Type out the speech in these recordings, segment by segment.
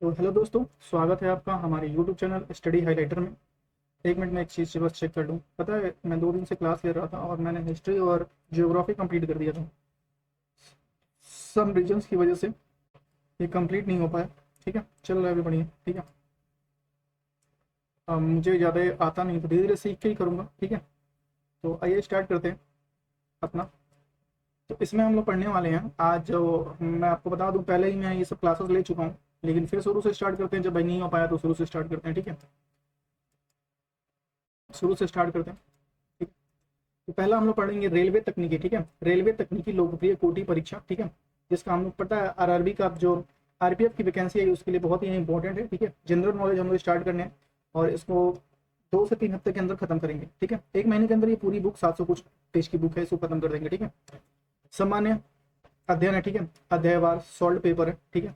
तो हेलो दोस्तों, स्वागत है आपका हमारे यूट्यूब चैनल स्टडी हाइलाइटर में। एक मिनट में एक चीज़ बस चेक कर लूँ। पता है, मैं 2 दिन से क्लास ले रहा था और मैंने हिस्ट्री और जियोग्राफी कंप्लीट कर दिया था। सम रीजंस की वजह से ये कंप्लीट नहीं हो पाया। ठीक है, चल रहा है अभी बढ़िया। ठीक है, मुझे ज़्यादा आता नहीं तो धीरे धीरे सीख के ही करूँगा। ठीक है, तो आइए स्टार्ट करते हैं अपना। तो इसमें हम लोग पढ़ने वाले हैं आज। जो मैं आपको बता दूं, पहले ही मैं ये सब क्लासेस ले चुका हूँ, लेकिन फिर शुरू से स्टार्ट करते हैं। जब भाई नहीं हो पाया तो शुरू से स्टार्ट करते हैं। ठीक है, शुरू से स्टार्ट करते हैं। ठीक है, तो पहला हम लोग पढ़ेंगे रेलवे तकनीकी। ठीक है, रेलवे तकनीकी लोकप्रिय कोटि परीक्षा। ठीक है, जिसका हम लोग पता है आरआरबी का जो आरपीएफ की वैकेंसी है उसके लिए बहुत ही इंपॉर्टेंट है। ठीक है, जनरल नॉलेज हम लोग स्टार्ट करने हैं और इसको 2 से 3 हफ्ते के अंदर खत्म करेंगे। ठीक है, एक महीने के अंदर ये पूरी बुक 700 कुछ पेज की बुक है, इसको खत्म कर देंगे। ठीक है, सामान्य अध्ययन है। ठीक है, अध्यायवार सॉल्व पेपर है। ठीक है,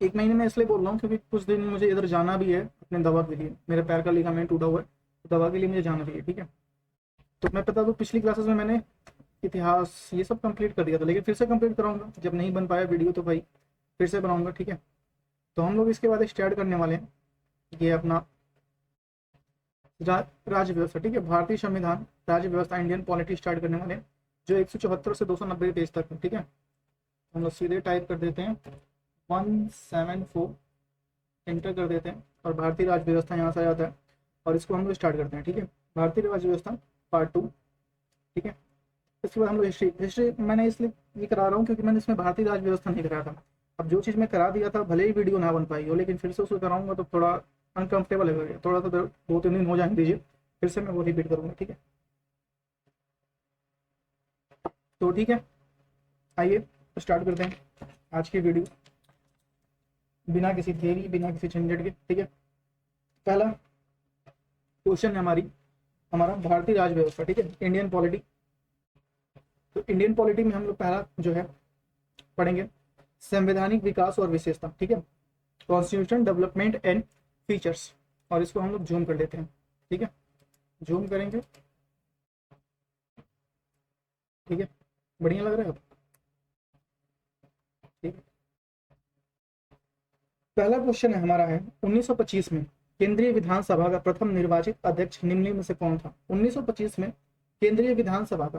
एक महीने में इसलिए बोल रहा हूँ क्योंकि कुछ दिन मुझे इधर जाना भी है अपने दवा के लिए। मेरे पैर का लिगामेंट टूटा हुआ है, तो दवा के लिए मुझे जाना भी है। ठीक है, तो मैं बता दूँ, पिछली क्लासेस में मैंने इतिहास ये सब कंप्लीट कर दिया था, लेकिन फिर से कंप्लीट कराऊंगा। जब नहीं बन पाया वीडियो तो भाई फिर से बनाऊंगा। ठीक है, तो हम लोग इसके बाद स्टार्ट करने वाले हैं ये अपना राज्य व्यवस्था। ठीक है, भारतीय संविधान राज्य व्यवस्था इंडियन पॉलिटी स्टार्ट करने वाले हैं, जो 174 से 290 पेज तक है। ठीक है, हम लोग सीधे टाइप कर देते हैं 174, एंटर कर देते हैं और भारतीय राज्य व्यवस्था यहाँ से आ जाता है और इसको हम लोग स्टार्ट करते हैं। ठीक है, भारतीय राज्य व्यवस्था पार्ट 2। ठीक है, इसके बाद हम लोग हिस्ट्री मैंने इसलिए ये करा रहा हूँ क्योंकि मैंने इसमें भारतीय राज्य व्यवस्था नहीं कराया था। अब जो चीज़ मैं करा दिया था, भले ही वीडियो ना बन पाई हो, लेकिन फिर से उसको कराऊंगा तो थोड़ा अनकंफर्टेबल लगेगा। थोड़ा सा 2-3 दिन हो जाने दीजिए, फिर से मैं वो रिपीट करूँगा। ठीक है, तो ठीक है, आइए स्टार्ट करते हैं आज की वीडियो बिना किसी देरी, बिना किसी झंझट के। ठीक है, पहला क्वेश्चन है हमारा भारतीय राज्य व्यवस्था। ठीक है, इंडियन पॉलिटी। तो इंडियन पॉलिटी में हम लोग पहला जो है पढ़ेंगे संवैधानिक विकास और विशेषता। ठीक है, कॉन्स्टिट्यूशन डेवलपमेंट एंड फीचर्स, और इसको हम लोग जूम कर लेते हैं। ठीक है, जूम करेंगे। ठीक है, बढ़िया लग रहा है अब। ठीक है, पहला क्वेश्चन है हमारा है 1925 में केंद्रीय विधानसभा का प्रथम निर्वाचित अध्यक्ष निम्नलिखित में से कौन था। 1925 में केंद्रीय विधानसभा का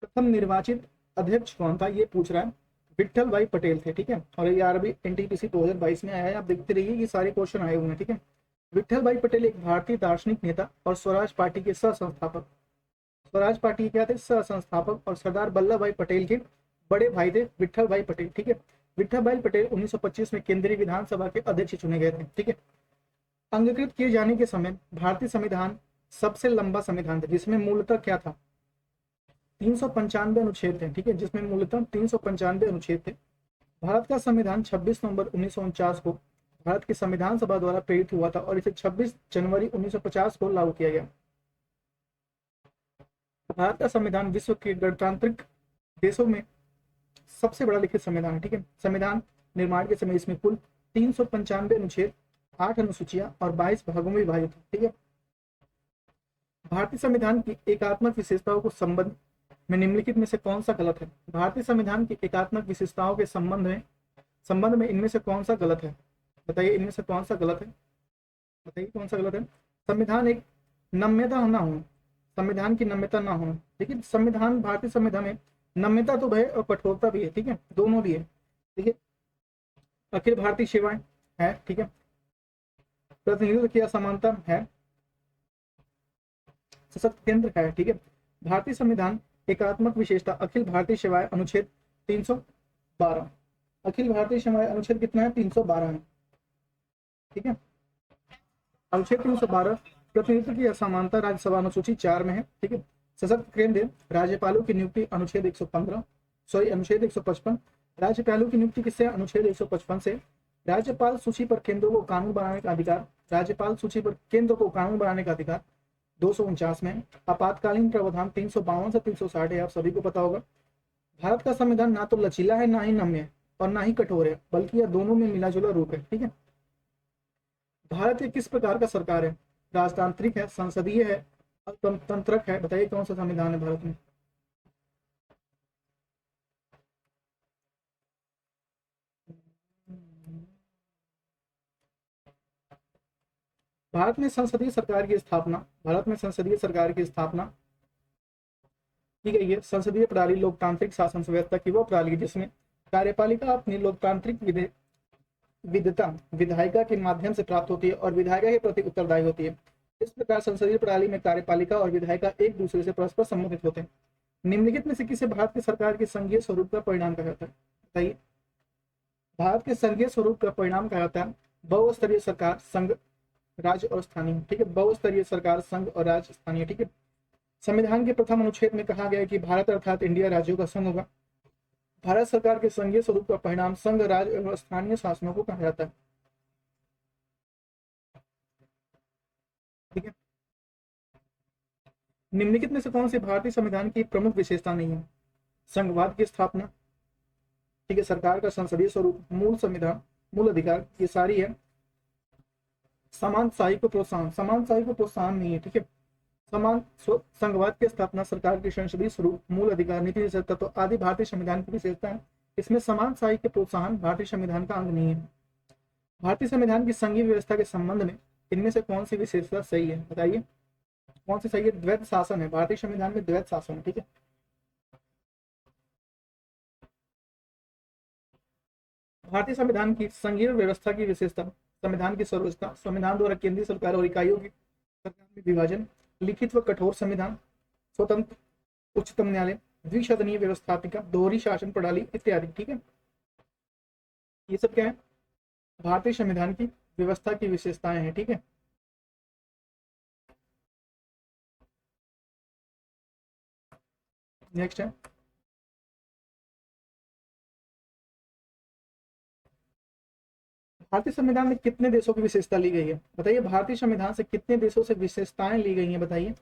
प्रथम निर्वाचित अध्यक्ष कौन था, ये पूछ रहा है। विट्ठल भाई पटेल थे। ठीक है, और ये आरबी एनटीपीसी 2022 में आया है। आप देखते रहिए, ये सारे क्वेश्चन आए हुए हैं। ठीक है, विट्ठल भाई पटेल एक भारतीय दार्शनिक नेता और स्वराज पार्टी के सह संस्थापक। स्वराज पार्टी के क्या थे? सह संस्थापक, और सरदार वल्लभ भाई पटेल के बड़े भाई थे विट्ठल भाई पटेल। ठीक है, विट्ठल भाई पटेल 1925 में केंद्रीय विधानसभा के अध्यक्ष चुने गए थे। ठीक है, अंगीकृत किए जाने के समय भारतीय संविधान सबसे लंबा संविधान था, जिसमें मूलतः क्या था? 395 अनुच्छेद थे। ठीक है, जिसमें मूलतः 395 अनुच्छेद थे। भारत का संविधान 26 नवंबर 1949 को भारत की संविधान सभा द्वारा प्रेरित हुआ था और इसे 26 जनवरी 1950 को लागू किया गया। भारत का संविधान विश्व के गणतांत्रिक देशों में सबसे बड़ा लिखित संविधान है। ठीक है, संविधान निर्माण के समय इसमें कुल 395 अनुच्छेद, 8 अनुसूचियां और 22 भागों में विभाजित है। ठीक है, भारतीय संविधान की एकात्मक विशेषताओं को संबंध में निम्नलिखित में से कौन सा गलत है? भारतीय संविधान की एकात्मक विशेषताओं के संबंध में इनमें से कौन सा गलत है? बताइए, इनमें से कौन सा गलत है? बताइए कौन सा गलत है? संविधान एक नम्यता ना हो, संविधान की नम्यता ना हो। देखिए, संविधान, भारतीय संविधान में नम्यता तो है और कठोरता भी है। ठीक है, दोनों भी है। देखिए, अखिल भारतीय सेवाएं है। ठीक है, प्रतिनिधित्व की असमानता है, सशक्त केंद्र है। ठीक है, भारतीय संविधान एकात्मक विशेषता अखिल भारतीय सेवाएं अनुच्छेद 312। अखिल भारतीय सेवाएं अनुच्छेद कितना है? 312 है। ठीक है, अनुच्छेद 312 प्रतिनिधित्व की असमानता राज्यसभा अनुसूची 4 में है। ठीक है, सशक्त केंद्र राज्यपालों की नियुक्ति अनुच्छेद 115, सॉरी अनुच्छेद 155। राज्यपालों की नियुक्ति किससे? अनुच्छेद 155 से। राज्यपाल सूची पर केंद्रों को कानून बनाने का अधिकार, राज्यपाल सूची पर केंद्र को कानून बनाने का अधिकार 249 में। आपातकालीन प्रावधान 352 से 360 है, आप सभी को पता होगा। भारत का संविधान ना तो लचीला है, ना ही नम्य है और ना ही कठोर है, बल्कि यह दोनों में मिला जुला रूप है। ठीक है, भारत एक किस प्रकार का सरकार है? राजतांत्रिक है, संसदीय है, तंत्रक है। बताइए कौन सा संविधान है भारत में? भारत में संसदीय सरकार की स्थापना, भारत में संसदीय सरकार की स्थापना की गई है। संसदीय प्रणाली लोकतांत्रिक शासन व्यवस्था की वो प्रणाली है जिसमें कार्यपालिका अपनी लोकतांत्रिक विधता विधायिका के माध्यम से प्राप्त होती है और विधायिका के प्रति उत्तरदायी होती है। इस प्रकार संसदीय प्रणाली में कार्यपालिका और विधायिका एक दूसरे से परस्पर संबंधित होते हैं। निम्नलिखित में से किसे भारत की सरकार के संघीय स्वरूप का परिणाम कहा जाता है? बताइए। भारत के संघीय स्वरूप का परिणाम कहा जाता है बहुस्तरीय सरकार, संघ, राज्य और स्थानीय। ठीक है, बहुस्तरीय सरकार, संघ और राज्य, स्थानीय। ठीक है, संविधान के प्रथम अनुच्छेद में कहा गया है कि भारत अर्थात इंडिया राज्यों का संघ होगा। भारत सरकार के संघीय स्वरूप का परिणाम संघ, राज्य और स्थानीय शासनों को कहा जाता है। ठीक है, निम्नलिखित में से कौन सी भारतीय संविधान की प्रमुख विशेषता नहीं है? संघवाद की स्थापना, ठीक है, सरकार का संसदीय स्वरूप, मूल संविधान, मूल अधिकार, ये सारी है। समानशाही को प्रोत्साहन, समानशाही को प्रोत्साहन नहीं है। ठीक है, संघवाद की स्थापना, सरकार के संसदीय स्वरूप, मूल अधिकार, नीति तत्व आदि भारतीय संविधान की विशेषता है। इसमें समानशाही के प्रोत्साहन भारतीय संविधान का अंग नहीं है। भारतीय संविधान की संघीय व्यवस्था के संबंध में इनमें से कौन सी विशेषता सही है? बताइए, कौन सी सही है? द्वैध शासन है, भारतीय संविधान में द्वैध शासन है। ठीक है, भारतीय संविधान की संघीय व्यवस्था की विशेषता, संविधान की सर्वोच्चता, संविधान द्वारा केंद्रीय सरकार और इकाइयों की सरकार में विभाजन, लिखित व कठोर संविधान, स्वतंत्र उच्चतम न्यायालय, द्विसदनीय व्यवस्थापिका, दोहरी शासन प्रणाली इत्यादि। ठीक है, ये सब क्या है? भारतीय संविधान की व्यवस्था की विशेषताएं हैं। ठीक है, नेक्स्ट है भारतीय संविधान में कितने देशों की विशेषता ली गई है? बताइए, भारतीय संविधान से कितने देशों से विशेषताएं ली गई हैं? बताइए।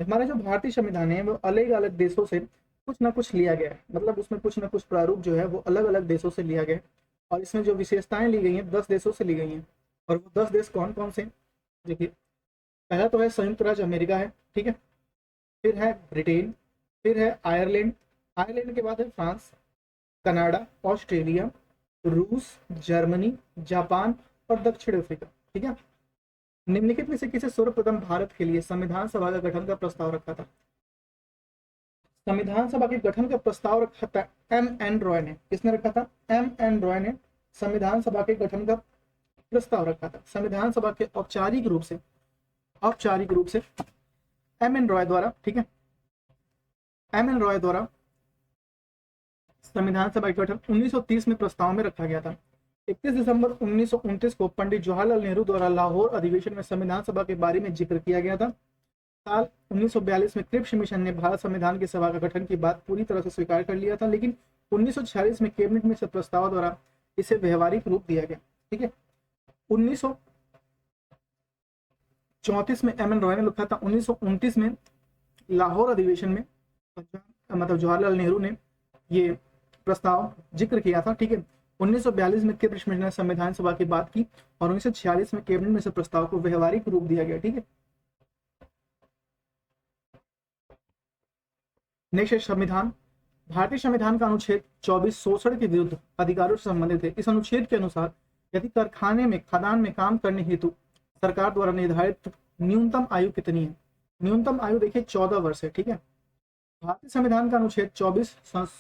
हमारा जो भारतीय संविधान है वो अलग अलग देशों से कुछ ना कुछ लिया गया है, मतलब उसमें कुछ ना कुछ प्रारूप जो है वो अलग अलग देशों से लिया गया है। और इसमें जो विशेषताएं ली गई हैं 10 देशों से ली गई हैं। और वो 10 देश कौन कौन से? देखिए, पहला तो है संयुक्त राज्य अमेरिका है। ठीक है, फिर है ब्रिटेन, फिर है आयरलैंड, आयरलैंड के बाद है फ्रांस, कनाडा, ऑस्ट्रेलिया, रूस, जर्मनी, जापान और दक्षिण अफ्रीका। ठीक है, निम्नलिखित में से किसे सर्वप्रथम भारत के लिए संविधान सभा का गठन का प्रस्ताव रखा था? संविधान सभा के गठन का प्रस्ताव रखा था M.N. रॉय ने। किसने रखा था? M.N. रॉय ने संविधान सभा के गठन का प्रस्ताव रखा था। संविधान सभा के औपचारिक रूप से M.N. रॉय द्वारा, ठीक है, M.N. रॉय द्वारा संविधान सभा के गठन 1930 में प्रस्ताव में रखा गया था। 31 दिसंबर 1929 को पंडित जवाहरलाल नेहरू द्वारा लाहौर अधिवेशन में संविधान सभा के बारे में जिक्र किया गया था। साल 1942 में क्रिप्स मिशन ने भारत संविधान की सभा का गठन की बात पूरी तरह से स्वीकार कर लिया था, लेकिन 1946 में कैबिनेट में से प्रस्ताव द्वारा इसे व्यवहारिक रूप दिया गया। ठीक है, 1934 में M.N. रॉय ने लिखा था। 1929 में लाहौर अधिवेशन में मतलब जवाहरलाल नेहरू ने ये प्रस्ताव जिक्र किया था। ठीक है, 1942 में क्रिप्स मिशन ने संविधान सभा की बात की और 1946 में कैबिनेट में से प्रस्ताव को व्यवहारिक रूप दिया गया। ठीक है, नेक्स्ट है संविधान। भारतीय संविधान का अनुच्छेद 24 शोषण के विरुद्ध अधिकारों से संबंधित है। इस अनुच्छेद के अनुसार यदि कारखाने में खदान में काम करने हेतु सरकार द्वारा निर्धारित न्यूनतम आयु कितनी है? न्यूनतम आयु देखिए 14 वर्ष है। ठीक है, भारतीय संविधान का अनुच्छेद 24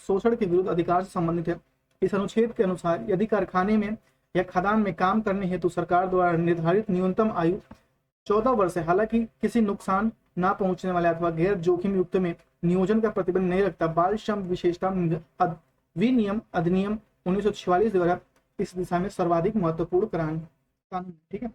शोषण के विरुद्ध अधिकार से संबंधित है। इस अनुच्छेद के अनुसार यदि कारखाने में या खदान में काम करने हेतु सरकार द्वारा निर्धारित न्यूनतम आयु 14 वर्ष है, हालांकि किसी नुकसान ना पहुंचने वाले अथवा गैर जोखिम युक्त में नियोजन का प्रतिबंध नहीं रखता। बाल श्रम विशेषता विनियम अधिनियम 1946 द्वारा इस दिशा में सर्वाधिक महत्वपूर्ण कानून। ठीक है,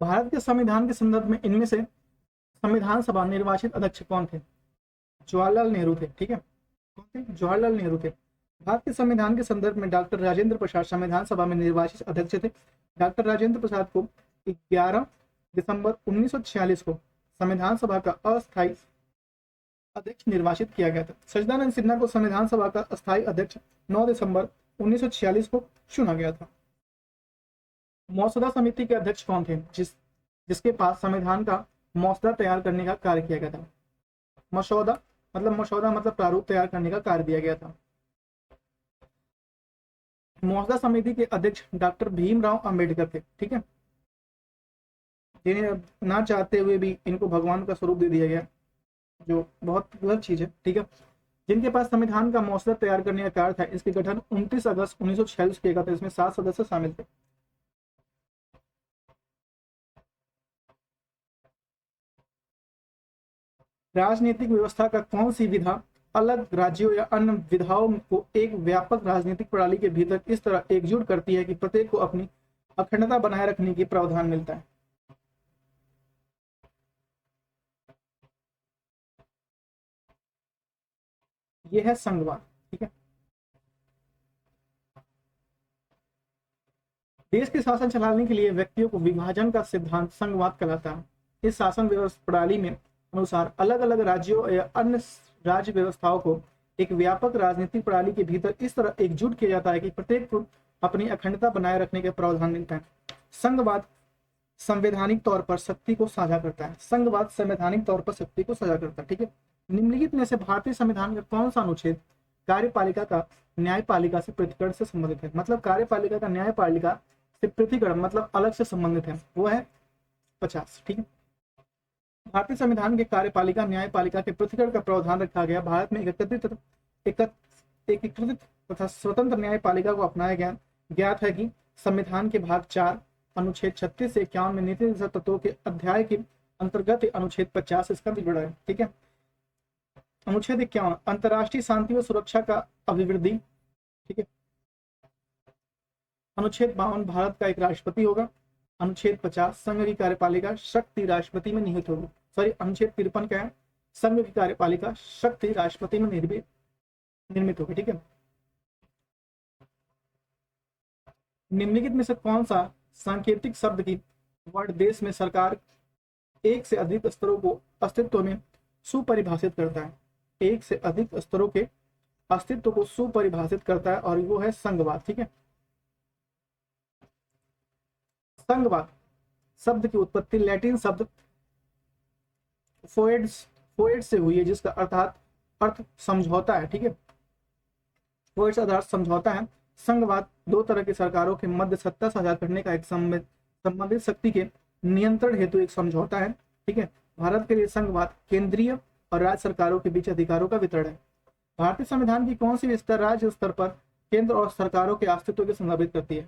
भारत के संविधान के संदर्भ में इनमें से संविधान सभा निर्वाचित अध्यक्ष कौन थे? जवाहरलाल नेहरू थे। ठीक है, कौन थे? जवाहरलाल नेहरू थे। भारत के संविधान के संदर्भ में डॉक्टर राजेंद्र प्रसाद संविधान सभा में निर्वाचित अध्यक्ष थे। डॉक्टर राजेंद्र प्रसाद को 11 दिसंबर 1946 को संविधान सभा का अस्थायी अध्यक्ष निर्वाचित किया गया था। सच्चिदानंद सिन्हा को संविधान सभा का अस्थायी अध्यक्ष 9 दिसंबर 1946 को चुना गया था। मसौदा समिति के अध्यक्ष कौन थे जिसके पास संविधान का मसौदा तैयार करने का कार्य किया गया था? मसौदा मतलब प्रारूप तैयार करने का कार्य दिया गया था। मौजूदा समिति के अध्यक्ष डॉक्टर भीमराव अंबेडकर थे। ठीक है, जिन्हें ना चाहते हुए भी इनको भगवान का स्वरूप दे दिया गया, जो बहुत गलत चीज है। ठीक है, जिनके पास संविधान का मसौदा तैयार करने का कार्य था। इसके गठन 29 अगस्त 1946 को किया गया था। इसमें 7 सदस्य शामिल थे। राजनीतिक व्यवस्था का कौन सी विधा अलग राज्यों या अन्य विधाओं को एक व्यापक राजनीतिक प्रणाली के भीतर इस तरह एकजुट करती है कि प्रत्येक को अपनी अखंडता बनाए रखने की प्रावधान मिलता है? यह है संघवाद। ठीक है, देश के शासन चलाने के लिए व्यक्तियों को विभाजन का सिद्धांत संघवाद कहलाता है। इस शासन व्यवस्था प्रणाली में अनुसार अलग अलग राज्यों या अन्य राज्य व्यवस्थाओं को एक व्यापक राजनीतिक प्रणाली के भीतर इस तरह एकजुट किया जाता है कि प्रत्येक को अपनी अखंडता बनाए रखने के प्रावधान मिलता है। संघवाद संवैधानिक तौर पर शक्ति को साझा करता है। संघवाद संवैधानिक तौर पर शक्ति को साझा करता है। ठीक है, निम्नलिखित में से भारतीय संविधान का कौन सा अनुच्छेद कार्यपालिका का न्यायपालिका से पृथक्करण से संबंधित है? मतलब कार्यपालिका का न्यायपालिका से पृथक्करण मतलब अलग से संबंधित है, वो है 50। ठीक है, भारतीय संविधान के कार्यपालिका न्यायपालिका के पृथक्करण का प्रावधान रखा गया। भारत में एकीकृत तथा स्वतंत्र न्यायपालिका को अपनाया गया। ज्ञात है कि संविधान के भाग 4 अनुच्छेद 36 से 51 में नीति निर्देशक तत्वों के अध्याय के अंतर्गत अनुच्छेद 50 इसका विवरण है। ठीक है, अनुच्छेद 51 अंतर्राष्ट्रीय शांति व सुरक्षा का अभिवृद्धि। ठीक है, अनुच्छेद 52 भारत का एक राष्ट्रपति होगा। अनुच्छेद 50 संघ की कार्यपालिका शक्ति राष्ट्रपति में निहित होगी। सॉरी, अनुच्छेद 53 क्या है? संघ की कार्यपालिका शक्ति राष्ट्रपति में निर्मित होगी। ठीक है, निम्नलिखित में से कौन सा सांकेतिक शब्द की वर्ड देश में सरकार एक से अधिक स्तरों को अस्तित्व में सुपरिभाषित करता है? एक से अधिक स्तरों के अस्तित्व को सुपरिभाषित करता है और वो है संघवाद। ठीक है, संघवाद शब्द की उत्पत्ति लैटिन शब्द फोएड से हुई है, जिसका अर्थ समझौता है। ठीक है, फोएड अर्थात समझौता है। संघवाद दो तरह की सरकारों के मध्य सत्ता साझा करने का एक संबंधित शक्ति के नियंत्रण हेतु एक समझौता है। ठीक है, भारत के लिए संघवाद केंद्रीय और राज्य सरकारों के बीच अधिकारों का वितरण है। भारतीय संविधान की कौन सी व्यवस्था राज्य स्तर पर केंद्र और सरकारों के अस्तित्व को संदर्भित करती है?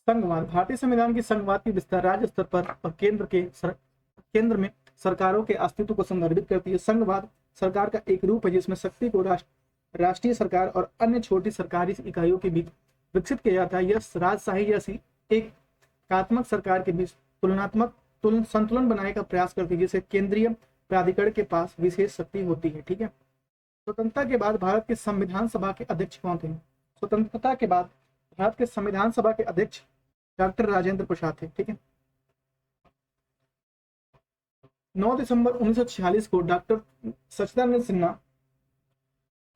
संघवाद भारतीय संविधान की संघवाद की विस्तार राज्य स्तर पर और केंद्र में सरकारों के अस्तित्व को संदर्भित करती है। संघवाद सरकार का एक रूप है जिसमें शक्ति को राष्ट्रीय सरकार और अन्य छोटी सरकारी इकाइयों के बीच विकसित किया जाता है। यह राजशाही जैसी एकात्मक सरकार के बीच संतुलन बनाने का प्रयास करती है, जिसे केंद्रीय प्राधिकरण के पास विशेष शक्ति होती है। ठीक है, स्वतंत्रता के बाद भारत के संविधान सभा के अध्यक्ष कौन थे? स्वतंत्रता के बाद भारत के संविधान सभा के अध्यक्ष डॉक्टर राजेंद्र प्रसाद थे। ठीक है, 9 दिसंबर 1946 को डॉक्टर सच्चिदानंद सिन्हा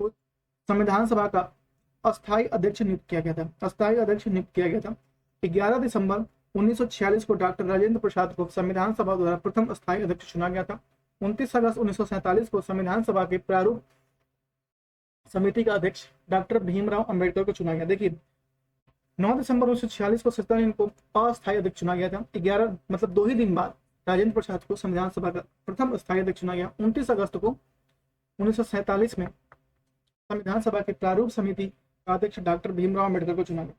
को संविधान सभा का अस्थायी अध्यक्ष नियुक्त किया गया था। 11 दिसंबर 1946 को डॉक्टर राजेंद्र प्रसाद को संविधान सभा द्वारा प्रथम अस्थायी अध्यक्ष चुना गया था। 29 अगस्त 1947 को संविधान सभा के प्रारूप समिति का अध्यक्ष डॉक्टर भीमराव अंबेडकर को चुना गया। देखिए, 9 दिसंबर 1946 को सत्तानंद को अस्थायी अध्यक्ष चुना गया था। 11 मतलब 2 ही दिन बाद राजेंद्र प्रसाद को संविधान सभा का प्रथम स्थायी अध्यक्ष चुना गया। 29 अगस्त को 1947 में संविधान सभा के प्रारूप समिति का अध्यक्ष डॉक्टर भीमराव अंबेडकर को चुना गया।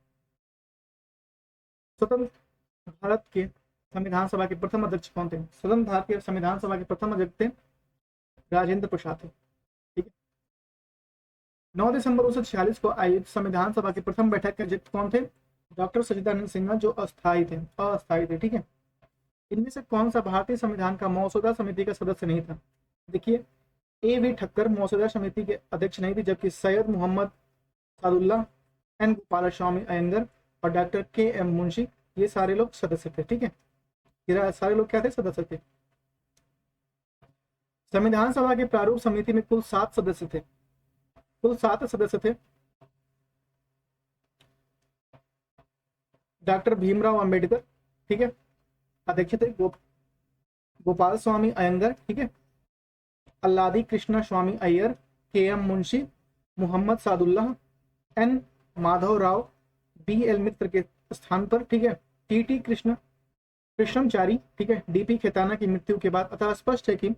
स्वतंत्र भारत के संविधान सभा के प्रथम अध्यक्ष कौन थे? स्वतंत्र भारत के संविधान सभा के प्रथम अध्यक्ष थे राजेंद्र प्रसाद थे। ठीक है, 9 दिसंबर 1946 को आयोजित संविधान सभा की प्रथम बैठक के अध्यक्ष कौन थे? डॉक्टर सच्चिदानंद सिन्हा, जो अस्थायी थे। ठीक है, इनमें से कौन सा भारतीय संविधान का मसौदा समिति का सदस्य नहीं था? देखिए, A.V. ठक्कर मसौदा समिति के अध्यक्ष नहीं थे, जबकि सैयद मोहम्मद सादुल्लाह, N. गोपालस्वामी अयंगर और डॉक्टर K.M. मुंशी ये सारे लोग सदस्य थे। ठीक है, ये सारे लोग क्या थे? सदस्य थे। संविधान सभा के प्रारूप समिति में कुल 7 सदस्य थे। डॉक्टर भीमराव अंबेडकर, ठीक है, अध्यक्ष थे। गोपाल स्वामी अयंगर, ठीक है, अल्लादी कृष्णा स्वामी Ayyar, K M Munshi, Mohammad Saadullah, N Madhav Rao, B L Mitra के स्थान पर, ठीक है, टी टी कृष्णमचारी, ठीक है, डीपी खेताना की मृत्यु के बाद। अतः स्पष्ट है कि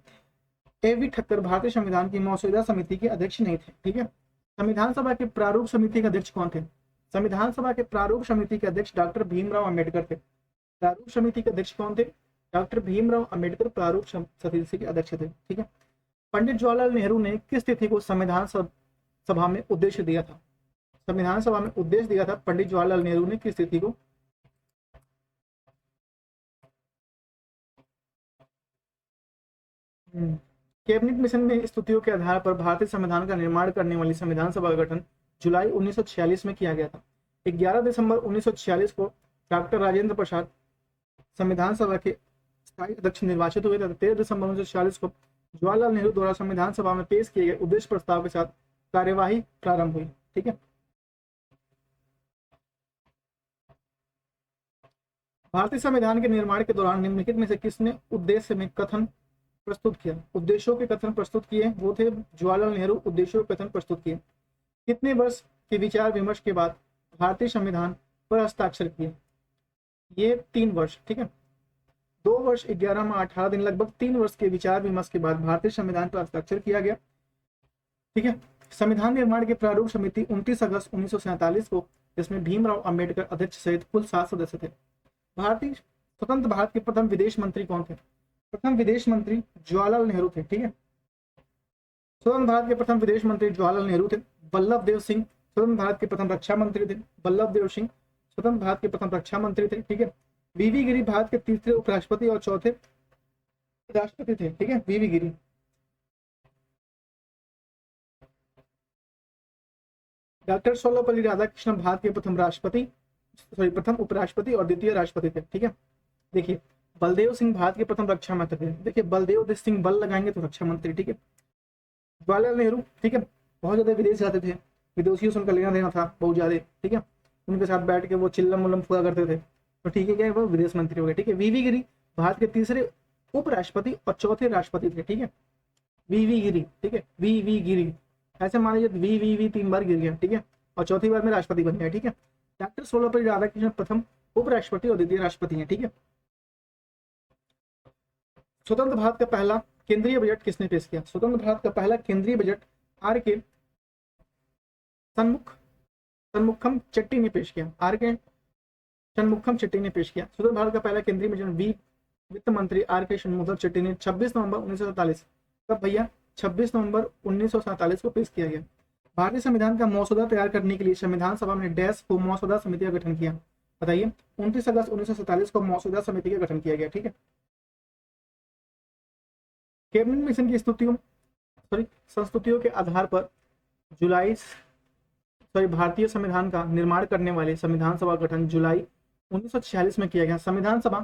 ए.वी. ठक्कर भारतीय संविधान की मसौदा समिति के अध्यक्ष नहीं थे, ठीक है। संविधान सभा के प्रारूप समिति के अध्यक्ष कौन थे? संविधान सभा के प्रारूप समिति के अध्यक्ष डॉक्टर भीमराव अंबेडकर थे। प्रारूप समिति के अध्यक्ष कौन थे? डॉक्टर भीमराव अंबेडकर प्रारूप समिति के अध्यक्ष थे, ठीक है। पंडित जवाहरलाल नेहरू ने किस तिथि को संविधान सभा में उद्देश्य दिया था? संविधान सभा में उद्देश्य दिया था पंडित जवाहरलाल नेहरू ने किस तिथि को? कैबिनेट मिशन में स्तुतियों के आधार पर भारतीय संविधान का निर्माण करने वाली संविधान सभा का गठन जुलाई 1946 में किया गया था। 11 दिसंबर 1946 को डॉक्टर राजेंद्र प्रसाद संविधान सभा के स्थायी अध्यक्ष निर्वाचित हुए थे। 13 दिसंबर 1946 को जवाहरलाल नेहरू द्वारा संविधान सभा में पेश किए गए उद्देश्य प्रस्ताव के साथ कार्यवाही प्रारंभ हुई, ठीक है। भारतीय संविधान के निर्माण के दौरान निम्नलिखित में से किसने उद्देश्य में कथन प्रस्तुत किया? उद्देश्यों के कथन प्रस्तुत किए वो थे जवाहरलाल नेहरू। उद्देश्यों के कथन प्रस्तुत किए। कितने वर्ष के विचार विमर्श के बाद भारतीय संविधान पर हस्ताक्षर किए? ये 3 वर्ष, ठीक है। 2 वर्ष 11 माह 18 दिन, लगभग 3 वर्ष के विचार विमर्श के बाद भारतीय संविधान पर हस्ताक्षर किया गया, ठीक है। संविधान निर्माण के प्रारूप समिति 29 अगस्त 1947 को, जिसमें भीमराव अंबेडकर अध्यक्ष सहित कुल 7 सदस्य थे। भारतीय स्वतंत्र भारत के प्रथम विदेश मंत्री कौन थे? प्रथम विदेश मंत्री जवाहरलाल नेहरू थे, ठीक है। स्वतंत्र भारत के प्रथम विदेश मंत्री जवाहरलाल नेहरू थे। वल्लभ देव सिंह स्वतंत्र भारत के प्रथम रक्षा मंत्री थे। वल्लभ देव सिंह स्वतंत्र भारत के प्रथम रक्षा मंत्री थे, ठीक है। वीवी गिरी भारत के तीसरे उपराष्ट्रपति और चौथे राष्ट्रपति थे, ठीक है, वीवी गिरी। डॉक्टर सर्वपल्ली राधाकृष्णन भारत के प्रथम उपराष्ट्रपति और द्वितीय राष्ट्रपति थे, ठीक है। देखिए, बलदेव सिंह भारत के प्रथम रक्षा मंत्री थे। देखिए, बलदेव सिंह बल लगाएंगे तो रक्षा मंत्री, ठीक है। जवाहरलाल नेहरू, ठीक है, बहुत ज्यादा विदेश जाते थे, विदेशियों से उनका लेना देना था बहुत ज्यादा, ठीक है। उनके साथ बैठ के वो चिल्लम उल्लम फुआ करते थे, तो ठीक है, क्या वो विदेश मंत्री हो गए, ठीक है। वीवी गिरी भारत के तीसरे उपराष्ट्रपति और चौथे राष्ट्रपति थे, ठीक है। वीवी गिरी, ठीक है, वीवी गिरी, ऐसे मान लीजिए वी 3 बार गिर गया, ठीक है, और चौथी बार में राष्ट्रपति बन गया, ठीक है। डॉक्टर सर्वपल्ली राधाकृष्णन प्रथम उपराष्ट्रपति और द्वितीय राष्ट्रपति हैं, ठीक है। स्वतंत्र भारत का पहला केंद्रीय बजट किसने पेश किया? स्वतंत्र भारत का पहला केंद्रीय बजट आर के षणमुखम चेट्टी ने पेश किया। आर के षणमुखम चेट्टी ने पेश किया। स्वतंत्र भारत का पहला केंद्रीय बजट वित्त मंत्री आर के षणमुखम चेट्टी ने 26 नवंबर 1947, कब भैया? 26 नवंबर 1947 को पेश किया गया। भारतीय संविधान का मसौदा तैयार करने के लिए संविधान सभा ने डैश को मसौदा समिति का गठन किया? बताइए। 29 अगस्त 1947 को मसौदा समिति का गठन किया गया, ठीक है। कैबिनेट मिशन की संस्तुतियों के आधार पर भारतीय संविधान का निर्माण करने वाले संविधान सभा का गठन जुलाई 1946 में किया गया। संविधान सभा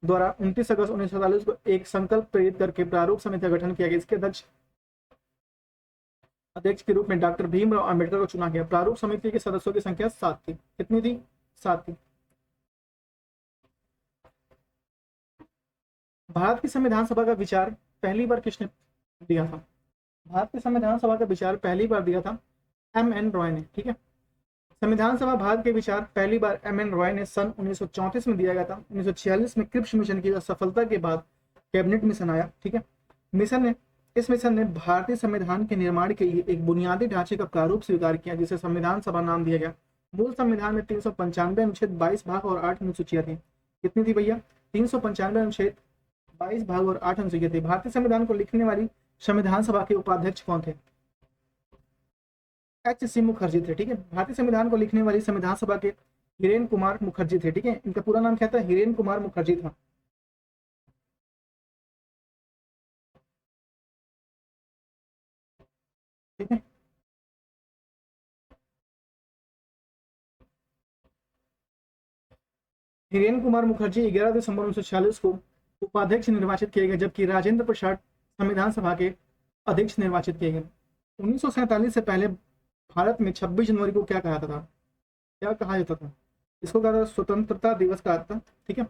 द्वारा 29 अगस्त 1947 को एक संकल्प प्रेरित करके प्रारूप समिति का गठन किया गया। इसके अध्यक्ष के रूप में डॉक्टर भीमराव अंबेडकर को चुना गया। प्रारूप समिति के सदस्यों की संख्या 7 थी। कितनी थी? 7 थी। भारत की संविधान सभा का विचार पहली बार किसने दिया था? भारत की संविधान सभा का विचार पहली बार दिया था एम.एन. रॉय ने, ठीक है। संविधान सभा भारत के विचार पहली बार एम.एन. रॉय ने सन 1934 में दिया गया था। 1946 में क्रिप्स मिशन की सफलता के बाद कैबिनेट मिशन आया, ठीक है। इस मिशन ने भारतीय संविधान के निर्माण के लिए एक बुनियादी ढांचे का प्रारूप स्वीकार किया, जिसे संविधान सभा नाम दिया गया। मूल संविधान में 395 अनुच्छेद 22 भाग और 8 अनुसूचियां थी। कितनी थी भैया? 395 अनुच्छेद 22 भाग और 8 अनुसूचियां थी। भारतीय संविधान को लिखने वाली संविधान सभा के उपाध्यक्ष कौन थे? एच.सी. मुखर्जी थे, ठीक है। भारतीय संविधान को लिखने वाली संविधान सभा के हिरेन कुमार मुखर्जी थे, ठीक है। इनका पूरा नाम क्या था? हिरेन कुमार मुखर्जी था। ठीक है। हिरेन कुमार मुखर्जी 11 दिसंबर 1946 को उपाध्यक्ष निर्वाचित किए गए, जबकि राजेंद्र प्रसाद संविधान सभा के अध्यक्ष निर्वाचित किए गए। 1947 से पहले भारत में 26 जनवरी को क्या कहा था? क्या कहा जाता था? इसको कहा था स्वतंत्रता दिवस कहा था, ठीक है।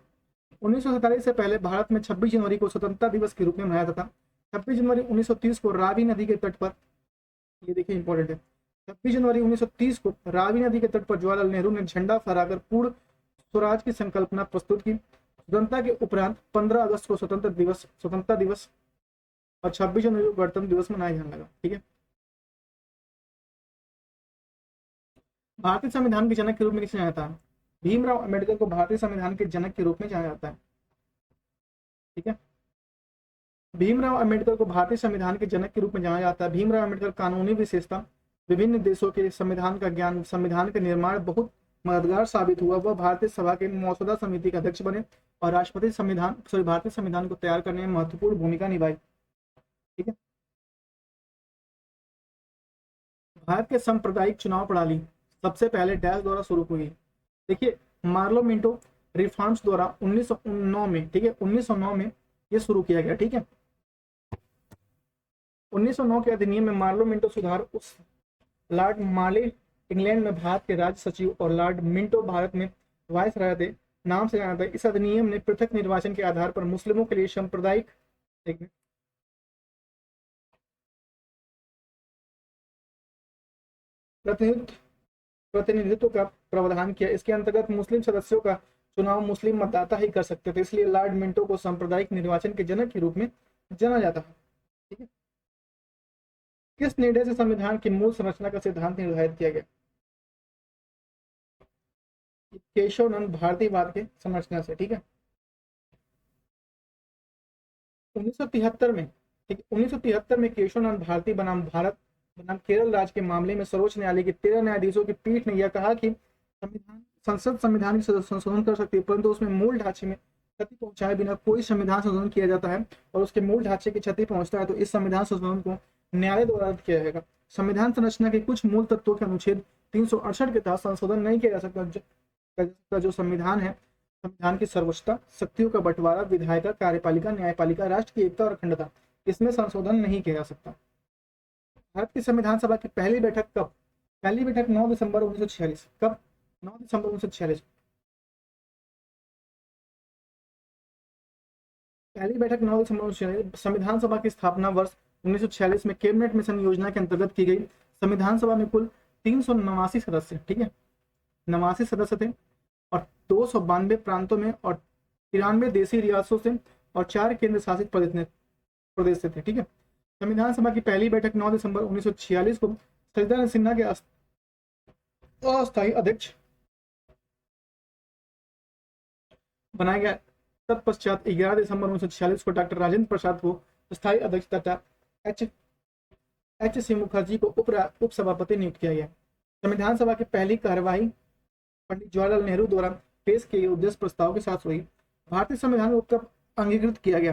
1947 से पहले भारत में 26 जनवरी को स्वतंत्रता दिवस के रूप में मनाया जाता था। 26 जनवरी 1930 को रावी नदी के तट पर, ये देखिए इंपॉर्टेंट है, 26 जनवरी 1930 को रावी नदी के तट पर जवाहरलाल नेहरू ने झंडा फहराकर पूर्ण स्वराज की संकल्पना प्रस्तुत की। स्वतंत्रता के उपरांत 15 अगस्त को स्वतंत्रता दिवस और 26 जनवरी को गणतंत्र दिवस मनाया जाने लगा। ठीक है, भारतीय संविधान के जनक के रूप में किसे जाना जाता है? भीमराव अंबेडकर को भारतीय संविधान के जनक के रूप में जाना जाता है। ठीक है, भीमराव अंबेडकर को भारतीय संविधान के जनक के रूप में जाना जाता है। भीमराव अंबेडकर कानूनी विशेषता, विभिन्न देशों के संविधान का ज्ञान, संविधान का निर्माण बहुत मददगार साबित हुआ। वह भारतीय सभा के मसौदा समिति के अध्यक्ष बने और भारतीय संविधान को तैयार करने में महत्वपूर्ण भूमिका निभाई। ठीक है, भारत के सांप्रदायिक चुनाव प्रणाली सबसे पहले डैश द्वारा शुरू हुई। देखिए, मार्लो मिंटो रिफॉर्म्स द्वारा 1909 में, ठीक है, 1909 में ये शुरू किया गया। ठीक है, 1909 के अधिनियम में मार्लो मिंटो सुधार उस लॉर्ड माले इंग्लैंड में भारत के राज्य सचिव और लॉर्ड मिंटो भारत में वायस राय थे नाम से जाना था। इस अधिनियम ने पृथक निर्वाचन के आधार पर मुस्लिमों के लिए सांप्रदायिक प्रतिनिधित्व का प्रावधान किया। इसके अंतर्गत मुस्लिम सदस्यों का चुनाव मुस्लिम मतदाता ही कर सकते थे, इसलिए लॉर्ड मिंटो को सांप्रदायिक निर्वाचन के जनक के रूप में जाना जाता है। ठीक है, किस निर्णय से संविधान की मूल संरचना का सिद्धांत निर्धारित किया गया? केशवनंद भारतीयवाद के संरचना से। ठीक है, 1973 में, ठीक है, 1973 में केशवनंद भारती बनाम केरल राज्य के मामले में सर्वोच्च न्यायालय के 13 न्यायाधीशों की पीठ ने यह कहा कि संसद संविधान की संशोधन कर सकती है, परंतु उसमें मूल ढांचे में क्षति पहुंचाए बिना कोई संविधान संशोधन किया जाता है और उसके मूल ढांचे की क्षति पहुंचता है तो इस संविधान संशोधन को न्यायालय द्वारा रद्द किया जाएगा। संविधान संरचना के कुछ मूल तत्वों के अनुच्छेद 368 के तहत संशोधन नहीं किया जा सकता। जो संविधान है, संविधान की सर्वोच्चता, शक्तियों का बंटवारा, विधायिका, कार्यपालिका, न्यायपालिका, राष्ट्र की एकता और अखंडता, इसमें संशोधन नहीं किया जा सकता। भारत की संविधान सभा की पहली बैठक कब? पहली बैठक 9 दिसंबर 1946। कब? 9 दिसंबर 1946। पहली बैठक 9 दिसंबर 1946। संविधान सभा की स्थापना वर्ष 1946 में कैबिनेट मिशन योजना के अंतर्गत की गई। संविधान सभा में कुल 389 सदस्य, ठीक है, 89 सदस्य थे और 292 प्रांतों में और 93 देशी रियासतों से और 4 केंद्र शासित प्रदेश से थे। ठीक है, संविधान सभा की पहली बैठक 9 दिसंबर 1946 को सचिदानंद सिन्हा के अस्थायी अध्यक्ष बनाया गया। तत्पश्चात 11 दिसंबर 1946 को डॉक्टर राजेंद्र प्रसाद को स्थायी अध्यक्ष तथा एच सी मुखर्जी को उपसभापति नियुक्त किया गया। संविधान सभा की पहली कार्यवाही पंडित जवाहरलाल नेहरू द्वारा पेश किए गए उद्देश्य प्रस्ताव के साथ हुई। भारतीय संविधान को कब अंगीकृत किया गया?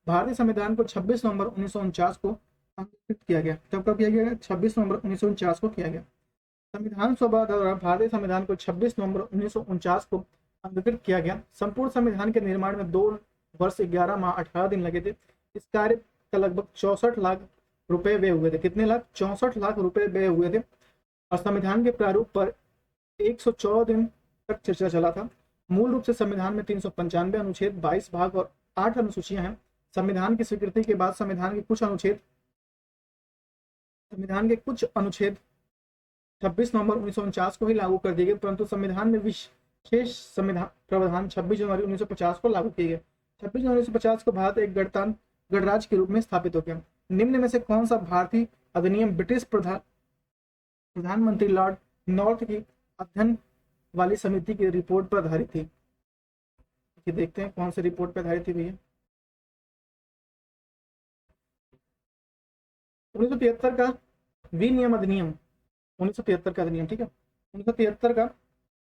भारतीय संविधान को 26 नवंबर 1949 को अंगीकृत किया गया। कब किया गया? 26 नवंबर 1949 को किया गया। संविधान सभा द्वारा भारतीय संविधान को 26 नवंबर 1949 को अंगीकृत किया गया। संपूर्ण संविधान के निर्माण में 2 वर्ष 11 माह 18 दिन लगे थे। इस कार्य का लगभग 64 लाख रुपए व्यय हुए थे। कितने लाख? 64 लाख रुपए व्यय हुए थे और संविधान के प्रारूप पर 114 दिन तक चर्चा चला था। मूल रूप से संविधान में 395 अनुच्छेद, 22 भाग और 8 अनुसूचियां हैं। संविधान की स्वीकृति के बाद संविधान के कुछ अनुच्छेद 26 नवंबर 1949 को ही लागू कर दिए गए, परंतु संविधान में विशेष संविधान प्रावधान 26 जनवरी 1950 को लागू किए गए। 26 जनवरी 1950 को भारत एक गणराज्य के रूप में स्थापित हो गया। निम्न में से कौन सा भारतीय अधिनियम ब्रिटिश प्रधानमंत्री लॉर्ड नॉर्थ की अध्ययन वाली समिति की रिपोर्ट पर आधारित थी? देखते हैं कौन सी रिपोर्ट पर आधारित थी भैया। 1973 का विनियम अधिनियम, 1973 का अधिनियम, ठीक है, 1973 का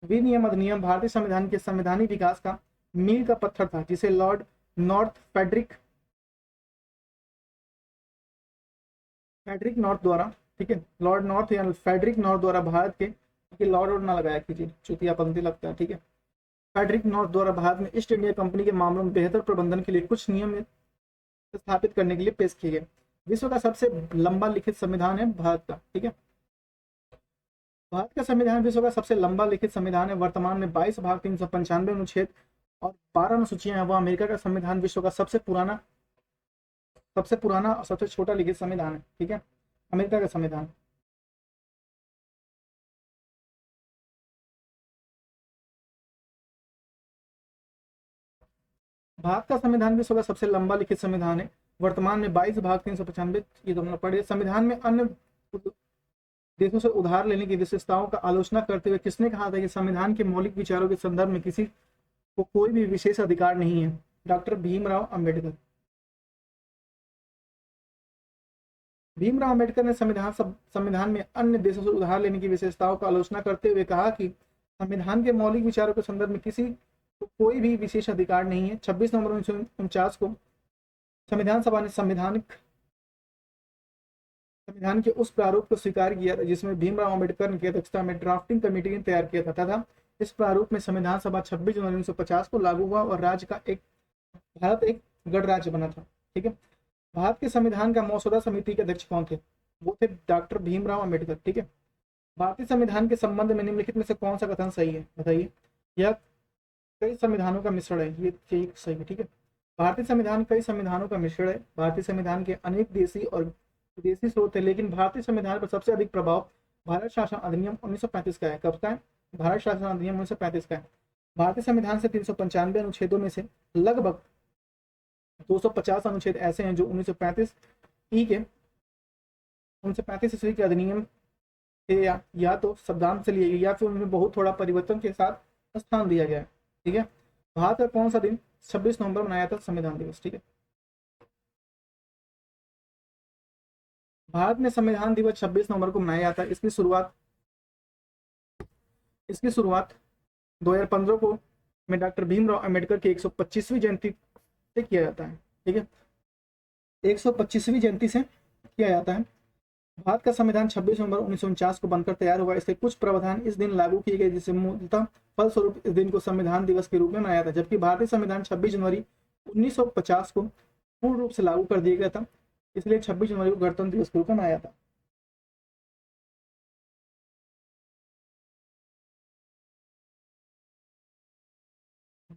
विनियम अधिनियम भारतीय संविधान के संवैधानिक विकास का मील का पत्थर था, जिसे लॉर्ड नॉर्थ फेडरिक नॉर्थ द्वारा, ठीक है, लॉर्ड नॉर्थ या फेडरिक नॉर्थ द्वारा भारत के, लॉर्ड और ना लगाया कीजिए, चुतिया पंक्ति लगता है, ठीक है, फेडरिक नॉर्थ द्वारा भारत में ईस्ट इंडिया कंपनी के मामलों में बेहतर प्रबंधन के लिए कुछ नियम स्थापित करने के लिए पेश किए गए। विश्व का सबसे लंबा लिखित संविधान है भारत का, ठीक है, भारत का संविधान विश्व का सबसे लंबा लिखित संविधान है। वर्तमान में 22 भाग, 395 अनुच्छेद और 12 अनुसूचियां हैं। वह अमेरिका का संविधान विश्व का सबसे पुराना सबसे पुराना और सबसे छोटा लिखित संविधान है, ठीक है, अमेरिका का संविधान। भारत का संविधान विश्व का सबसे लंबा लिखित संविधान है। वर्तमान में 22 भाग 395, ये तो हमने पढ़े। संविधान में अन्य देशों से उधार लेने की विशेषताओं का आलोचना करते हुए किसने कहा था कि संविधान के मौलिक विचारों के संदर्भ में किसी को कोई भी विशेष अधिकार नहीं है? डॉक्टर भीमराव अंबेडकर। भीमराव अंबेडकर ने संविधान में अन्य देशों से उधार लेने की विशेषताओं का आलोचना करते हुए कहा कि संविधान के मौलिक विचारों के संदर्भ में किसी को कोई भी विशेष अधिकार नहीं है। 26 नवंबर 1949 को संविधान सभा ने संविधान के उस प्रारूप को स्वीकार किया था जिसमें भीमराव अंबेडकर की अध्यक्षता में ड्राफ्टिंग कमेटी ने तैयार किया था तथा इस प्रारूप में संविधान सभा 26 जनवरी 1950 को लागू हुआ और भारत एक गणराज्य बना था, ठीक है। भारत के संविधान का मसौदा समिति के अध्यक्ष कौन थे? वो थे डॉक्टर भीमराव अंबेडकर, ठीक है। भारतीय संविधान के संबंध में निम्नलिखित में से कौन सा कथन सही है, बताइए? यह कई संविधानों का मिश्रण है, ये सही है, ठीक है। भारतीय संविधान कई संविधानों का मिश्रण है। भारतीय संविधान के अनेक देशी और विदेशी स्रोत है, लेकिन भारतीय संविधान पर सबसे अधिक प्रभाव भारत शासन अधिनियम 1935 का है। कब का है? भारत शासन अधिनियम 1935 का है। भारतीय संविधान से 395 अनुच्छेदों में से लगभग 250 अनुच्छेद ऐसे हैं जो 1935 ईस्वी के अधिनियम से या तो शब्दांश से लिए गए या फिर उनमें बहुत थोड़ा परिवर्तन के साथ स्थान दिया गया है, ठीक है। भारत का कौन सा दिन 26 नवंबर मनाया था? संविधान दिवस, ठीक है। भारत में संविधान दिवस 26 नवंबर को मनाया जाता है। इसकी शुरुआत 2015 को में डॉक्टर भीमराव अंबेडकर की 125वीं जयंती से किया जाता है, ठीक है। 125वीं जयंती से किया जाता है। भारत का संविधान 26 नवंबर 1949 को बनकर तैयार हुआ। इसके कुछ प्रावधान इस दिन लागू किए गए जिससे मूलतः फलस्वरूप इस दिन को संविधान दिवस के रूप में मनाया था, जबकि भारतीय संविधान 26 जनवरी 1950 को पूर्ण रूप से लागू कर दिया गया था, इसलिए 26 जनवरी को गणतंत्र दिवस के रूप में मनाया था।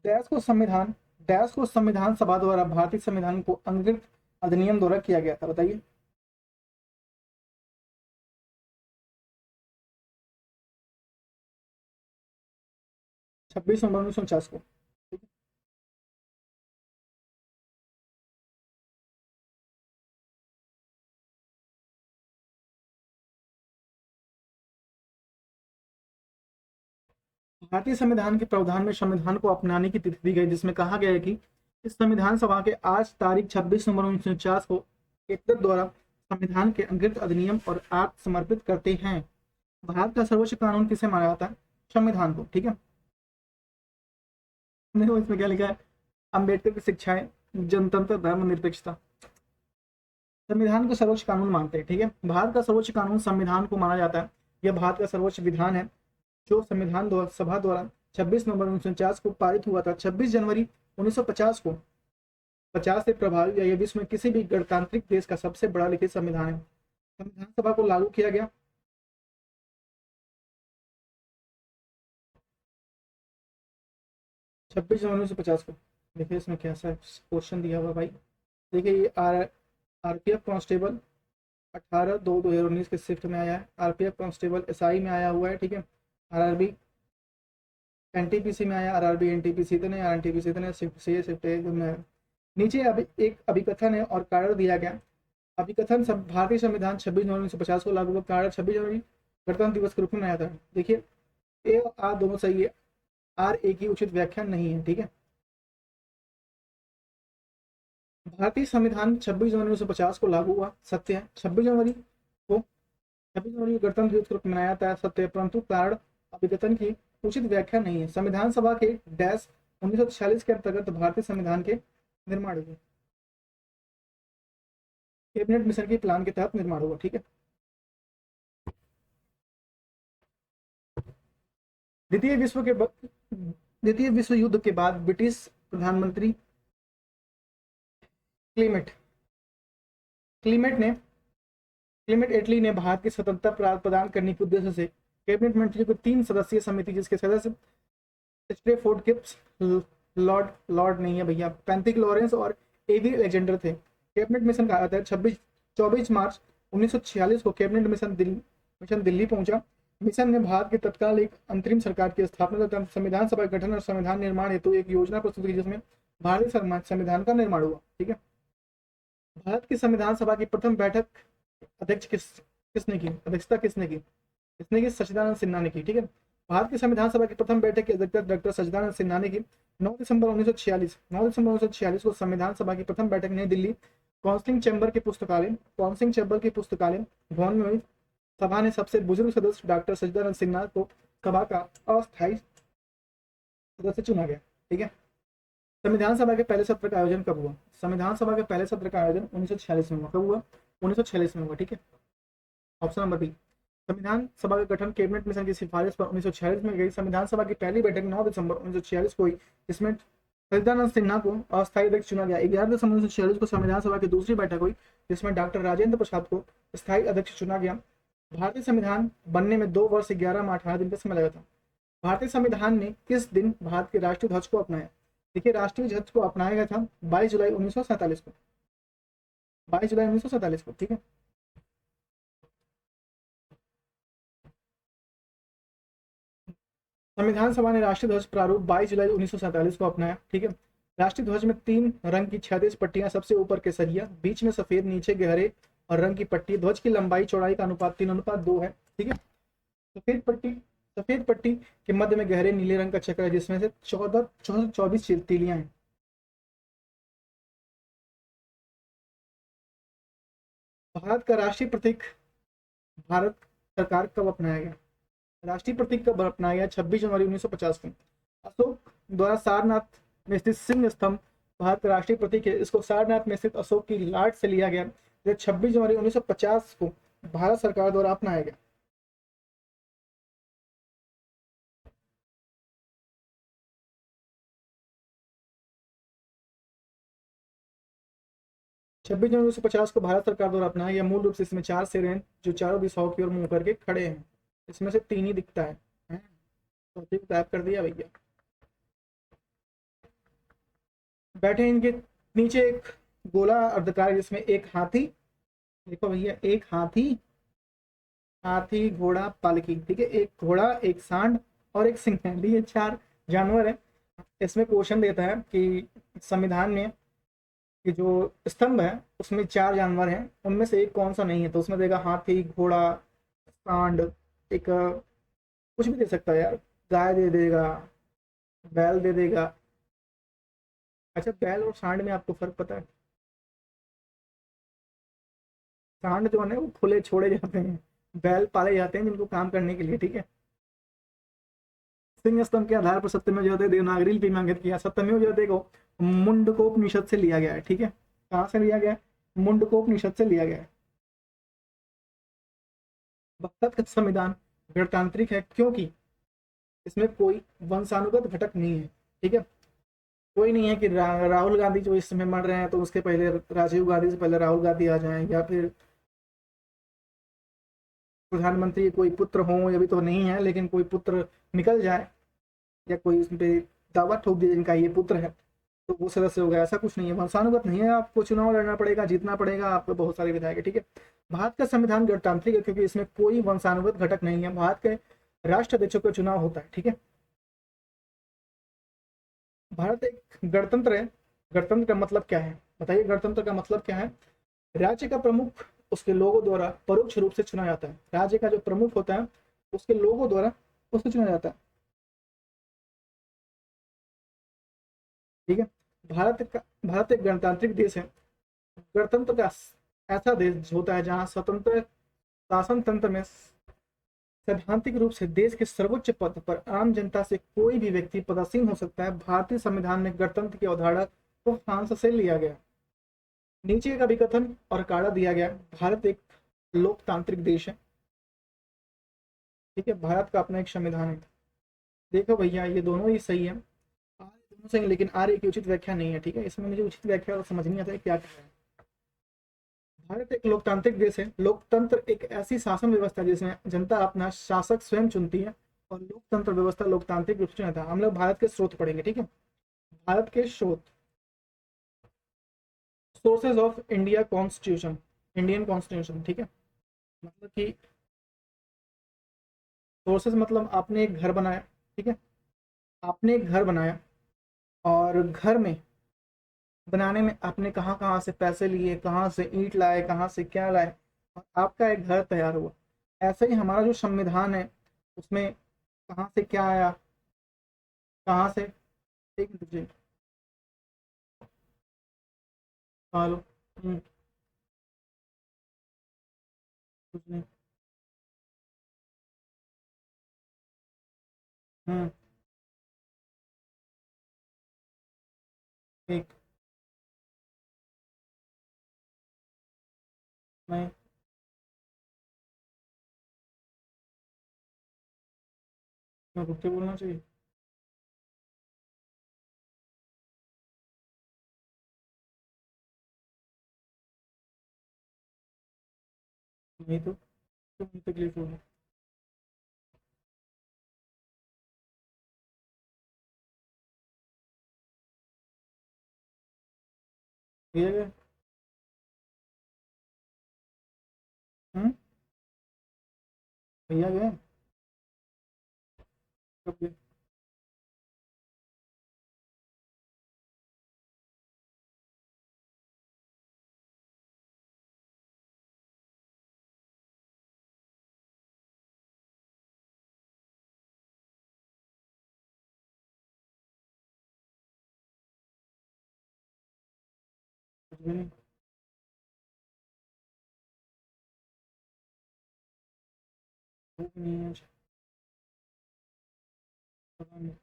डैश को संविधान सभा द्वारा भारतीय संविधान को अंगीकृत अधिनियम द्वारा किया गया था, बताइए? छब्बीस नवंबर 1949 को। भारतीय संविधान के प्रावधान में संविधान को अपनाने की तिथि दी गई, जिसमें कहा गया है कि इस संविधान सभा के आज तारीख 26 नवंबर 1949 को एकत्र द्वारा संविधान के अंगीकृत अधिनियम और एक्ट समर्पित करते हैं। भारत का सर्वोच्च कानून किसे माना जाता है? संविधान को, ठीक है। देखो इसमें क्या लिखा है? अंबेडकर की शिक्षाएं, जनतंत्र, धर्मनिरपेक्षता। संविधान को सर्वोच्च कानून मानते हैं, ठीक है। भारत का सर्वोच्च कानून संविधान को माना जाता है। यह भारत का सर्वोच्च विधान है जो संविधान सभा द्वारा 26 नवंबर 1949 को पारित हुआ था। 26 जनवरी 1950 को 50 से प्रभावी है। यह विश्व में किसी भी गणतांत्रिक देश का सबसे बड़ा लिखित संविधान है। संविधान सभा को लागू किया गया 26 जनवरी 1950 को। देखिए इसमें कैसा क्वेश्चन दिया हुआ भाई। देखिए ये आरपीएफ कांस्टेबल 18/2/2019 के शिफ्ट में आया है। आरपीएफ कांस्टेबल एसआई में आया हुआ है, ठीक है। आरआरबी एनटीपीसी में आया, आरआरबी एनटीपीसी तो नहीं, आरएनटीपीसी तो नहीं, शिफ्ट में नीचे अभी एक अभिकथन है और कारण दिया गया। अभिकथन सब भारतीय संविधान 26 जनवरी 1950 को लागू हुआ। कारण 26 जनवरी गणतंत्र दिवस के रूप में मनाया था। देखिए ए और आर दोनों सही है, आर ए की उचित व्याख्या नहीं है, ठीक है। भारतीय संविधान 26 जनवरी 1950 को लागू हुआ, सत्य है। 26 जनवरी को गणतंत्र दिवस के रूप में मनाया जाता है, सत्य है, परंतु कारण अभिकथन की उचित व्याख्या नहीं है। संविधान सभा के डैश 1946 के अंतर्गत भारतीय संविधान के निर्माण हुए, कैबिनेट मिशन के प्लान के तहत निर्माण हुआ, ठीक है। द्वितीय विश्व युद्ध के बाद ब्रिटिश प्रधानमंत्री क्लीमेट एटली ने भारत की स्वतंत्रता प्रदान करने के उद्देश्य से कैबिनेट मंत्री को 3 सदस्यीय समिति, जिसके सदस्य स्ट्रेफोर्ड गिब्स, लॉर्ड नहीं है भैया, पैंथिक लॉरेंस और एवी अलेक्जेंडर थे। कैबिनेट मिशन कहा जाता है। 24 मार्च 1946 को कैबिनेट मिशन दिल्ली पहुंचा। मिशन ने भारत के तत्काल एक अंतरिम सरकार की स्थापना तथा संविधान सभा के गठन और संविधान निर्माण हेतु एक योजना प्रस्तुत की, जिसमें भारतीय संविधान का निर्माण हुआ। ठीक है, भारत की संविधान सभा की प्रथम बैठक अध्यक्ष किसने की, अध्यक्षता किसने की? इसने की सच्चिदानंद सिन्हा ने की। ठीक है, भारत की संविधान सभा की प्रथम बैठक की अध्यक्षता डॉक्टर सच्चिदानंद सिन्हा ने की। 9 दिसंबर 1946 को संविधान सभा की प्रथम बैठक नई दिल्ली काउंसिल चैम्बर के पुस्तकालय भवन में हुई। सभा ने सबसे बुजुर्ग सदस्य डॉक्टर सच्चिदानंद सिन्हा को सभा का अस्थायी सदस्य चुना गया। ठीक है, संविधान सभा के पहले सत्र का आयोजन कब हुआ? संविधान सभा के पहले सत्र का आयोजन 1946 में हुआ। कब हुआ? 1946 में हुआ। ठीक है, ऑप्शन नंबर बी। संविधान सभा का गठन कैबिनेट मिशन की सिफारिश पर 1946 में गई। संविधान सभा की पहली बैठक 9 दिसंबर 1946 को हुई, जिसमें सच्चिदानंद सिन्हा को अस्थायी अध्यक्ष चुना गया। 11 दिसंबर 1946 को संविधान सभा की दूसरी बैठक हुई, जिसमें डॉक्टर राजेंद्र प्रसाद को स्थायी अध्यक्ष चुना गया। भारतीय संविधान बनने में 2 वर्ष 11 माह 18 दिन का समय लगा था। भारतीय संविधान ने किस दिन भारत के राष्ट्रीय ध्वज को अपनाया? देखिए, राष्ट्रीय ध्वज को अपनाया गया था 22 जुलाई 1947 को। 22 जुलाई 1947 को। ठीक है, संविधान सभा ने राष्ट्रीय ध्वज प्रारूप 22 जुलाई 1947 को अपनाया। ठीक है, राष्ट्रीय ध्वज में 3 रंग की 36 पट्टियां, सबसे ऊपर केसरिया, बीच में सफेद, नीचे गहरे और रंग की पट्टी। ध्वज की लंबाई चौड़ाई का अनुपात 3:2 है। ठीक है, सफेद पट्टी के मध्य में गहरे नीले रंग का चक्र है, जिसमें से 24 तीलियां हैं। भारत का राष्ट्रीय प्रतीक भारत सरकार कब अपनाया गया? राष्ट्रीय प्रतीक कब अपनाया गया? 26 जनवरी 1950 को। अशोक द्वारा सारनाथ में स्थित सिंह स्तंभ भारत का राष्ट्रीय प्रतीक है। इसको सारनाथ में स्थित अशोक की लाट से लिया गया। 26 जनवरी 1950 को भारत सरकार द्वारा अपनाया गया। छब्बीस जनवरी 1950 को भारत सरकार द्वारा अपनाया गया। मूल रूप से इसमें 4 शेर हैं, जो चारों दिशाओं की ओर मुंह करके खड़े हैं। इसमें से 3 ही दिखता है। तो टाइप कर दिया भैया। बैठे इनके नीचे एक गोला अर्धकार, जिसमें एक हाथी, देखो भैया, एक हाथी घोड़ा पालकी। ठीक है, एक घोड़ा, एक सांड और एक सिंह है। ये 4 जानवर है। इसमें क्वेश्चन देता है कि संविधान में कि जो स्तंभ है उसमें 4 जानवर हैं, उनमें से एक कौन सा नहीं है? तो उसमें देगा हाथी, घोड़ा, सांड, एक कुछ भी दे सकता है यार, गाय दे देगा, बैल दे देगा। अच्छा, बैल और सांड में आपको फर्क पता है? सांड जो है वो खुले छोड़े जाते हैं, बैल पाले जाते हैं जिनको काम करने के लिए। ठीक है, सिंह स्तंभ के आधार पर सत्यमेव जयते देवनागरी लिपि में अंकित किया। सत्यमेव जयते को मुंडकोपनिषद से लिया गया है। ठीक है, कहाँ से लिया गया है? मुंडकोपनिषद से लिया गया है। भारत का संविधान गणतांत्रिक है क्योंकि इसमें कोई वंशानुगत घटक नहीं है। ठीक है, कोई नहीं है कि राहुल गांधी जो इस समय मर रहे हैं तो उसके पहले राजीव गांधी से पहले राहुल गांधी आ जाएं, या फिर प्रधानमंत्री कोई पुत्र हो, या भी तो नहीं है, लेकिन कोई पुत्र निकल जाए या कोई उसमें दावा ठोक दिया जिनका ये पुत्र है तो वो सदस्य हो गया। ऐसा कुछ नहीं है, वंशानुगत नहीं है। आपको चुनाव लड़ना पड़ेगा, जीतना पड़ेगा, आपको बहुत सारे विधायक है। ठीक है, भारत का संविधान गणतांत्रिक है क्योंकि इसमें कोई वंशानुगत घटक नहीं है। भारत के राष्ट्राध्यक्षों का चुनाव होता है। ठीक है, भारत एक गणतंत्र है। गणतंत्र का मतलब क्या है बताइए? गणतंत्र का मतलब क्या है? राज्य का प्रमुख उसके लोगों द्वारा परोक्ष रूप से चुना जाता है। राज्य का जो प्रमुख होता है उसके लोगों द्वारा उसको चुना जाता है। ठीक है, भारत एक गणतांत्रिक देश है। गणतंत्र का ऐसा देश होता है जहां स्वतंत्र शासन तंत्र में सैद्धांतिक रूप से देश के सर्वोच्च पद पर आम जनता से कोई भी व्यक्ति पदासीन हो सकता है। भारतीय संविधान में गणतंत्र की अवधारणा को फ्रांस से लिया गया। नीचे का विकथन और काढ़ा दिया गया। भारत एक लोकतांत्रिक देश है। ठीक है, भारत का अपना एक संविधान है। देखो भैया, ये दोनों ही सही है, दोनों सही है, लेकिन आर्य की उचित व्याख्या नहीं है। ठीक है, इसमें मुझे उचित व्याख्या समझ नहीं आता है क्या है। भारत एक लोकतांत्रिक देश है। लोकतंत्र एक ऐसी शासन व्यवस्था है जिसमें जनता अपना शासक स्वयं चुनती है, और लोकतंत्र व्यवस्था लोकतांत्रिक रूप से चुना था। हम लोग भारत के स्रोत पढ़ेंगे। ठीक है, भारत के स्रोत sources of India constitution, Indian constitution, ठीक है। मतलब कि सोर्सेज मतलब आपने एक घर बनाया, ठीक है, आपने एक घर बनाया और घर में बनाने में आपने कहाँ कहाँ से पैसे लिए, कहाँ से ईंट लाए, कहाँ से क्या लाए, और आपका एक घर तैयार हुआ। ऐसे ही हमारा जो संविधान है उसमें कहाँ से क्या आया, कहाँ से, एक मिनट रुकिए। हेलो। कुछ नहीं। हम्म। ठीक। नहीं। मैं रुक के बोलना चाहिए। नहीं तो क्यों तकलीफ होगी। भैया गए। हम्म। भैया गए। कब गए। कुछ भी नहीं। कुछ भी नहीं है आज। पता नहीं।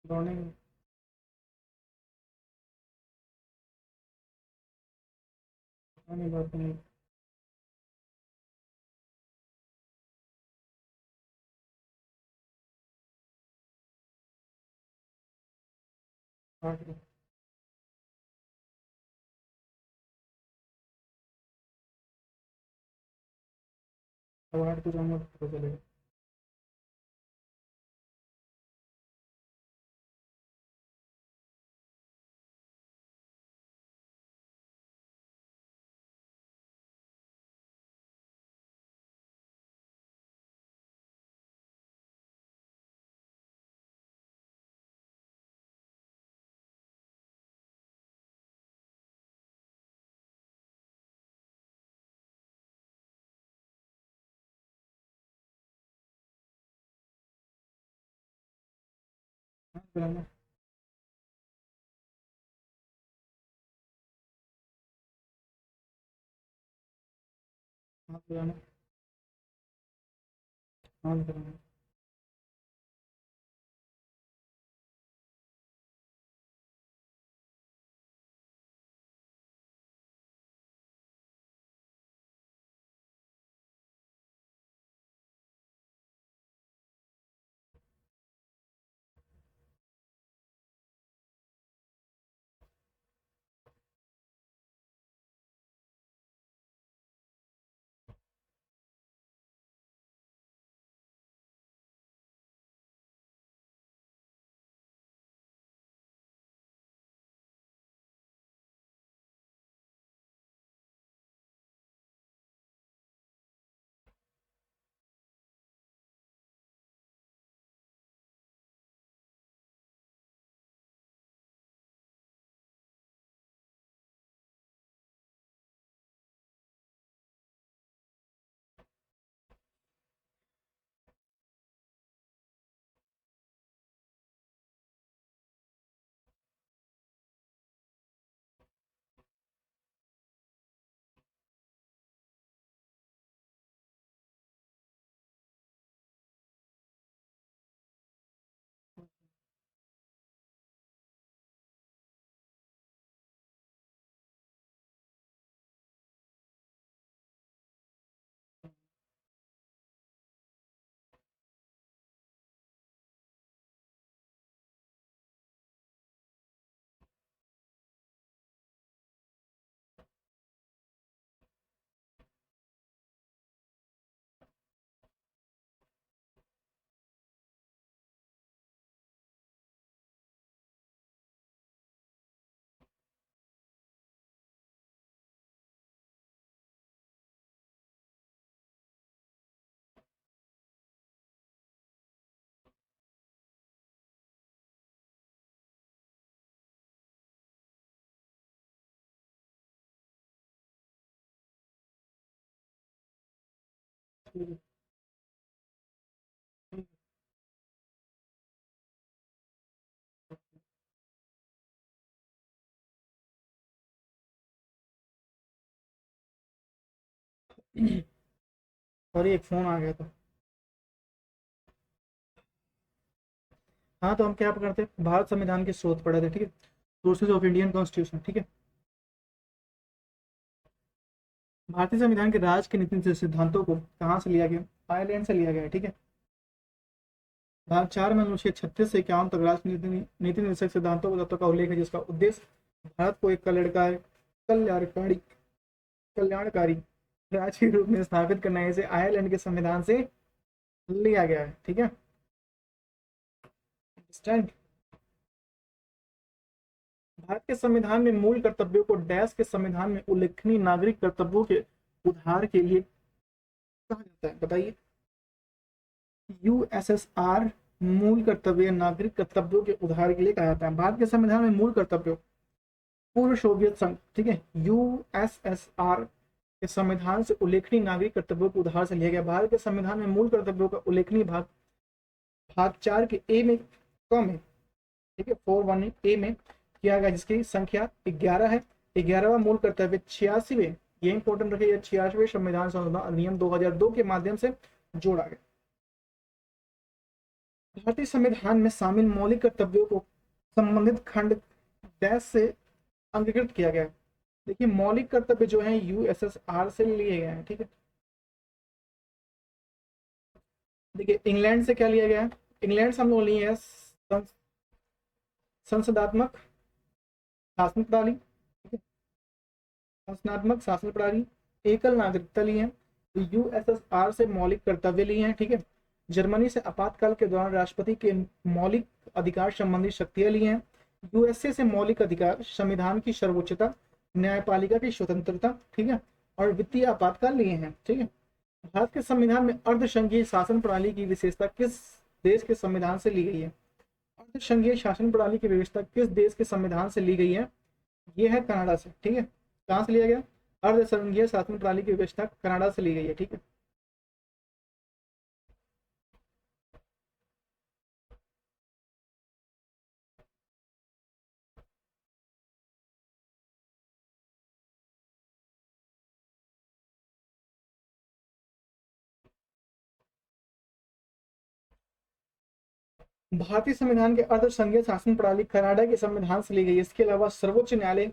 दौड़ने गए। पता नहीं, बात नहीं। काट दो। अब हाट को जाऊंगा तो पता चलेगा। हाथ मिलाना। हाथ मिलाना। हाथ मिलाना। ठीक है, ठीक है। सॉरी, एक फोन आ गया था। हाँ, तो हम क्या करते हैं, भारत संविधान के स्रोत पढ़े थे, ठीक है। सोर्सेज ऑफ इंडियन कॉन्स्टिट्यूशन, ठीक है। भारतीय संविधान के राज के नीति सिद्धांतों को कहाँ से लिया गया? आयरलैंड से लिया गया है, ठीक है। भाग 4 में अनुच्छेद 36 से 51 तक राजनीति नीति निर्देशक सिद्धांतों को तत्व का उल्लेख है, जिसका उद्देश्य भारत को एक कल्याणकारी कल्याणकारी राज्य के रूप में स्थापित करना है। इसे आयरलैंड के संविधान से लिया गया है, ठीक है। Understand? भारत के संविधान में मूल कर्तव्यों को डैश के संविधान में उल्लेखनीय नागरिक कर्तव्यों के उद्धार के लिए कहा जाता है, बताइए। यूएसएसआर मूल कर्तव्य नागरिक कर्तव्यों के उद्धार के लिए कहा जाता है। भारत के संविधान में मूल कर्तव्यों, पूर्व सोवियत संघ, ठीक है, यूएसएसआर के संविधान से उल्लेखनीय नागरिक कर्तव्यों के उद्धार से लिया गया। भारत के संविधान में मूल कर्तव्यों का उल्लेखनीय भाग भाग 4 के ए में कम है, ठीक है, 4(1) ए में किया गया, जिसकी संख्या 11 है। 11वां मूल कर्तव्य 86वें, ये इंपॉर्टेंट रखिए, 86वें संविधान संशोधन अधिनियम 2002 के माध्यम से जोड़ा गया। भारतीय संविधान में शामिल मौलिक कर्तव्यों को संबंधित खंड डैश से अंगीकृत किया गया है। देखिए, मौलिक कर्तव्य जो है यूएसएसआर से लिए गए हैं, ठीक है। देखिए, इंग्लैंड से क्या लिया गया है? इंग्लैंड से हम लोग लिए हैं संसदात्मक शासन प्रणाली, ठीक है, संसदात्मक शासन प्रणाली, एकल नागरिकता लिए हैं, यूएसएसआर से मौलिक कर्तव्य लिए हैं, ठीक है। जर्मनी से आपातकाल के दौरान राष्ट्रपति के मौलिक अधिकार संबंधी शक्तियां ली हैं। यूएसए से मौलिक अधिकार, संविधान की सर्वोच्चता, न्यायपालिका की स्वतंत्रता, ठीक है, और वित्तीय आपातकाल लिए हैं, ठीक है। भारत के संविधान में अर्धसंघीय शासन प्रणाली की विशेषता किस देश के संविधान से ली गई है? अर्धसंघीय शासन प्रणाली की व्यवस्था किस देश के संविधान से ली गई है? ये है कनाडा से, ठीक है। कहाँ से लिया गया? अर्धसंघीय शासन प्रणाली की व्यवस्था कनाडा से ली गई है, ठीक है। भारतीय संविधान के अर्धसंघीय शासन प्रणाली कनाडा के संविधान से ली गई। इसके अलावा सर्वोच्च न्यायालय,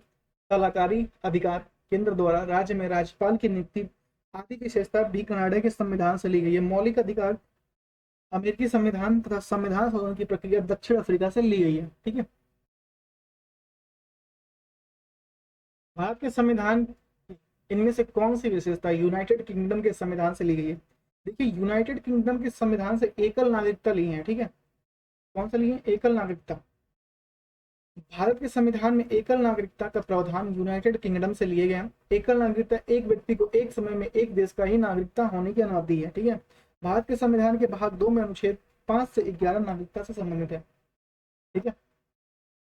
कलाकारी अधिकार केंद्र द्वारा राज्य में राज्यपाल की नियुक्ति आदि विशेषता भी कनाडा के संविधान से ली गई है। मौलिक अधिकार, अमेरिकी संविधान तथा संविधान संशोधन की प्रक्रिया दक्षिण अफ्रीका से ली गई है, ठीक है। भारत के संविधान इनमें से कौन सी विशेषता यूनाइटेड किंगडम के संविधान से ली गई है? देखिए, यूनाइटेड किंगडम के संविधान से एकल नागरिकता ली है, ठीक है। कौन सा ली है? एकल नागरिकता। भारत के संविधान में एकल नागरिकता का प्रावधान यूनाइटेड किंगडम से लिए गए। एकल नागरिकता एक व्यक्ति को एक समय में एक देश का ही नागरिकता होने की अनुमति है, ठीक है। भारत के संविधान के भाग 2 में अनुच्छेद 5 से 11 नागरिकता से संबंधित है, ठीक है।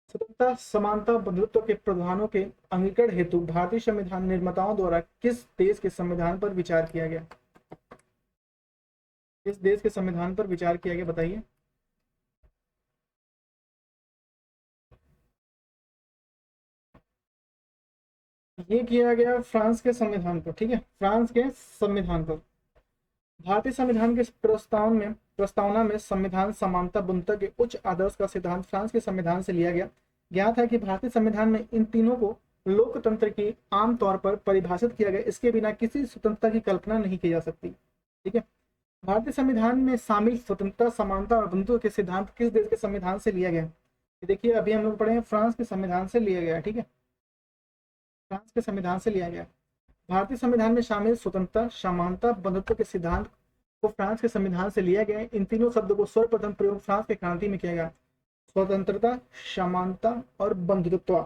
स्वतंत्रता, समानता, बंधुत्व के प्रावधानों के अंगीकरण हेतु भारतीय संविधान निर्माताओं द्वारा किस देश के संविधान पर विचार किया गया? किस देश के संविधान पर विचार किया गया, बताइए। ये किया गया फ्रांस के संविधान पर, ठीक है, फ्रांस के संविधान पर। भारतीय संविधान के प्रस्तावना में संविधान समानता, बंधुत्व के उच्च आदर्श का सिद्धांत फ्रांस के संविधान से लिया गया। ज्ञात है कि भारतीय संविधान में इन तीनों को लोकतंत्र की आमतौर पर परिभाषित किया गया। इसके बिना किसी स्वतंत्रता की कल्पना नहीं की जा सकती, ठीक है। भारतीय संविधान में शामिल स्वतंत्रता, समानता और बंधुत्व के सिद्धांत किस देश के संविधान से लिया गया? देखिए, अभी हम लोग पढ़े हैं, फ्रांस के संविधान से लिया गया, ठीक है, फ्रांस के संविधान से लिया गया। भारतीय संविधान में शामिल स्वतंत्रता, समानता, बंधुत्व के सिद्धांत को फ्रांस के संविधान से लिया गया है। इन तीनों शब्दों को सर्वप्रथम प्रयोग फ्रांस के क्रांति में किया गया। स्वतंत्रता, समानता और बंधुत्व।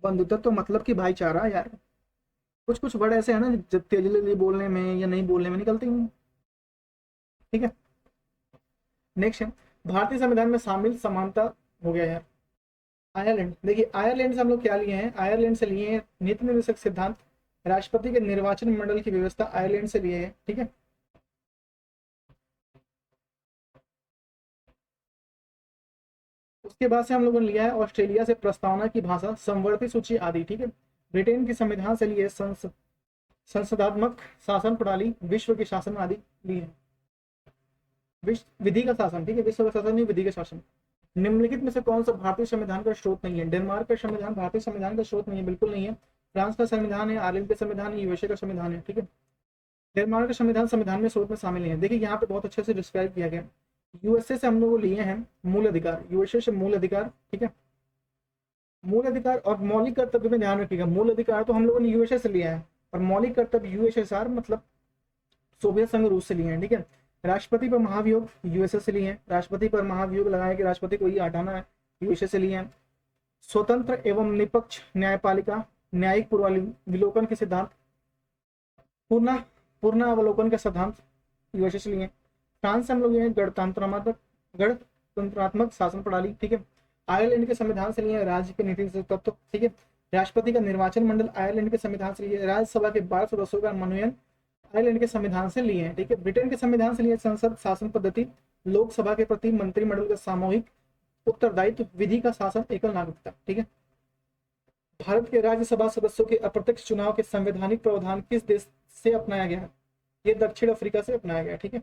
बंधुत्व मतलब कि भाईचारा यार। कुछ कुछ वर्ड ऐसे है ना जो तेजी बोलने में या नहीं बोलने में निकलते हैं, ठीक है। नेक्स्ट है, भारतीय संविधान में शामिल समानता हो गया है। आयरलैंड, देखिए आयरलैंड से हम लोग क्या लिए हैं? आयरलैंड से लिए हैं नीति निर्देशक सिद्धांत राष्ट्रपति के निर्वाचन मंडल की व्यवस्था आयरलैंड से लिए है। ठीक है, उसके बाद से हम लोगों ने लिया है ऑस्ट्रेलिया से प्रस्तावना की भाषा, समवर्ती सूची आदि। ठीक है, ब्रिटेन की संविधान से लिए संसदात्मक शासन प्रणाली, विश्व के शासन आदि लिए। विश्व विधि का शासन, ठीक है, विश्व का शासन नहीं, विधि का शासन। निम्नलिखित में से कौन सा भारतीय संविधान का स्रोत नहीं है? डेनमार्क का संविधान भारतीय संविधान का स्रोत नहीं है, बिल्कुल नहीं है। फ्रांस का संविधान है, आयरलैंड का संविधान है, यूएसए का संविधान है। ठीक है, डेनमार्क का संविधान में स्रोत में शामिल नहीं है। देखिए यहाँ पे बहुत अच्छे से डिस्क्राइब किया गया। यूएसए से हम लोग लिए हैं मूल अधिकार, यूएसए से मूल अधिकार। ठीक है, मूल अधिकार और मौलिक कर्तव्य में ध्यान रखिएगा, मूल अधिकार तो हम लोगों ने यूएसए से लिया है और मौलिक कर्तव्य यूएसएसआर मतलब सोवियत संघ रूस से लिए हैं। ठीक है, राष्ट्रपति पर महाभियोग यूएसए से लिए हैं, राष्ट्रपति पर महाभियोग लगाया कि राष्ट्रपति को ये हटाना है, यूएसए से लिए हैं। स्वतंत्र एवं निष्पक्ष न्यायपालिका, न्यायिक पूर्वावलोकन के सिद्धांत, पूर्णावलोकन का सिद्धांत यूएसए से लिए। फ्रांस से हम लोग गणतंत्रात्मक शासन प्रणाली। ठीक है, आयरलैंड के संविधान से लिए राज्य के नीति तत्व। ठीक है, राष्ट्रपति का निर्वाचन मंडल आयरलैंड के संविधान से लिए, राज्यसभा के 12 सदस्यों का मनोनयन आयरलैंड के संविधान से लिए हैं। ठीक है, ब्रिटेन के संविधान से लिए संसद शासन पद्धति, लोकसभा के प्रति मंत्रिमंडल का सामूहिक उत्तरदायित्व, विधि का शासन, एकल नागरिकता। ठीक है, भारत के राज्यसभा सदस्यों के अप्रत्यक्ष चुनाव के संवैधानिक प्रावधान किस देश से अपनाया गया है? ये दक्षिण अफ्रीका से अपनाया गया। ठीक है,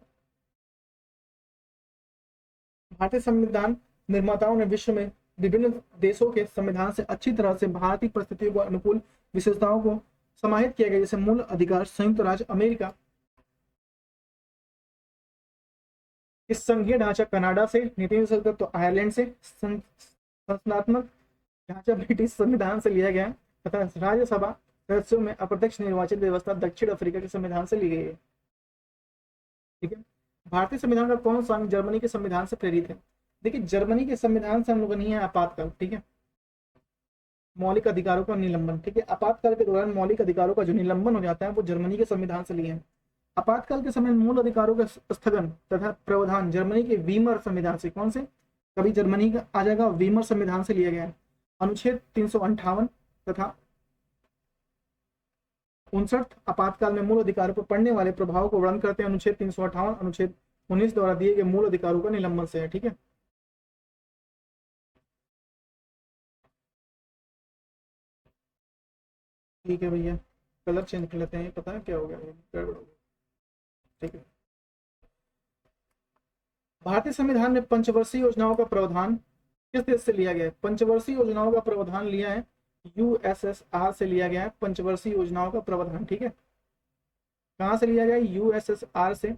भारतीय संविधान निर्माताओं ने विश्व में विभिन्न देशों के संविधान से अच्छी तरह से भारतीय परिस्थितियों को अनुकूल विशेषताओं को समाहित किया गया, जैसे मूल अधिकार संयुक्त राज्य अमेरिका, इस संघीय ढांचा कनाडा से, नीति तो आयरलैंड से, संस्थात्मक ढांचा ब्रिटिश संविधान से लिया गया है तथा राज्यसभा सदस्यों में अप्रत्यक्ष निर्वाचित व्यवस्था दक्षिण अफ्रीका के संविधान से ली गई है। ठीक है, भारतीय संविधान का कौन सा अंग जर्मनी के संविधान से प्रेरित है? देखिए जर्मनी के संविधान से हम लोग नहीं है आपातकाल। ठीक है, मौलिक अधिकारों का निलंबन। ठीक है, आपातकाल के दौरान मौलिक अधिकारों का जो निलंबन हो जाता है वो जर्मनी के संविधान से लिए हैं। आपातकाल के समय मूल अधिकारों का स्थगन तथा प्रावधान जर्मनी के वीमर संविधान से, कौन से, कभी जर्मनी का आ जाएगा, वीमर संविधान से लिया गया है। अनुच्छेद 358 तथा 59 आपातकाल में मूल अधिकारों पर पड़ने वाले प्रभाव को वर्णन करते हैं। अनुच्छेद 358 अनुच्छेद 19 द्वारा दिए गए मूल अधिकारों का निलंबन से है। ठीक है, ठीक है भैया, कलर चेंज कर लेते हैं, पता है क्या हो गया, गड़बड़ हो गया। ठीक है, भारतीय संविधान में पंचवर्षीय योजनाओं का प्रावधान किस देश से लिया गया है? पंचवर्षीय योजनाओं का प्रावधान लिया है यूएसएसआर से लिया गया है, पंचवर्षीय योजनाओं का प्रावधान। ठीक है, कहां से लिया गया है? यूएसएसआर से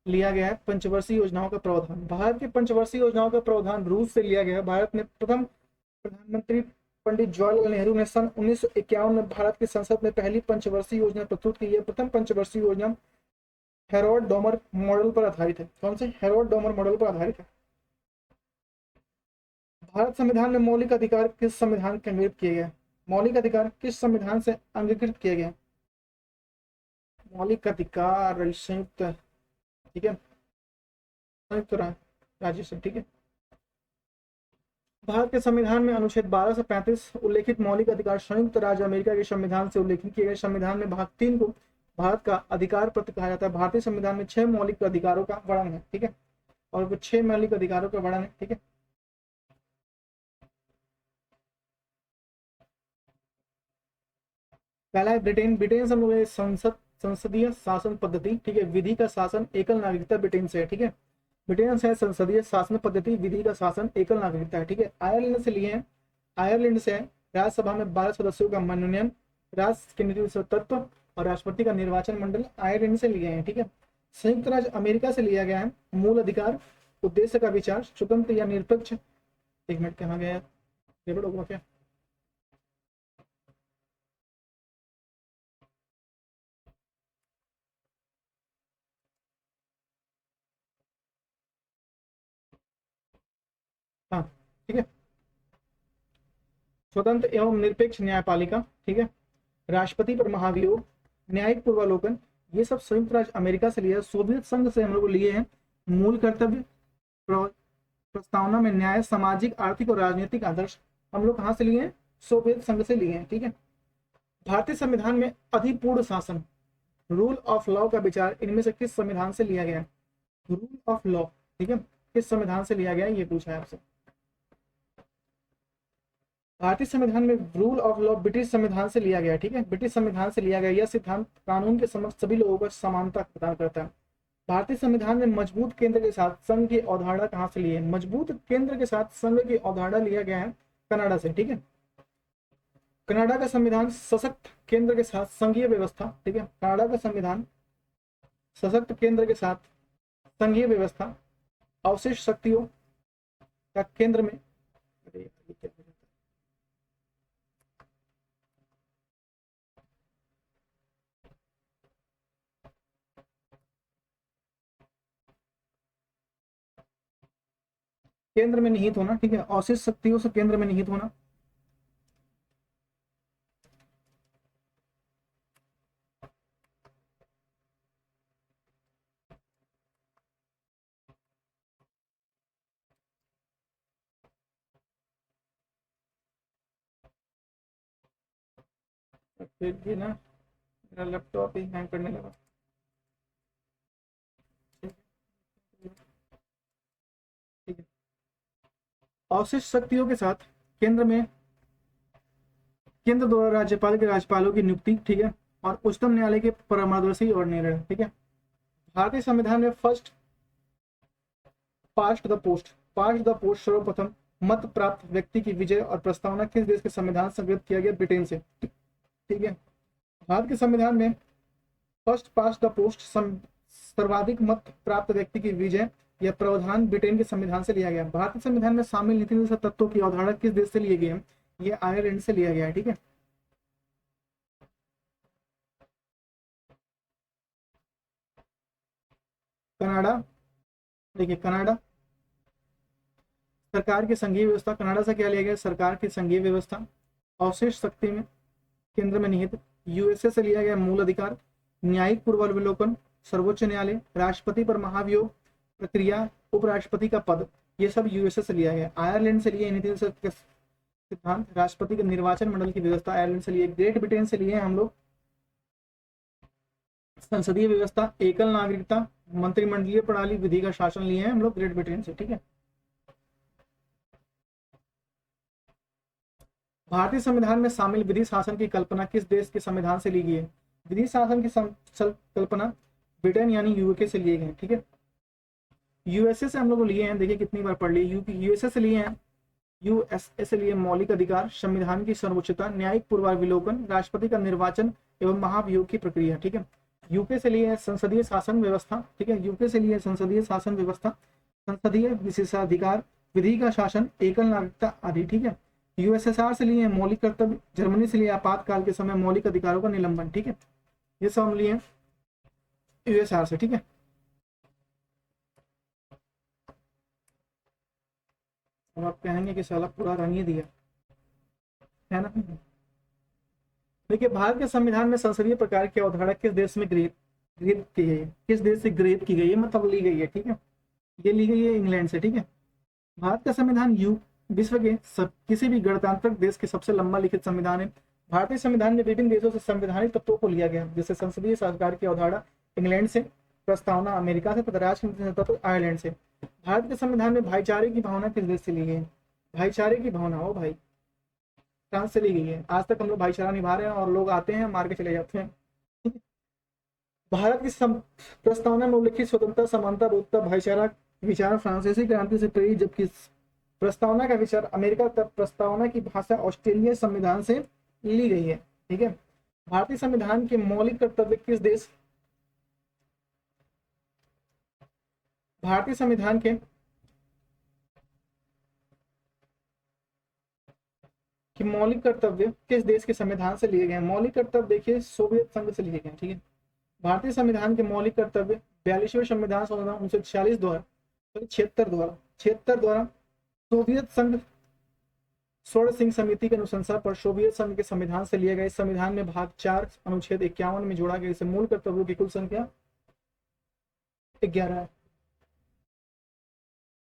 लिया गया है पंचवर्षीय योजनाओं का प्रावधान। भारत के पंचवर्षीय योजनाओं का प्रावधान रूस से लिया गया है। भारत में प्रथम प्रधानमंत्री पंडित जवाहरलाल नेहरू ने सन 1951 में भारत की संसद में पहली पंचवर्षीय योजना प्रस्तुत की है। प्रथम पंचवर्षीय योजना हेरोल्ड डोमर मॉडल पर आधारित है। कौन से? हेरोल्ड डोमर मॉडल पर आधारित है। भारत संविधान में मौलिक अधिकार किस संविधान के अंगीकृत किए गए? मौलिक अधिकार किस संविधान से अंगीकृत किए गए? मौलिक अधिकार संयुक्त, ठीक है, संयुक्त राज्य से। ठीक है, भारत के संविधान में अनुच्छेद 12 से 35 उल्लेखित मौलिक अधिकार संयुक्त राज्य अमेरिका के संविधान से उल्लेखित किए गए। संविधान में भाग 3 को भारत का अधिकार पत्र कहा जाता है। भारतीय संविधान में 6 मौलिक अधिकारों का वर्णन है। ठीक है, और वो 6 मौलिक अधिकारों का वर्णन है। ठीक है, पहला है ब्रिटेन। ब्रिटेन से हम लोग संसदीय शासन पद्धति। ठीक है, विधि का शासन, एकल नागरिकता ब्रिटेन से है। ठीक है, ब्रिटेन से संसदीय शासन पद्धति, विधि का शासन, एकल नागरिकता है। ठीक है, आयरलैंड से लिए हैं, आयरलैंड से राज्यसभा में 12 सदस्यों का मनोनयन, राष्ट्र के नीति तत्व और राष्ट्रपति का निर्वाचन मंडल आयरलैंड से लिए हैं। ठीक है, संयुक्त राज्य अमेरिका से लिया गया है मूल अधिकार, उद्देश्य का विचार, स्वतंत्र या निरपेक्ष। एक मिनट, कहाँ गया, गड़बड़ होगा क्या? हाँ, ठीक है, स्वतंत्र एवं निरपेक्ष न्यायपालिका। ठीक है, राष्ट्रपति पर महाभियोग, न्यायिक पूर्वावलोकन, ये सब संयुक्त राज्य अमेरिका से लिया। सोवियत संघ से हम लोग लिए हैं मूल कर्तव्य, प्रस्तावना में न्याय, सामाजिक, आर्थिक और राजनीतिक आदर्श। हम लोग कहाँ से लिए हैं? सोवियत संघ से लिए हैं। ठीक है, भारतीय संविधान में अधिपूर्ण शासन, रूल ऑफ लॉ का विचार इनमें से किस संविधान से लिया गया है? रूल ऑफ लॉ, ठीक है, किस संविधान से लिया गया है, ये पूछा है आपसे। भारतीय संविधान में रूल ऑफ लॉ ब्रिटिश संविधान से लिया गया है, ठीक है, ब्रिटिश संविधान से लिया गया। यह सिद्धांत कानून के समक्ष सभी लोगों को समानता प्रदान करता है। भारतीय संविधान में मजबूत केंद्र के साथ संघ की अवधारणा कहां से ली है? मजबूत केंद्र के साथ संघ की अवधारणा लिया गया है कनाडा से, ठीक है। कनाडा का संविधान सशक्त केंद्र के साथ संघीय व्यवस्था, ठीक है, कनाडा का संविधान सशक्त केंद्र के साथ संघीय व्यवस्था, अवशिष्ट शक्तियों का केंद्र में, केंद्र में निहित होना, ठीक है, अवशिष्ट शक्तियों से केंद्र में निहित होना। फिर भी ना मेरा लैपटॉप ही हैंग करने लगा। ठीक है, अवशिष्ट शक्तियों के साथ केंद्र में, केंद्र द्वारा राज्यपाल के राज्यपालों की नियुक्ति, ठीक है, और उच्चतम न्यायालय के परामर्शी और निर्णय, ठीक है। भारतीय संविधान में first past the post, past the post सर्वप्रथम मत प्राप्त व्यक्ति की विजय और प्रस्तावना किस देश के संविधान संगृहित किया गया? ब्रिटेन से, ठीक है। भारत के संविधान में फर्स्ट पास्ट द पोस्ट सर्वाधिक मत प्राप्त व्यक्ति की विजय यह प्रावधान ब्रिटेन के संविधान से लिया गया। भारतीय संविधान में शामिल नीति निर्देशक तत्वों की अवधारणा किस देश से लिए गए हैं? ये आयरलैंड से लिया गया है, ठीक है। कनाडा, देखिए कनाडा सरकार की संघीय व्यवस्था, कनाडा से क्या लिया गया? सरकार की संघीय व्यवस्था, अवशिष्ट शक्ति में केंद्र में निहित। यूएसए से लिया गया मूल अधिकार, न्यायिक पूर्वावलोकन, सर्वोच्च न्यायालय, राष्ट्रपति पर महाभियोग प्रक्रिया, उपराष्ट्रपति का पद, ये सब यूएसए से लिया गया। आयरलैंड से लिए नीति सिद्धांत, राष्ट्रपति के निर्वाचन मंडल की व्यवस्था आयरलैंड से लिए। ग्रेट ब्रिटेन से लिए हम लोग संसदीय व्यवस्था, एकल नागरिकता, मंत्रिमंडलीय प्रणाली, विधि का शासन लिए हैं हम लोग ग्रेट ब्रिटेन से, ठीक है। भारतीय संविधान में शामिल विधि शासन की कल्पना किस देश के संविधान से ली गई है? विधि शासन की कल्पना ब्रिटेन यानी यूके से लिए गए, ठीक है। यूएसए से हम लोग लिए हैं, देखिए कितनी बार पढ़ लिए, यूएसए से लिए हैं। यूएसए से लिए मौलिक अधिकार, संविधान की सर्वोच्चता, न्यायिक पूर्वावलोकन, राष्ट्रपति का निर्वाचन एवं महाभियोग की प्रक्रिया, ठीक है। यूके से लिए संसदीय शासन व्यवस्था, ठीक है, यूके से लिए संसदीय शासन व्यवस्था, संसदीय विशेषाधिकार, विधि का शासन, एकल नागरिकता आदि, ठीक है। यूएसएसआर से लिए मौलिक कर्तव्य, जर्मनी से लिए आपातकाल के समय मौलिक अधिकारों का निलंबन, ठीक है। ये सब हम लिए यूएसआर से, ठीक है। अब आप कहेंगे कि साला पूरा रंग ही दिया है ना। देखिए भारत के संविधान में संसदीय प्रकार की अवधारणा किस देश में गृहित की गई है? किस देश से गृहित की गई है, मतलब ली गई है, ठीक है। ये ली गई है इंग्लैंड से, ठीक है। भारत का संविधान विश्व के किसी भी गणतांत्रिक देश के सबसे लंबा लिखित संविधान है। भारतीय संविधान में विभिन्न देशों से संवैधानिक तत्वों को लिया गया, जैसे संसदीय सरकार की अवधारणा इंग्लैंड से, प्रस्तावना अमेरिका से तथा राष्ट्रनीति तत्व आयरलैंड से। भारत के संविधान में भाईचारे की भावना किस देश से ली गई है? भाईचारे की भावना, हो भाई, फ्रांस से ली गई है। आज तक हम लोग भाईचारा निभा रहे हैं और लोग आते हैं मार के चले जाते हैं। भारत की प्रस्तावना में उल्लिखित स्वतंत्रता, समानता, बहुत्व, भाईचारा विचार फ्रांसीसी क्रांति से प्रेरित, जबकि प्रस्तावना का विचार अमेरिका तक, प्रस्तावना की भाषा ऑस्ट्रेलिया संविधान से ली गई है, ठीक है। भारतीय संविधान के मौलिक कर्तव्य किस देश, भारतीय संविधान के मौलिक कर्तव्य किस देश के संविधान से लिए गए? मौलिक कर्तव्य देखिए सोवियत संघ से लिए गए, ठीक है। भारतीय संविधान के मौलिक कर्तव्य 42वें संविधान संशोधन 1946 द्वारा 76 द्वारा सोवियत संघ स्वर्ण सिंह समिति के अनुशंसा पर सोवियत संघ के संविधान से लिया गया। इस संविधान में भाग 4 अनुच्छेद 51 में जोड़ा गया। इसे मूल कर्तव्यों की कुल संख्या 11 है।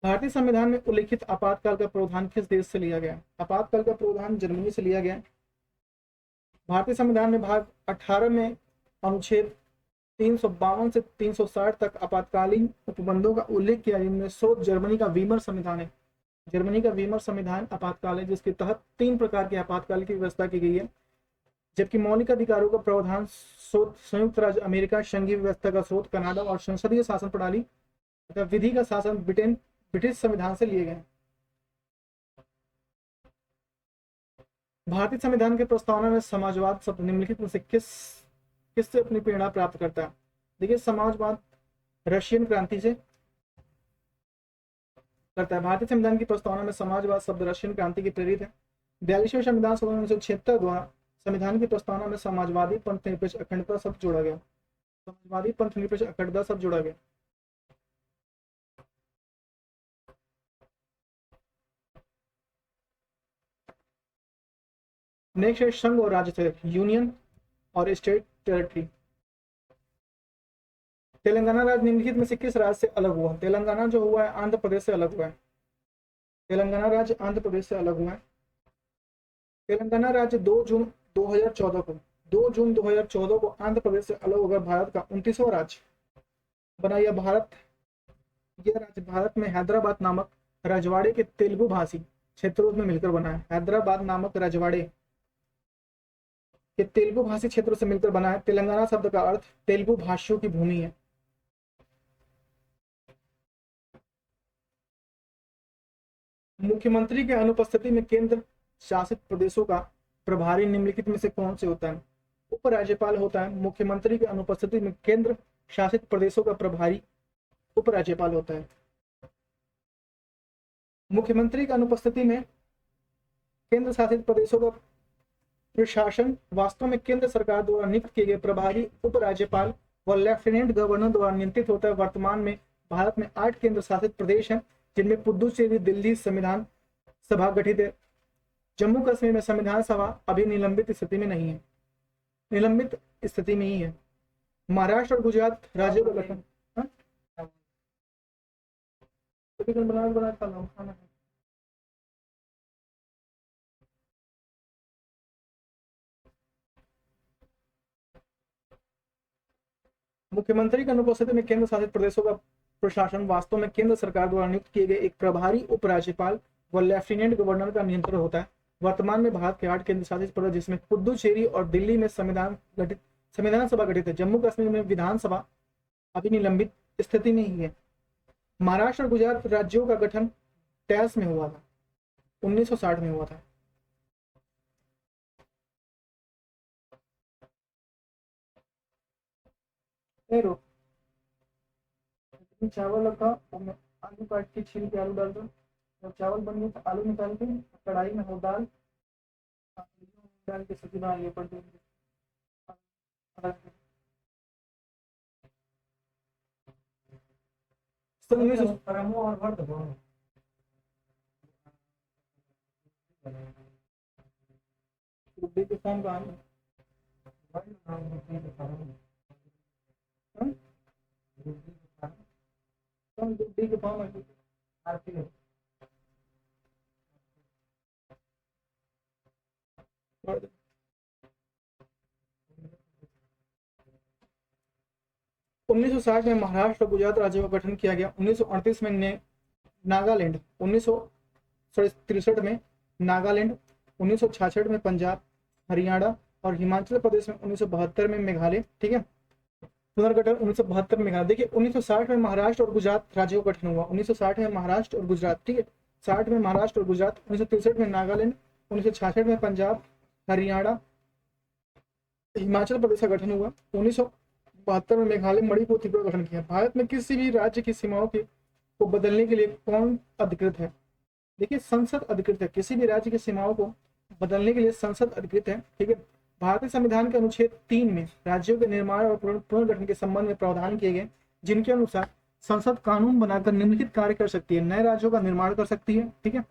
भारतीय संविधान में उल्लिखित आपातकाल का प्रावधान किस देश से लिया गया? आपातकाल का प्रावधान जर्मनी से लिया गया। भारतीय संविधान में भाग 18 में अनुच्छेद 352 से 360 तक आपातकालीन उपबंधों का उल्लेख किया, जिनमें 100 जर्मनी का वीमर संविधान है। जर्मनी का वीमर संविधान आपातकाल है, जिसके तहत 3 प्रकार के आपातकाल की व्यवस्था की गई है। जबकि मौलिक अधिकारों का प्रावधान संयुक्त राज्य अमेरिका, संघीय व्यवस्था का स्रोत कनाडा और संसदीय शासन प्रणाली तथा विधि का शासन ब्रिटिश संविधान से लिए गए। भारतीय संविधान के प्रस्तावना में समाजवाद शब्द निम्नलिखित में से किससे अपनी प्रेरणा प्राप्त करता है? देखिए, समाजवाद रशियन क्रांति से करता है। भारतीय संविधान की प्रस्तावना में समाजवाद शब्द रशियन क्रांति की प्रेरित है। 42वें संविधान सभा 1976 द्वारा संविधान की प्रस्तावना में समाजवादी पंथ निरपेक्ष अखंडता शब्द जोड़ा गया। समाजवादी पंथ निरपेक्ष अखंडता शब्द जोड़ा गया। नेक्स्ट है संघ और राज्य से, यूनियन और स्टेट टेरिटरी। तेलंगाना राज्य निम्नलिखित में से किस राज्य से अलग हुआ? तेलंगाना जो हुआ है आंध्र प्रदेश से अलग हुआ है। तेलंगाना राज्य आंध्र प्रदेश से अलग हुआ है। तेलंगाना राज्य 2 जून 2014 को आंध्र प्रदेश से अलग होकर भारत का 29वां राज्य बना। यह राज्य भारत में हैदराबाद नामक रजवाड़े के तेलुगु भाषी क्षेत्रों में मिलकर बना है। हैदराबाद नामक रजवाड़े के तेलुगु भाषी क्षेत्रों से मिलकर बना है। तेलंगाना शब्द का अर्थ तेलुगु भाषियों की भूमि है। मुख्यमंत्री के अनुपस्थिति में केंद्र शासित प्रदेशों का प्रभारी निम्नलिखित में से कौन से होता है? उपराज्यपाल होता है। मुख्यमंत्री की अनुपस्थिति में केंद्र शासित प्रदेशों का प्रभारी उपराज्यपाल होता है। मुख्यमंत्री की अनुपस्थिति में केंद्र शासित प्रदेशों का प्रशासन वास्तव में केंद्र सरकार द्वारा नियुक्त किए गए प्रभारी उपराज्यपाल व लेफ्टिनेंट गवर्नर द्वारा नियंत्रित होता है। वर्तमान में भारत में 8 केंद्र शासित प्रदेश हैं, जिनमें पुडुचेरी दिल्ली संविधान सभा गठित है। जम्मू कश्मीर में संविधान सभा अभी निलंबित स्थिति में नहीं है, निलंबित स्थिति में ही है। महाराष्ट्र और गुजरात राज्यों का गठन खाना है। मुख्यमंत्री की अनुपस्थिति में केंद्र शासित प्रदेशों का प्रशासन वास्तव में केंद्र सरकार द्वारा नियुक्त किए गए एक प्रभारी उपराज्यपाल व लेफ्टिनेंट गवर्नर का नियंत्रण होता है। वर्तमान में भारत के 8 केंद्र शासित प्रदेश, जिसमें पुडुचेरी और दिल्ली में संविधान सभा गठित है। जम्मू कश्मीर में विधानसभा अभी निलंबित स्थिति में ही है। महाराष्ट्र और गुजरात राज्यों का गठन 1960 में हुआ था, 1960 में हुआ था। चावल रखा और मैं आलू काट के छील के आलू डाल दो। जब चावल बन गए तो आलू निकाल के कढ़ाई में हो डाल के सब्जी बना लिया पड़ती है। 19 के फॉर्म का के फॉर्म है। 1960 में महाराष्ट्र और गुजरात राज्यों का गठन किया गया। 1938 में नागालैंड, 1963 में नागालैंड, 1966 में पंजाब, हरियाणा और हिमाचल प्रदेश में 1972 में मेघालय। ठीक है, पुनर्गठन 1972 में मेघालय। देखिए 1960 में महाराष्ट्र और गुजरात राज्यों का गठन हुआ। 1960 में महाराष्ट्र और गुजरात, ठीक है, 60 में महाराष्ट्र और गुजरात, 1963 में नागालैंड, 1966 में पंजाब, हरियाणा, हिमाचल प्रदेश का गठन हुआ। 1972 में मेघालय, मणिपुर, त्रिपुरा गठन किया। भारत में किसी भी राज्य की सीमाओं को बदलने के लिए कौन अधिकृत है? देखिए संसद अधिकृत है। किसी भी राज्य की सीमाओं को बदलने के लिए संसद अधिकृत है। ठीक है, भारतीय संविधान के अनुच्छेद 3 में राज्यों के निर्माण और पुनर्गठन के संबंध में प्रावधान किए गए, जिनके अनुसार संसद कानून बनाकर निम्नलिखित कार्य कर सकती है। नए राज्यों का निर्माण कर सकती है, ठीक है,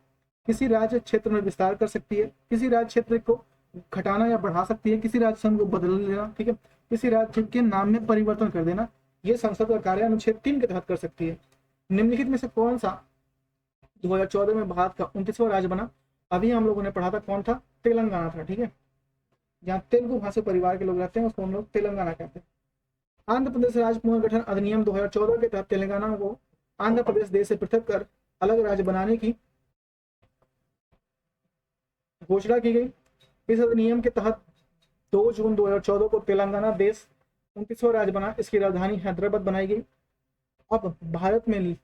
किसी राज्य क्षेत्र में विस्तार कर सकती है, किसी राज्य क्षेत्र को घटाना या बढ़ा सकती है, किसी राज्य संघ को बदल देना, ठीक है, किसी राज्य के नाम में परिवर्तन कर देना, ये संसद का कार्य अनुच्छेद 3 के तहत कर सकती है। निम्नलिखित में से कौन सा 2014 में भारत का 29वां राज्य बना? अभी हम लोगों ने पढ़ा था, कौन था? तेलंगाना था। ठीक है, जहाँ तेलुगु भाषी परिवार के लोग रहते हैं उसको हम लोग तेलंगाना कहते हैं। आंध्र प्रदेश राज्य पुनर्गठन अधिनियम 2014 के तहत तेलंगाना को आंध्र प्रदेश देश से पृथक कर अलग राज्य बनाने की घोषणा की गई। इस अधिनियम के तहत 2 जून 2014 को तेलंगाना देश 29वां राज्य बना। इसकी राजधानी हैदराबाद बनाई गई। अब भारत में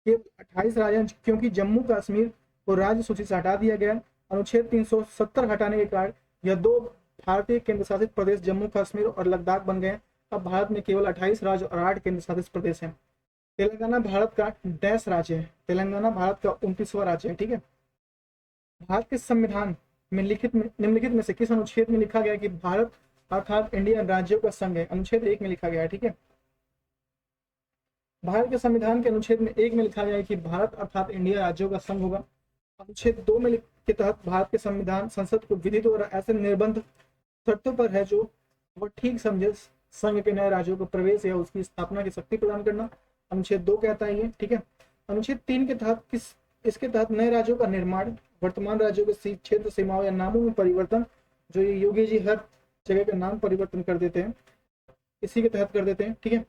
केवल 28 राज्य हैं, क्योंकि जम्मू कश्मीर को राज्य सूची से हटा दिया गया। अनुच्छेद 370 हटाने के कारण यह 2 भारतीय केंद्र शासित प्रदेश जम्मू कश्मीर और लद्दाख बन गए। अब भारत में केवल 28 राज्य और 8 केंद्र शासित प्रदेश हैं। तेलंगाना भारत का डैश राज्य है। तेलंगाना भारत का 29वां राज्य है। ठीक है। भारत के संविधान में निम्नलिखित में से किस अनुच्छेद में लिखा गया कि भारत अर्थात इंडिया राज्यों का संघ है? अनुच्छेद 1 में लिखा गया है। ठीक है। भारत के संविधान के अनुच्छेद में 1 में लिखा गया है कि भारत अर्थात इंडिया राज्यों का संघ होगा। अनुच्छेद 2 में के तहत भारत के संविधान संसद को विधि द्वारा ऐसे निर्बंध शर्तों पर है जो वह ठीक समझे संघ के नए राज्यों को प्रवेश या उसकी स्थापना की शक्ति प्रदान करना। अनुच्छेद 2 कहता है ये। ठीक है। अनुच्छेद 3 के तहत इसके तहत नए राज्यों का निर्माण, वर्तमान राज्यों के क्षेत्र सीमाओं या नामों में परिवर्तन, जो ये योगी जी हर जगह का नाम परिवर्तन कर देते हैं, इसी के तहत कर देते हैं। ठीक है।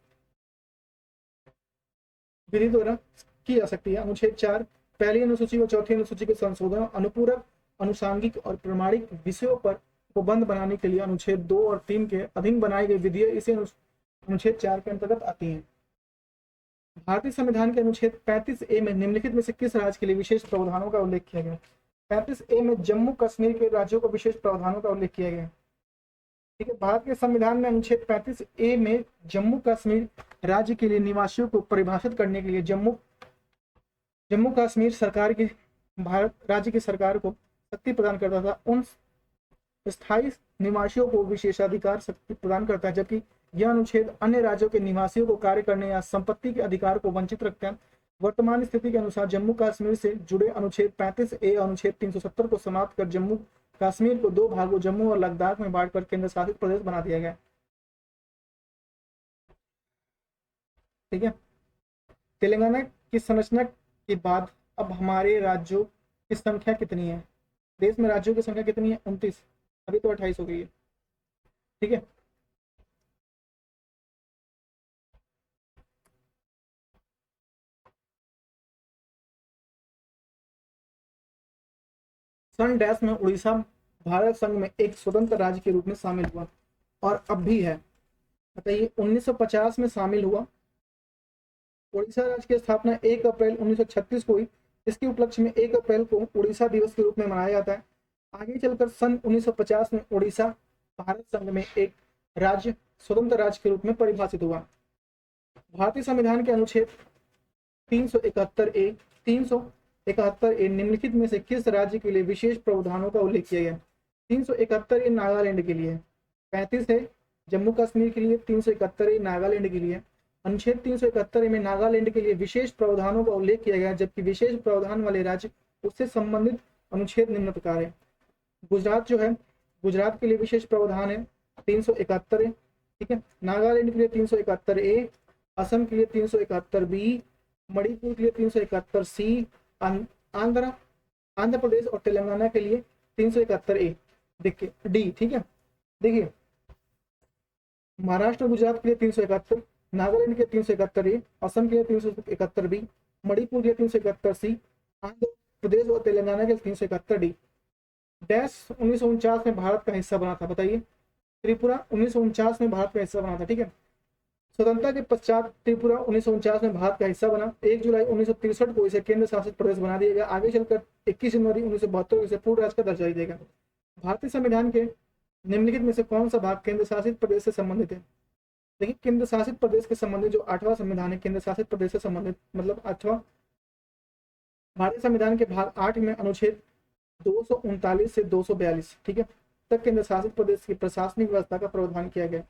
विधि द्वारा की जा सकती है। अनुच्छेद 4 पहली अनुसूची और चौथी अनुसूची के संशोधन, अनुपूरक, अनुसांगिक और प्रमाणिक विषयों पर उपबंध बनाने के लिए अनुच्छेद 2 और 3 के अधीन बनाई गई विधियां इसी अनुच्छेद 4 के अंतर्गत आती हैं। भारतीय संविधान के अनुच्छेद 35A में निम्नलिखित में से किस राज्य के लिए विशेष प्रावधानों का उल्लेख किया गया? 35A में जम्मू कश्मीर के राज्यों को विशेष प्रावधानों का उल्लेख किया गया। ठीक है। भारत के संविधान में अनुच्छेद 35A में जम्मू कश्मीर राज्य के लिए निवासियों को परिभाषित करने के लिए जम्मू कश्मीर सरकार की भारत राज्य की सरकार को शक्ति प्रदान करता था। उन स्थायी निवासियों को विशेषाधिकार शक्ति प्रदान करता है, जबकि यह अनुच्छेद अन्य राज्यों के निवासियों को कार्य करने या संपत्ति के अधिकार को वंचित रखता है। वर्तमान स्थिति के अनुसार जम्मू कश्मीर से जुड़े अनुच्छेद 35A और अनुच्छेद 370 को समाप्त कर जम्मू कश्मीर को 2 भागों जम्मू और लद्दाख में बांटकर केंद्र शासित प्रदेश बना दिया गया। ठीक है। तेलंगाना की संरचना के बाद अब हमारे राज्यों की संख्या कितनी है? देश में राज्यों की संख्या कितनी है? 29। अभी तो 28 हो गई है। ठीक है। सन डैश में उड़ीसा भारत संघ में एक स्वतंत्र राज्य के रूप में शामिल हुआ और अब भी है। बताइए 1950 में शामिल हुआ। उड़ीसा राज्य की स्थापना 1 अप्रैल 1936 को हुई। इसके उपलक्ष्य में 1 अप्रैल को उड़ीसा दिवस के रूप में मनाया जाता है। आगे चलकर सन 1950 में उड़ीसा भारत संघ में एक राज्य, स्वतंत्र राज्य के रूप में परिभाषित हुआ। भारतीय संविधान के अनुच्छेद 371A निम्नलिखित में से किस राज्य के लिए विशेष प्रावधानों का उल्लेख किया गया? 371A नागालैंड के लिए, 35 है जम्मू कश्मीर के लिए, 371A नागालैंड के लिए। अनुच्छेद 371 में नागालैंड के लिए विशेष प्रावधानों का उल्लेख किया गया, जबकि विशेष प्रावधान वाले राज्य उससे संबंधित अनुच्छेद निम्न प्रकार है। गुजरात जो है, गुजरात के लिए विशेष प्रावधान है 371। ठीक है। नागालैंड के लिए 371A, असम के लिए 371B, मणिपुर के लिए 371C, आंध्र प्रदेश और तेलंगाना के लिए 371A देखिए डी। ठीक है। देखिए महाराष्ट्र गुजरात के लिए 371, नागालैंड के 371A, असम के लिए 371B, मणिपुर के लिए 371C, आंध्र प्रदेश और तेलंगाना के लिए 371D। डैश 1949 में भारत का हिस्सा बना था। बताइए त्रिपुरा 1949 में भारत का हिस्सा बना था। ठीक है। स्वतंत्रता के पश्चात त्रिपुरा 1949 में भारत का हिस्सा बना। 1 जुलाई 1963 को इसे केंद्र शासित प्रदेश बना दिया गया। आगे चलकर 21 जनवरी 1972 को इसे पूर्ण राज्य का दर्जा दिया गया। भारतीय संविधान के निम्नलिखित में से कौन सा भाग केंद्र शासित प्रदेश से संबंधित है? देखिए केंद्र शासित प्रदेश के संबंधित जो 8वां संविधान है केंद्र शासित प्रदेश से संबंधित, मतलब 8वां भारतीय संविधान के भाग 8 में अनुच्छेद 239 से 242 ठीक है तक केंद्र शासित प्रदेश की प्रशासनिक व्यवस्था का प्रावधान किया गया।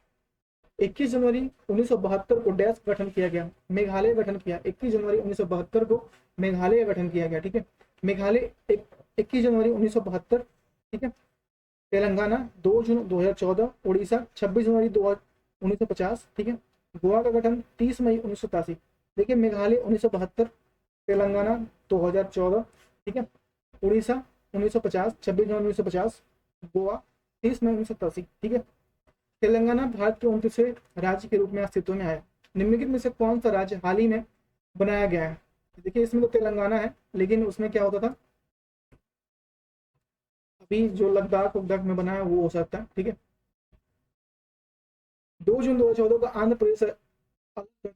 21 जनवरी 1972 को डैश गठन किया गया, मेघालय गठन किया। 21 जनवरी 1972 को मेघालय गठन किया गया। ठीक है। मेघालय 21 जनवरी 1972। ठीक है। तेलंगाना 2 जून 2014, उड़ीसा 26 जनवरी 1950। ठीक है। गोवा का गठन 30 मई 1987। देखिए मेघालय 1972, तेलंगाना 2014। ठीक है। उड़ीसा 1950, 26 जनवरी 1950, गोवा 30 मई 1980, ठीक है। तेलंगाना भारत के 29वें राज्य के रूप में अस्तित्व में आया। निम्नलिखित में से कौन सा राज्य हाल ही में बनाया गया है? देखिए इसमें तो तेलंगाना है, लेकिन उसमें क्या होता था, अभी जो लद्दाख उद्दाख में बना है वो हो सकता है, ठीक है। 2 जून 2014 को आंध्र प्रदेश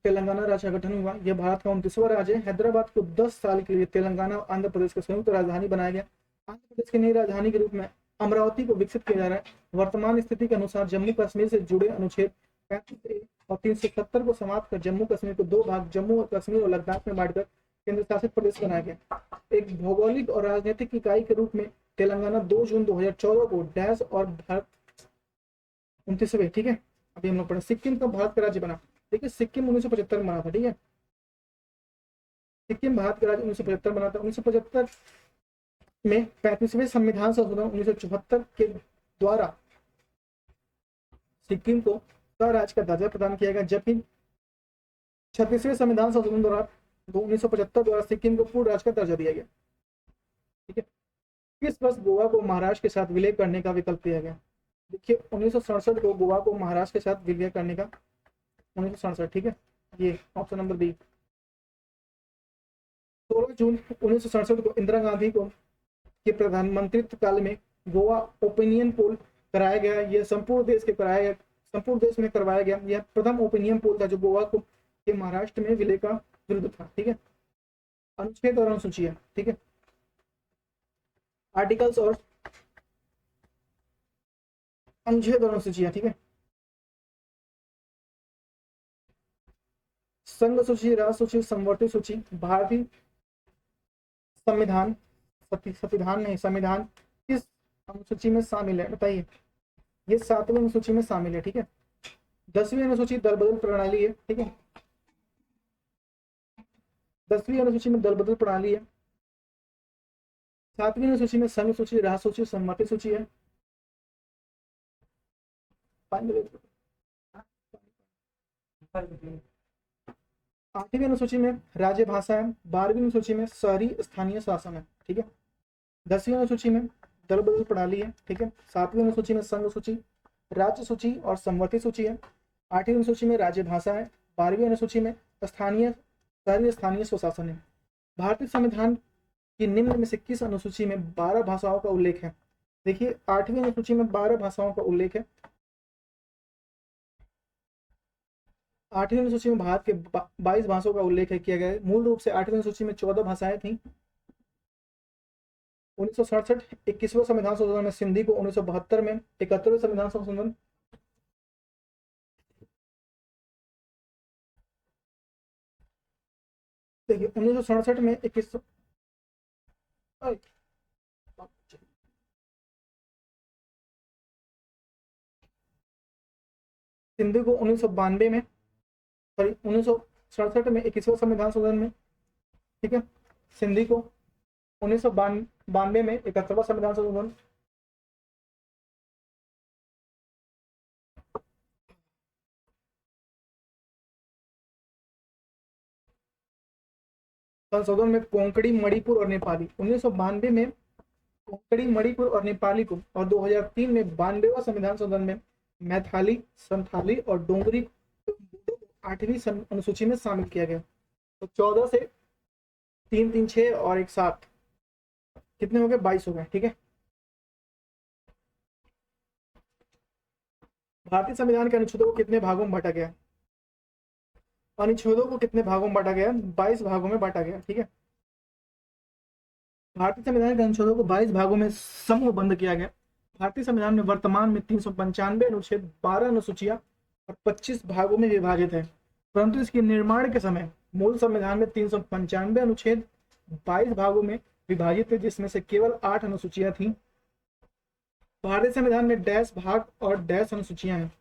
तेलंगाना राज्य का गठन हुआ। यह भारत का 29वां राज्य है। हैदराबाद को 10 साल के लिए तेलंगाना और आंध्र प्रदेश का संयुक्त राजधानी बनाया गया। आंध्र प्रदेश की नई राजधानी के रूप में अमरावती को विकसित किया जा रहा है। वर्तमान स्थिति के अनुसार जम्मू कश्मीर से जुड़े अनुच्छेद 35A और 370 को समाप्त कर जम्मू कश्मीर को 2 भाग जम्मू और कश्मीर और लद्दाख में बांटकर केंद्र शासित प्रदेश बनाया गया। एक भौगोलिक और राजनीतिक इकाई के रूप में तेलंगाना 2 जून 2014 को डैश और भारत 29वें, ठीक है। अभी हम लोग पढ़े सिक्किम का भारत का राज्य बना। देखिए सिक्किम 1975 में बना था, ठीक है। सिक्किम भारत का राज्य 1975 बना था। 1975 में 35वें संविधान संशोधन 1974 के द्वारा सिक्किम को राज्य का दर्जा प्रदान किया गया, जबकि 36वें संविधान संशोधन द्वारा 1975 द्वारा सिक्किम को पूर्ण राज्य का दर्जा दिया गया, ठीक है। किस वर्ष गोवा को महाराष्ट्र के साथ विलय करने का विकल्प दिया गया? देखिए 1967 को गोवा को महाराष्ट्र के साथ विलय करने का, 1967, ठीक है। ये ऑप्शन नंबर बी। 16 जून 1967 को इंदिरा गांधी को के प्रधानमंत्रित्व काल में गोवा ओपिनियन पोल कराया गया। यह संपूर्ण देश में करवाया गया। यह प्रथम ओपिनियन पोल था जो गोवा को के महाराष्ट्र में विलय का विरुद्ध था, ठीक है। अनुच्छेद और अनुसूचियां, ठीक है। आर्टिकल्स और अनुच्छेद और अनुसूचियां, ठीक है। संघ सूची, राष्ट्र सूची, समवर्ती सूची। भारतीय संविधान संविधान किस अनुसूची में शामिल है बताइए? ये 7वीं अनुसूची में शामिल है, ठीक है। 10वीं अनुसूची दल बदल प्रणाली है, ठीक है। 10वीं अनुसूची में दल बदल प्रणाली है। 7वीं अनुसूची में संघ सूची, राष्ट्र सूची, सम्मति सूची है। 8वीं अनुसूची में राज्य भाषा है। 12वीं अनुसूची में शहरी स्थानीय शासन है, ठीक है। 10वीं अनुसूची में दल बदल प्रणाली है, ठीक है। 7वीं अनुसूची में संघ सूची, राज्य सूची और समवर्ती सूची है। 8वीं अनुसूची में राज्य भाषा है। 12वीं अनुसूची में शहरी स्थानीय स्वशासन है। भारतीय संविधान की निम्न में से किस अनुसूची में 12 भाषाओं का उल्लेख है? देखिए 8वीं अनुसूची में 12 भाषाओं का उल्लेख है। 8वीं अनुसूची में भारत के 22 भाषाओं का उल्लेख किया गया है। मूल रूप से 8वीं अनुसूची में 14 भाषाएं थी। 1967 21वें संविधान संशोधन में सिंधी को, 1972 में 71वें संविधान संशोधन देखिए 1967 में 21 सिंधी को 1992 में, सॉरी 1967 में 21वें संविधान संशोधन में, ठीक है। सिंधी को 1992 में 71वां संविधान संशोधन, संशोधन में कोंकणी, मणिपुर और नेपाली। 1992 में कोंकणी, मणिपुर और नेपाली को, और 2003 में 92वां संविधान संशोधन में मैथिली, संथाली और डोगरी 8वीं अनुसूची में शामिल किया गया। तो 14 से 3 3 6 और 1 7 कितने हो गए? 22 हो गए, ठीक है। भारतीय संविधान के अनुच्छेदों को कितने भागों में बांटा गया? अनुच्छेदों को कितने भागों में बांटा गया? 22 भागों में बांटा गया, ठीक है। भारतीय संविधान के अनुच्छेदों को 22 भागों में समूहबद्ध किया गया। भारतीय संविधान में वर्तमान में 395 अनुच्छेद, 12 अनुसूचियां और 25 भागों में विभाजित है, परंतु इसके निर्माण के समय मूल संविधान में 395 अनुच्छेद 22 भागों में विभाजित थे, जिसमें से केवल 8 अनुसूचियां थी। भारतीय संविधान में डैश भाग और डैश अनुसूचियां हैं।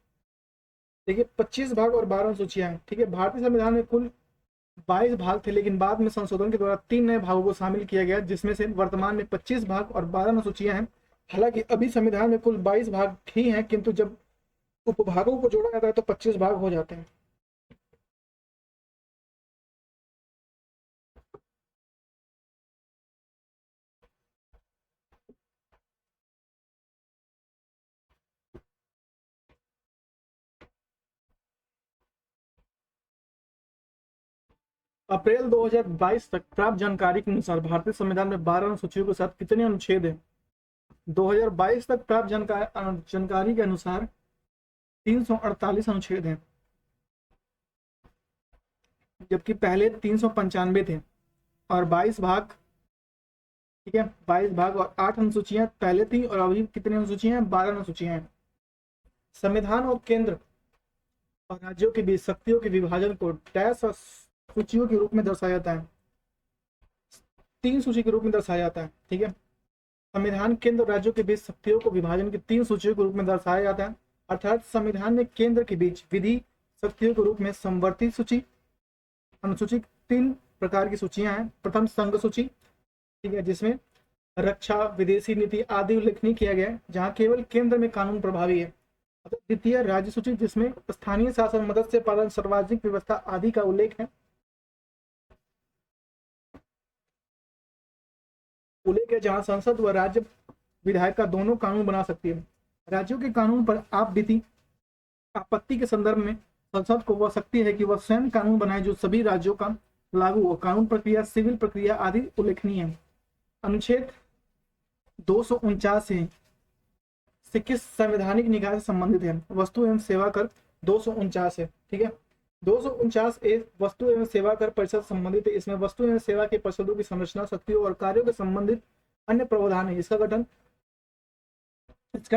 देखिए 25 भाग और 12 अनुसूचियां हैं, ठीक है। भारतीय संविधान में कुल 22 भाग थे, लेकिन बाद में संशोधन के द्वारा 3 नए भागों को शामिल किया गया, जिसमें से वर्तमान में 25 भाग और 12 अनुसूचियां हैं। हालांकि अभी संविधान में कुल 22 भाग ही हैं, किंतु जब उपभागों को जोड़ा जाता है तो 25 भाग हो जाते हैं। अप्रैल 2022 तक प्राप्त जानकारी के अनुसार भारतीय संविधान में 12 अनुसूचियों के साथ कितने अनुच्छेद हैं? 2022 तक प्राप्त जानकारी के अनुसार 348 अनुच्छेद हैं, जबकि पहले 395 थे और 22 भाग, ठीक है, 22 भाग और 8 अनुसूचियां पहले थी और अभी कितनी अनुसूचियां हैं? 12 अनुसूचियां हैं। संविधान और केंद्र और राज्यों के बीच शक्तियों के विभाजन को डैश और सूचियों के रूप में दर्शाया जाता है, 3 सूची के रूप में दर्शाया जाता है, ठीक है। संविधान केंद्र और राज्यों के बीच शक्तियों को विभाजन के 3 सूचियों के रूप में दर्शाया जाता है, अर्थात संविधान में केंद्र के बीच विधि शक्तियों के रूप में समवर्ती सूची अनुसूची 3 प्रकार की सूचियां हैं। प्रथम संघ सूची, ठीक है, जिसमें रक्षा विदेशी नीति आदि उल्लेखनीय किया गया है, जहां केवल केंद्र में कानून प्रभावी है। द्वितीय राज्य सूची, जिसमें स्थानीय शासन, मत्स्य पालन, सार्वजनिक व्यवस्था आदि का उल्लेख है, जहां संसद व राज्य विधायिका दोनों कानून बना सकती है। राज्यों के कानून पर आप बीती आपत्ति के संदर्भ में संसद को वह शक्ति है कि वह स्वयं कानून बनाए जो सभी राज्यों का लागू हो। कानून प्रक्रिया, सिविल प्रक्रिया आदि उल्लेखनीय है। अनुच्छेद 249 से किस संवैधानिक निकाय से संबंधित है? वस्तु एवं सेवा कर 249 है, ठीक है। 249 वस्तु एवं सेवा कर परिषद संबंधित है। इसमें वस्तु एवं सेवा के परिषदों की संरचना, शक्तियों और कार्यों के संबंधित अन्य प्रावधान है। इसका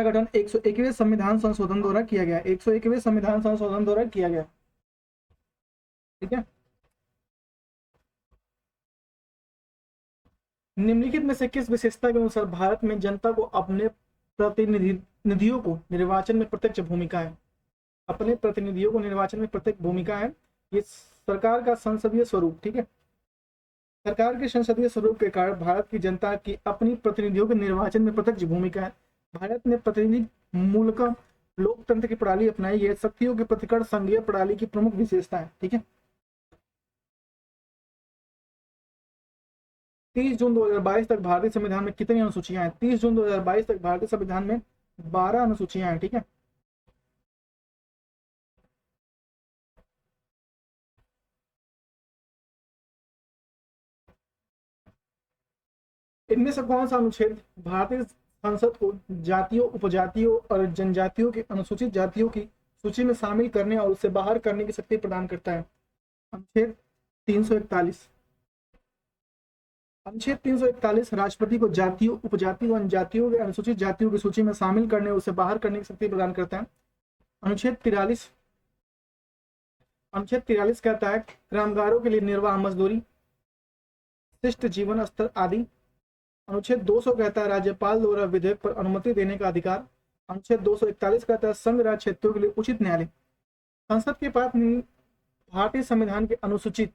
गठन 101वें संविधान संशोधन द्वारा किया गया, 101वें संविधान संशोधन द्वारा किया गया, ठीक है। निम्नलिखित में से किस विशेषता के अनुसार भारत में जनता को अपने प्रतिनिधियों को निर्वाचन में प्रत्यक्ष भूमिका है? अपने प्रतिनिधियों को निर्वाचन में प्रत्यक्ष भूमिका है। ये सरकार का संसदीय स्वरूप, ठीक है। सरकार के संसदीय स्वरूप के कारण भारत की जनता की अपनी प्रतिनिधियों के निर्वाचन में प्रत्यक्ष भूमिका है। भारत में प्रतिनिधि मूलक लोकतंत्र की प्रणाली अपनाई है। शक्तियों के प्रतिकरण संघीय प्रणाली की प्रमुख विशेषता है, ठीक है। 30 जून 2022 तक भारतीय संविधान में कितनी अनुसूचियां हैं? 30 जून 2022 तक भारतीय संविधान में 12 अनुसूचियां हैं, ठीक है। इनमें से कौन सा अनुच्छेद भारतीय संसद को जातियों, उपजातियों और जनजातियों की अनुसूचित जातियों की सूची में शामिल करने और उसे बाहर करने की शक्ति प्रदान करता है? अनुच्छेद 341। अनुच्छेद 341 राष्ट्रपति को जातियों, उपजातियों और जनजातियों के अनुसूचित जातियों की सूची में शामिल करने और उसे बाहर करने की शक्ति प्रदान करता है। अनुच्छेद 43 कहता है कामगारों के लिए निर्वाह मजदूरी, शिष्ट जीवन स्तर आदि। अनुच्छेद 200 कहता है राज्यपाल द्वारा विधेयक पर अनुमति देने का अधिकार। अनुच्छेद 241 कहता है संघ राज्य क्षेत्रों के लिए उचित न्यायालय। संसद के पास भारतीय संविधान के अनुसूचित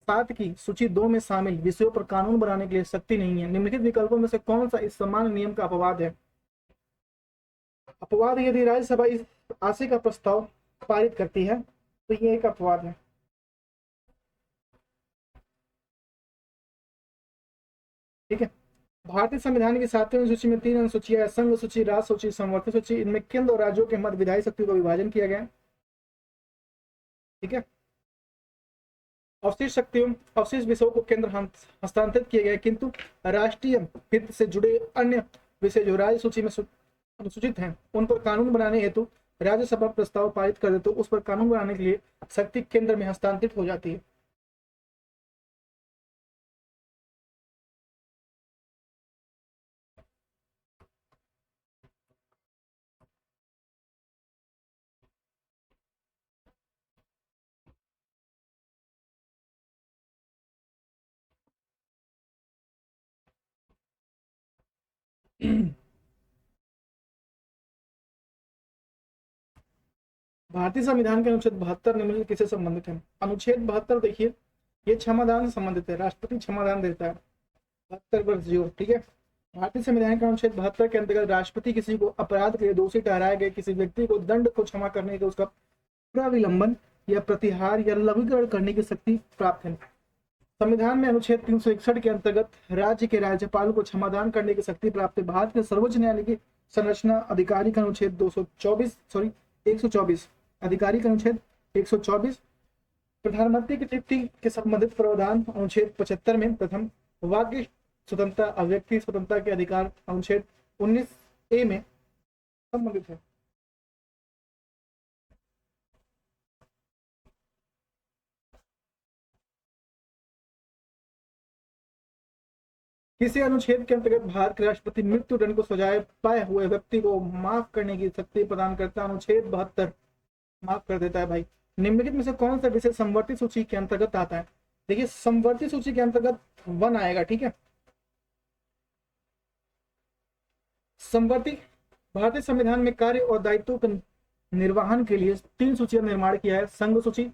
7 की सूची 2 में शामिल विषयों पर कानून बनाने के लिए शक्ति नहीं है। निम्नलिखित विकल्पों में से कौन सा इस सामान्य नियम का अपवाद है? अपवाद, यदि राज्यसभा इस आशय का प्रस्ताव पारित करती है तो ये एक अपवाद है, ठीक है। भारतीय संविधान की 7वीं अनुसूची में 3 अनुसूचियां है, संघ सूची, राज सूची, समवर्ती सूची। इनमें केंद्र और राज्यों के मध्य विधायी शक्ति का विभाजन किया गया है, ठीक है। अवशिष्ट विषयों को केंद्र हस्तांतरित किए गए, किंतु राष्ट्रीय हित से जुड़े अन्य विषय जो राज्य सूची में अनुसूचित हैं उन पर कानून बनाने हेतु राज्यसभा प्रस्ताव पारित कर दे तो उस पर कानून बनाने के लिए शक्ति केंद्र में हस्तांतरित हो जाती है। भारतीय संविधान के अनुच्छेद 72 निम्नलिखित किससे संबंधित है? अनुच्छेद 72 देखिए, ये क्षमादान से संबंधित है। राष्ट्रपति क्षमादान देता है 72 ठीक है। भारतीय संविधान के अनुच्छेद 72 के अंतर्गत राष्ट्रपति किसी को अपराध के लिए दोषी ठहराए गए किसी व्यक्ति को दंड को क्षमा करने के उसका पूरा विलंबन या प्रतिहार या लघुकरण करने की शक्ति प्राप्त है। संविधान में अनुच्छेद 361 के अंतर्गत राज्य के राज्यपाल को क्षमादान करने की शक्ति प्राप्त है। भारत के सर्वोच्च न्यायालय की संरचना आधिकारिक अनुच्छेद 124 आधिकारिक अनुच्छेद 124 प्रधानमंत्री की नियुक्ति के संबंधित प्रावधान अनुच्छेद 75 में प्रथम वाक्य स्वतंत्रता अभिव्यक्ति स्वतंत्रता के अधिकार अनुच्छेद 19A में संबंधित है। किसी अनुच्छेद के अंतर्गत भारत के राष्ट्रपति मृत्यु दंड को सजाए पाए हुए व्यक्ति को माफ करने की शक्ति प्रदान करता है। अनुच्छेद 72 माफ कर देता है भाई। निम्नलिखित में से कौन सा विषय समवर्ती सूची के अंतर्गत आता है? देखिए समवर्ती सूची के अंतर्गत 1 आएगा, ठीक है। समवर्ती भारतीय संविधान में कार्य और दायित्वों के निर्वहन के लिए 3 सूचियों का निर्माण किया है। संघ सूची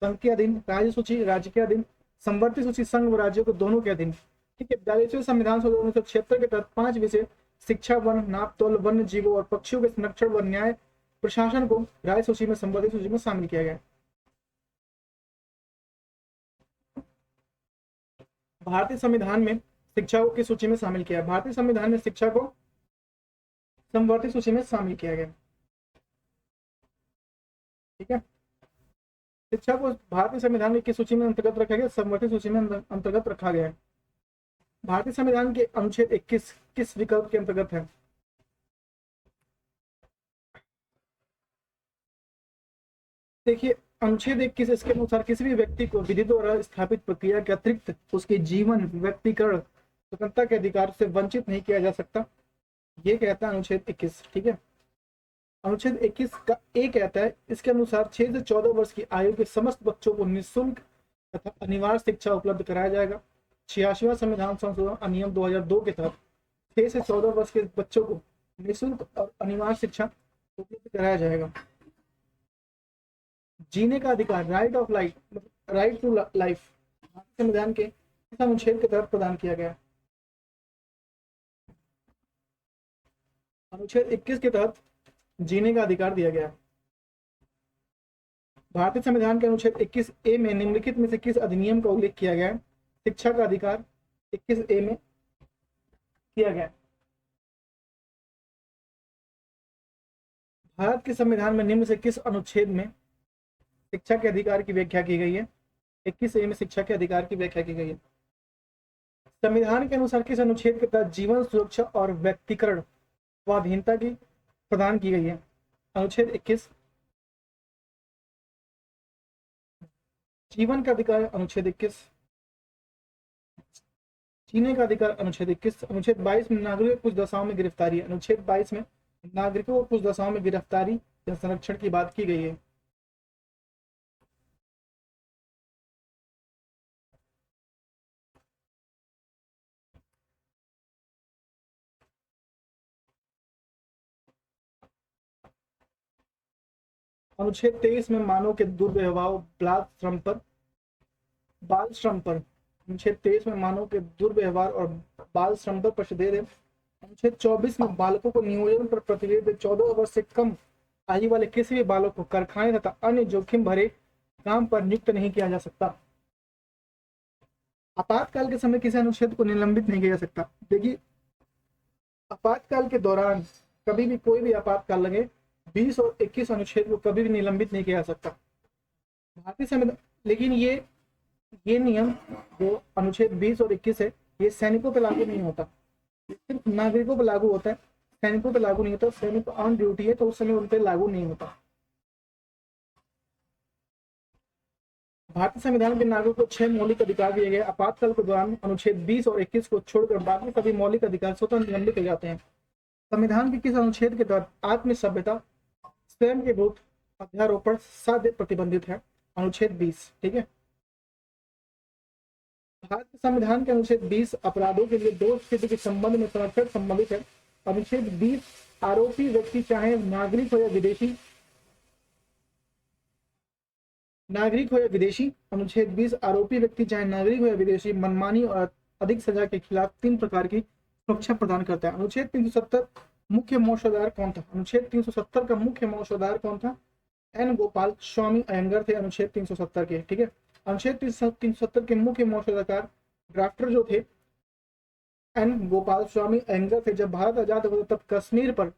संघ के अधीन, राज्य सूची राज्य के अधीन, समवर्ती सूची संघ व राज्यों को दोनों के अधीन, ठीक है। 42वें संविधान संशोधन 1976 के तहत 5 विषय शिक्षा, वन, नापतोल, वन्य जीवों और पक्षियों के संरक्षण व न्याय प्रशासन को राज्य सूची में संवर्ती सूची में शामिल किया गया। भारतीय संविधान में शिक्षा को किस सूची में शामिल किया? भारतीय संविधान में शिक्षा को समवर्ती सूची में शामिल किया गया, ठीक है। शिक्षा को भारतीय संविधान में किस सूची में अंतर्गत रखा गया? समवर्ती सूची में अंतर्गत रखा गया है। भारतीय संविधान के अनुच्छेद 21 किस विकल्प के अंतर्गत है? देखिए अनुच्छेद 21 इसके अनुसार किसी भी व्यक्ति को विधि द्वारा स्थापित प्रक्रिया के अतिरिक्त उसके जीवन, व्यक्तिगत स्वतंत्रता के अधिकार से वंचित नहीं किया जा सकता, ये कहता है अनुच्छेद 21, ठीक है। अनुच्छेद 21 का ए कहता है इसके अनुसार 6 से 14 वर्ष की आयु के समस्त बच्चों को निःशुल्क तथा अनिवार्य शिक्षा उपलब्ध कराया जाएगा। 86वां संविधान संशोधन अधिनियम 2002 के तहत 6 से 14 वर्ष के बच्चों को निःशुल्क और अनिवार्य शिक्षा उपलब्ध कराया जाएगा। जीने का अधिकार, right of life, right to life, संविधान के इस अनुच्छेद के तहत प्रदान किया गया। अनुच्छेद 21 के तहत जीने का अधिकार दिया गया। भारतीय संविधान के अनुच्छेद 21A में निम्नलिखित में से किस अधिनियम का उल्लेख किया गया है? शिक्षा का अधिकार 21A में किया गया। भारत के संविधान में निम्न से किस अनुच्छेद में शिक्षा के अधिकार की व्याख्या की गई है? 21A में शिक्षा के अधिकार की व्याख्या की गई है। संविधान के अनुसार किस अनुच्छेद के तहत जीवन, सुरक्षा और व्यक्तिकरण स्वाधीनता की प्रदान की गई है? अनुच्छेद 21। जीवन का अधिकार अनुच्छेद 21, जीने का अधिकार अनुच्छेद 21। अनुच्छेद 22 में नागरिकों को कुछ दशाओं में गिरफ्तारी, अनुच्छेद 22 में नागरिकों को कुछ दशाओं में गिरफ्तारी या संरक्षण की बात की गई है। अनुच्छेद 23 में मानव के दुर्व्यवहार बाल श्रम पर, अनुच्छेद 23 में मानव के दुर्व्यवहार और बाल श्रम पर प्रतिबंध है। अनुच्छेद 24 में बालकों को नियोजन पर प्रतिबंध है। 14 वर्ष से कम आयु वाले किसी भी बालक को कारखाने तथा अन्य जोखिम भरे काम पर नियुक्त नहीं किया जा सकता। आपातकाल के समय किसी अनुच्छेद को निलंबित नहीं किया जा सकता। देखिए आपातकाल के दौरान कभी भी कोई भी आपातकाल लगे 20 और 21 अनुच्छेद को कभी भी निलंबित नहीं किया जा सकता भारतीय संविधान। लेकिन ये नियम जो अनुच्छेद 20 और 21 है ये सैनिकों पर लागू नहीं होता, सिर्फ नागरिकों पर लागू होता है, सैनिकों पर लागू नहीं होता। सैनिक ऑन ड्यूटी है तो उस समय उन पर लागू नहीं होता। भारतीय संविधान के नागरिकों को 6 मौलिक अधिकार दिए गए। आपातकाल के दौरान अनुच्छेद 20 और 21 को छोड़कर बाकी सभी मौलिक अधिकार स्वतः निलंबित हो जाते हैं। संविधान के किस अनुच्छेद के तहत आत्म सभ्यता स्वयं के भूत अध्यारोपण साध्य प्रतिबंधित है? अनुच्छेद 20, ठीक है। भारतीय संविधान के अनुच्छेद 20 अपराधों के लिए दोष सिद्ध के संबंध में संरक्षण संबंधित है। अनुच्छेद 20 आरोपी व्यक्ति चाहे नागरिक हो या विदेशी, अनुच्छेद 20 आरोपी व्यक्ति चाहे नागरिक हो या विदेशी मनमानी और अधिक सजा के खिलाफ 3 प्रकार की सुरक्षा प्रदान करता है। अनुच्छेद 370 मुख्य मौजूदार कौन था? अनुच्छेद 370 का मुख्य मौजूदार कौन था? एन गोपाल स्वामी अयंगर थे अनुच्छेद 370 के, ठीक है। अनुच्छेद 370 के मुख्य मौजूदार ड्राफ्टर जो थे एन गोपाल स्वामी अयंगर थे। जब भारत आजाद हुआ तब कश्मीर पर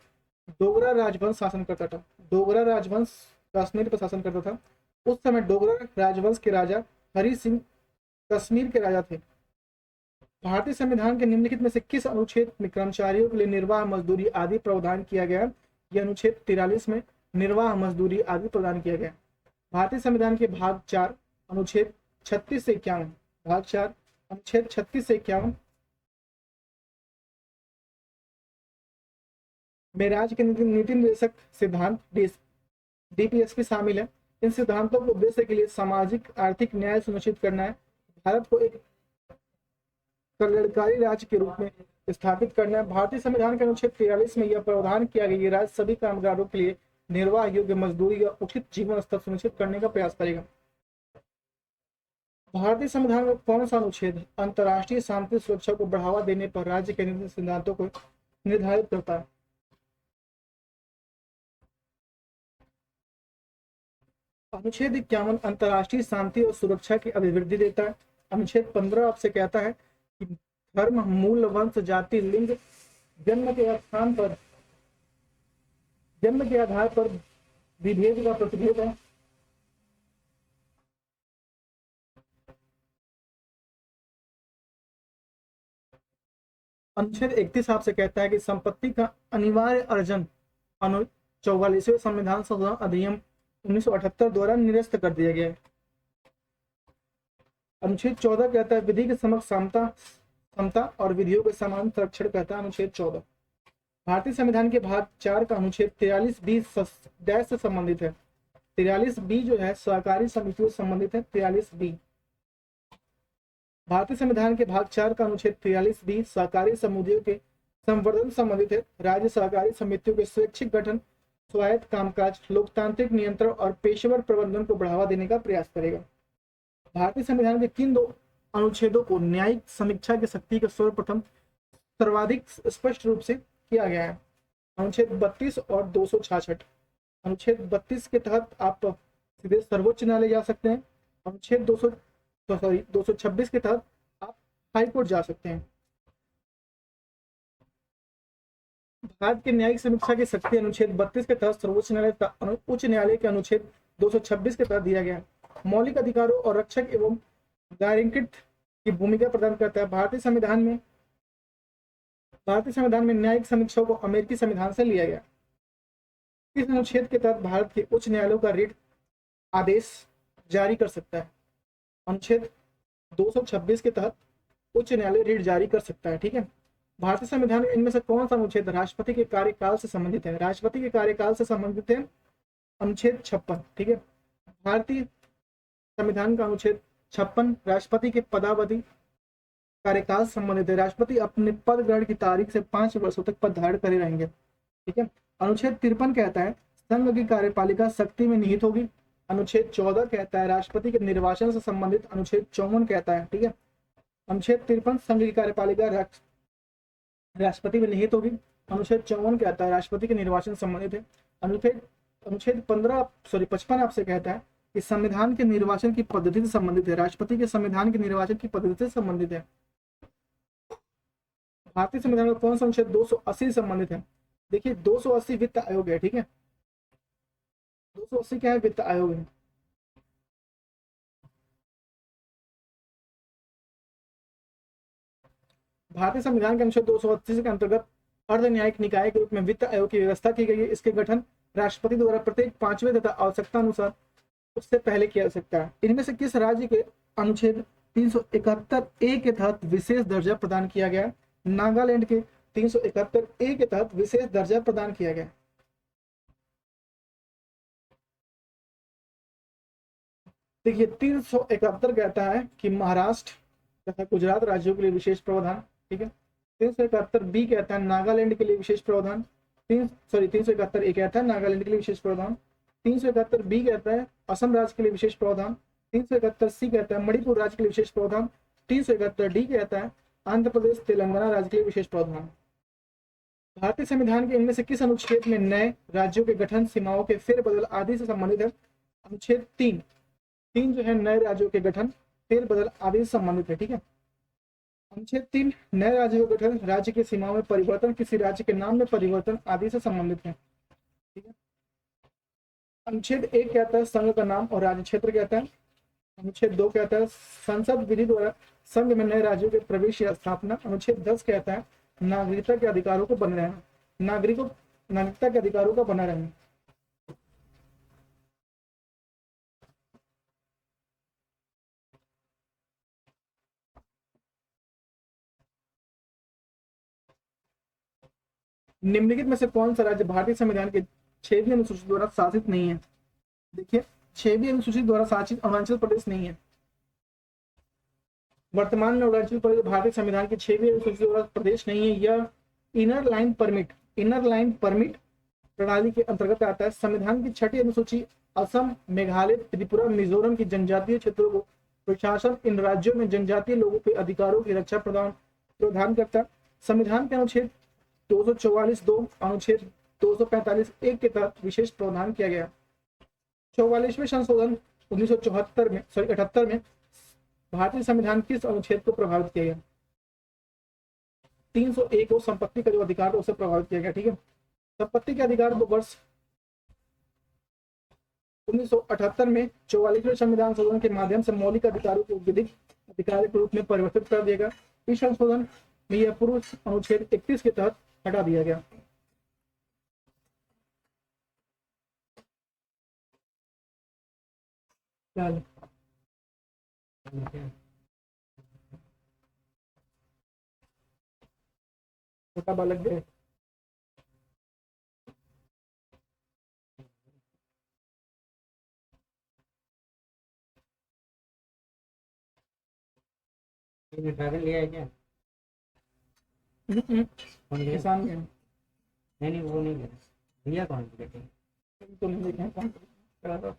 डोगरा राजवंश शासन करता था। डोगरा राजवंश कश्मीर पर शासन करता था। उस समय डोगरा राजवंश के राजा हरि सिंह कश्मीर के राजा थे। भारतीय संविधान के निम्नलिखित में से किस अनुच्छेद में कर्मचारियों के लिए निर्वाह मजदूरी आदि प्रावधान किया गया? यह अनुच्छेद 43 में निर्वाह मजदूरी आदि प्रदान किया गया। भारतीय संविधान के भाग 4 अनुच्छेद 36 से 51, भाग 4 अनुच्छेद 36 से 51 में राज्य के नीति निर्देशक सिद्धांत डीपीएसपी शामिल है। इन सिद्धांतों के उद्देश्य के लिए सामाजिक आर्थिक न्याय सुनिश्चित करना है, भारत को एक कल्याणकारी राज्य के रूप में स्थापित करना है। भारतीय संविधान के अनुच्छेद 43 में यह प्रावधान किया गया कि राज्य सभी कामगारों के लिए निर्वाह योग्य मजदूरी या उचित जीवन स्तर सुनिश्चित करने का प्रयास करेगा। भारतीय संविधान का कौन सा अनुच्छेद अंतर्राष्ट्रीय शांति सुरक्षा को बढ़ावा देने पर राज्य के नीति सिद्धांतों को निर्धारित करता है? अनुच्छेद 51 अंतर्राष्ट्रीय शांति और सुरक्षा की अभिवृद्धि देता है। अनुच्छेद 15 आपसे कहता है कि धर्म, मूल, वंश, जाति, लिंग, जन्म के आधार पर विभेद का प्रतिषेध है। अनुच्छेद 31 आपसे कहता है कि संपत्ति का अनिवार्य अर्जन 44वें संविधान संशोधन अधिनियम 1978 द्वारा निरस्त कर दिया गया है। अनुच्छेद 14 कहता है विधि के समक्ष समता और विधियों के समान संरक्षण कहता है अनुच्छेद 14। भारतीय संविधान के भाग 4 का अनुच्छेद 43B डैश से संबंधित है। 43B जो है सहकारी समितियों से संबंधित है। 43B भारतीय संविधान के भाग 4 का अनुच्छेद 43B सहकारी समितियों के संवर्धन संबंधित है। राज्य सहकारी समितियों के स्वैच्छिक गठन, स्वायत्त कामकाज, लोकतांत्रिक नियंत्रण और पेशेवर प्रबंधन को बढ़ावा देने का प्रयास करेगा। भारतीय संविधान के किन दो अनुच्छेदों को न्यायिक समीक्षा की शक्ति के सर्वप्रथम सर्वाधिक स्पष्ट रूप से किया गया है? अनुच्छेद 32 और 266। अनुच्छेद 32 के तहत आप सीधे सर्वोच्च न्यायालय जा सकते हैं। अनुच्छेद 226 के तहत आप हाईकोर्ट जा सकते हैं। भारत के न्यायिक समीक्षा की शक्ति अनुच्छेद 32 के तहत सर्वोच्च न्यायालय उच्च न्यायालय के अनुच्छेद 226 के तहत दिया गया है। मौलिक अधिकारों और रक्षक एवं दायरेंकृत की भूमिका प्रदान करता है। भारतीय संविधान में न्यायिक समीक्षा को अमेरिकी संविधान से लिया गया। इस अनुच्छेद के तहत भारत के उच्च न्यायालयों का रिट आदेश जारी कर सकता है। अनुच्छेद 226 के तहत उच्च न्यायालय रिट जारी कर सकता है। ठीक है। भारतीय संविधान में इनमें से कौन सा अनुच्छेद राष्ट्रपति के कार्यकाल से संबंधित है? राष्ट्रपति के कार्यकाल से संबंधित है अनुच्छेद 56। ठीक है। भारतीय संविधान का अनुच्छेद 56 राष्ट्रपति के पदावधि कार्यकाल से संबंधित है। राष्ट्रपति अपने पद ग्रहण की तारीख से 5 वर्षों तक पद धारण करे रहेंगे। ठीक है। अनुच्छेद 53 कहता है संघ की कार्यपालिका शक्ति में निहित होगी। अनुच्छेद 14 कहता है राष्ट्रपति के निर्वाचन से संबंधित। अनुच्छेद 54 कहता है, ठीक है, अनुच्छेद 53 संघ की कार्यपालिका राष्ट्रपति में निहित होगी। अनुच्छेद 54 कहता है राष्ट्रपति के निर्वाचन संबंधित है। अनुच्छेद 55 आपसे कहता है कि संविधान के निर्वाचन की पद्धति से संबंधित है। राष्ट्रपति के संविधान के निर्वाचन की पद्धति से संबंधित है। भारतीय संविधान का कौन सा अनुच्छेद 280 से संबंधित है? देखिए 280 वित्त आयोग है। ठीक है, 280 क्या है? वित्त आयोग है। भारतीय संविधान के अनुच्छेद 280 के अंतर्गत अर्ध न्यायिक निकाय के रूप में वित्त आयोग की व्यवस्था की गई है। इसके गठन राष्ट्रपति द्वारा प्रत्येक 5वें तथा आवश्यकता अनुसार उससे पहले किया जा सकता है। इनमें से किस राज्य के अनुच्छेद 371A के तहत विशेष दर्जा प्रदान किया गया? नागालैंड के 371A के तहत विशेष दर्जा प्रदान किया गया। देखिए 371 कहता है कि महाराष्ट्र तथा गुजरात राज्यों के लिए विशेष प्रावधान। ठीक है, 371B कहता है नागालैंड के लिए विशेष प्रावधान। 371A कहता है नागालैंड के लिए विशेष प्रावधान। 371B कहता है असम राज्य के लिए विशेष प्रावधान। 371C कहता है मणिपुर राज्य के लिए विशेष प्रावधान। 371D कहता है आंध्र प्रदेश तेलंगाना राज्य के लिए विशेष प्रावधान। भारतीय संविधान के इनमें से किस अनुच्छेद में नए राज्यों के गठन, सीमाओं के फेरबदल आदि से संबंधित है? अनुच्छेद 3 जो है नए राज्यों के गठन, फेरबदल आदि से संबंधित है। ठीक है, अनुच्छेद 3 नए राज्यों के गठन, राज्य की सीमाओं में परिवर्तन, किसी राज्य के नाम में परिवर्तन आदि से संबंधित है। ठीक है, अनुच्छेद 1 कहता है संघ का नाम और राज्य क्षेत्र कहता है। अनुच्छेद 2 कहता है संसद विधि द्वारा संघ में नए राज्यों के प्रवेश या स्थापना। अनुच्छेद 10 कहता है नागरिकता के अधिकारों को बने रहना, नागरिकता के अधिकारों का बना रहना। निम्नलिखित में से कौन सा राज्य भारतीय संविधान के 6वीं अनुसूची द्वारा शासित नहीं है? देखिए 6वीं अनुसूची द्वारा शासित अरुणाचल प्रदेश नहीं है। वर्तमान में अरुणाचल प्रदेश भारतीय संविधान की 6वीं अनुसूची द्वारा प्रदेश नहीं है। यह इनर लाइन परमिट प्रणाली के अंतर्गत आता है। संविधान की 6ठी अनुसूची असम, मेघालय, त्रिपुरा, मिजोरम की जनजातीय क्षेत्रों को प्रशासन इन राज्यों में जनजातीय लोगों के अधिकारों की रक्षा प्रदान करता है। संविधान के अनुच्छेद 244(2), अनुच्छेद 245(1) के तहत विशेष प्रावधान किया गया। 44वें संशोधन 78 में भारतीय संविधान किस अनुच्छेद को प्रभावित किया गया? 301 को संपत्ति का जो अधिकार उसे प्रभावित किया गया। ठीक है, संपत्ति के अधिकार को वर्ष 1978 में 44वें संविधान संशोधन के माध्यम से मौलिक अधिकारों को विधिक अधिकार के रूप में परिवर्तित कर दिया गया। इस संशोधन में यह पूर्व अनुच्छेद 31 के तहत हटा दिया गया। छोटा बालक गए। ड्रैगन लिया है क्या? किसान गए नहीं वो नहीं लिया। लिया कौन लेके? तो नहीं देखे कौन करा था।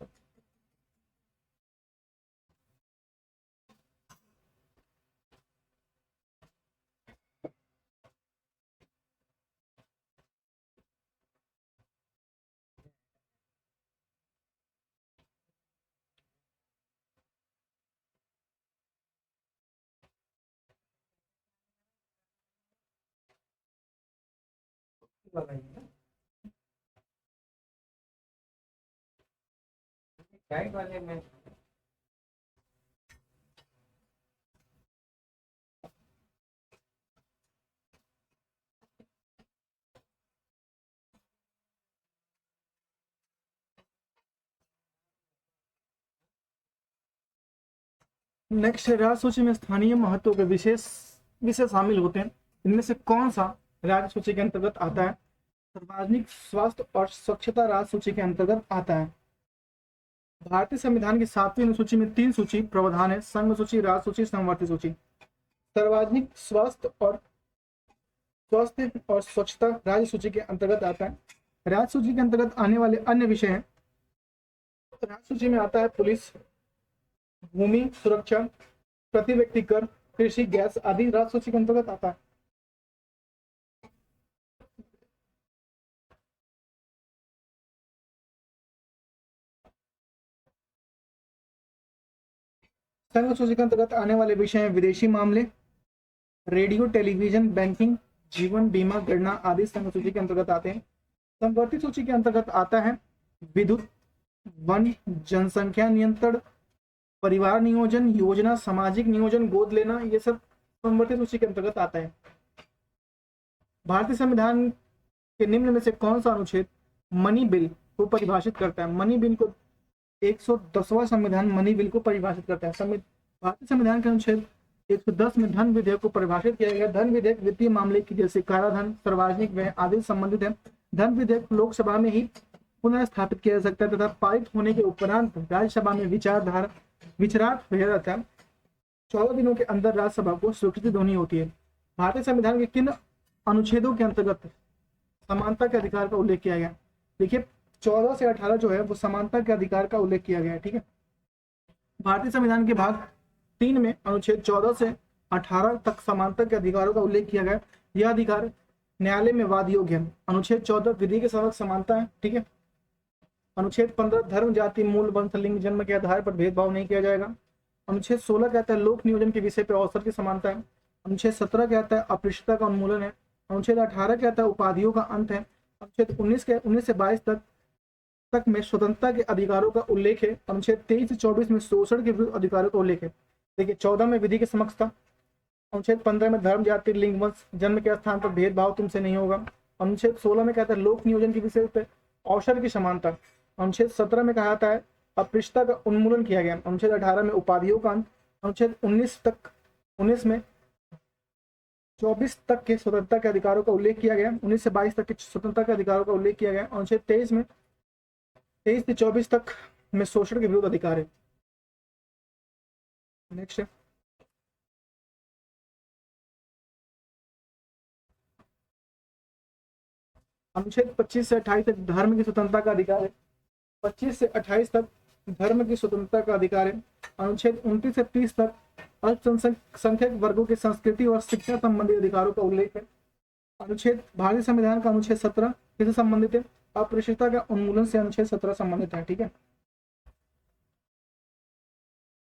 गाइड वाले में नेक्स्ट राज्य सूची में स्थानीय महत्व के विषय शामिल होते हैं। इनमें से कौन सा राज्य सूची के अंतर्गत आता है? सार्वजनिक स्वास्थ्य और स्वच्छता राज्य सूची के अंतर्गत आता है। भारतीय संविधान की 7वीं अनुसूची में 3 सूची प्रावधान है: संघ सूची, राज्य सूची, समवर्ती सूची। सार्वजनिक स्वास्थ्य और स्वच्छता राज्य सूची के अंतर्गत आता है। राज्य सूची के अंतर्गत आने वाले अन्य विषय हैं। राज्य सूची में आता है पुलिस, भूमि सुरक्षा, प्रति व्यक्ति कर, कृषि, गैस आदि राज्य सूची के अंतर्गत आता है। संघ सूची के अंतर्गत आने वाले विषय हैं विदेशी मामले, रेडियो टेलीविजन, बैंकिंग, जीवन बीमा, गणना आदि संघ सूची के अंतर्गत आते हैं। समवर्ती सूची के अंतर्गत आता है विद्युत, वन, जनसंख्या नियंत्रण, परिवार नियोजन, योजना, सामाजिक नियोजन, गोद लेना, ये सब समवर्ती सूची के अंतर्गत आता है। भारतीय संविधान के निम्न में से कौन सा अनुच्छेद मनी बिल को परिभाषित करता है? मनी बिल को 110वां संविधान मनी बिल को परिभाषित करता है। भारतीय संविधान के अनुच्छेद 110 में धन विधेयक को परिभाषित किया गया। धन विधेयक वित्तीय मामले की जैसे काराधन, सार्वजनिक व्यय आदि संबंधित है। धन विधेयक लोकसभा में ही पुनः स्थापित किया जा सकता है तथा पारित होने के उपरांत राज्यसभा में विचारार्थ हो जाता है। 14 दिनों के अंदर राज्यसभा को स्वीकृति देनी होती है। भारतीय संविधान के किन अनुच्छेदों के अंतर्गत समानता के अधिकार का उल्लेख किया गया? देखिए 14 से 18 जो है वो समानता के अधिकार का उल्लेख किया गया है। ठीक है, भारतीय संविधान के भाग 3 में अनुच्छेद 14 से 18 तक समानता के अधिकारों का उल्लेख किया गया। यह अधिकार न्यायालय में वाद योग्य है। अनुच्छेद 14 विधि के समक्ष समानता है। ठीक है, अनुच्छेद 15 धर्म, जाति, मूल, वंश, लिंग, जन्म के आधार पर भेदभाव नहीं किया जाएगा। अनुच्छेद 16 कहता है लोक नियोजन के विषय पर अवसर की समानता है। अनुच्छेद 17 कहता है अस्पृश्यता का उन्मूलन है। अनुच्छेद 18 कहता है उपाधियों का अंत है। अनुच्छेद 19 से 22 तक तक में स्वतंत्रता के अधिकारों का उल्लेख है। अनुच्छेद 23 से 24 में शोषण के विरुद्ध अधिकारों का उल्लेख है। देखिए 14 में विधि की समक्षता, अनुच्छेद 15 में धर्म, जाति, लिंग, वंश, जन्म के स्थान पर भेदभाव तुमसे नहीं होगा। अनुच्छेद 16 में कहता है लोक नियोजन की विषय पे अवसर की समानता। अनुच्छेद 17 में कहा है अस्पृश्यता का उन्मूलन किया गया। अनुच्छेद 18 में उपाधियों का अंत। अनुच्छेद 19 में 24 तक के स्वतंत्रता के अधिकारों का उल्लेख किया गया। 19 से 22 तक के स्वतंत्रता के अधिकारों का उल्लेख किया गया। अनुच्छेद 23 से 24 तक में शोषण के विरुद्ध अधिकार है। नेक्स्ट है अनुच्छेद 25 से 28 तक धर्म की स्वतंत्रता का अधिकार है। 25 से 28 तक धर्म की स्वतंत्रता का अधिकार है। अनुच्छेद 29 से 30 तक अल्पसंख्यक वर्गों की संस्कृति और शिक्षा संबंधी अधिकारों का उल्लेख है। अनुच्छेद भारतीय संविधान का अनुच्छेद 17 किससे संबंधित है? अस्पृश्यता का उन्मूलन से अनुच्छेद 17 संबंधित है। ठीक है,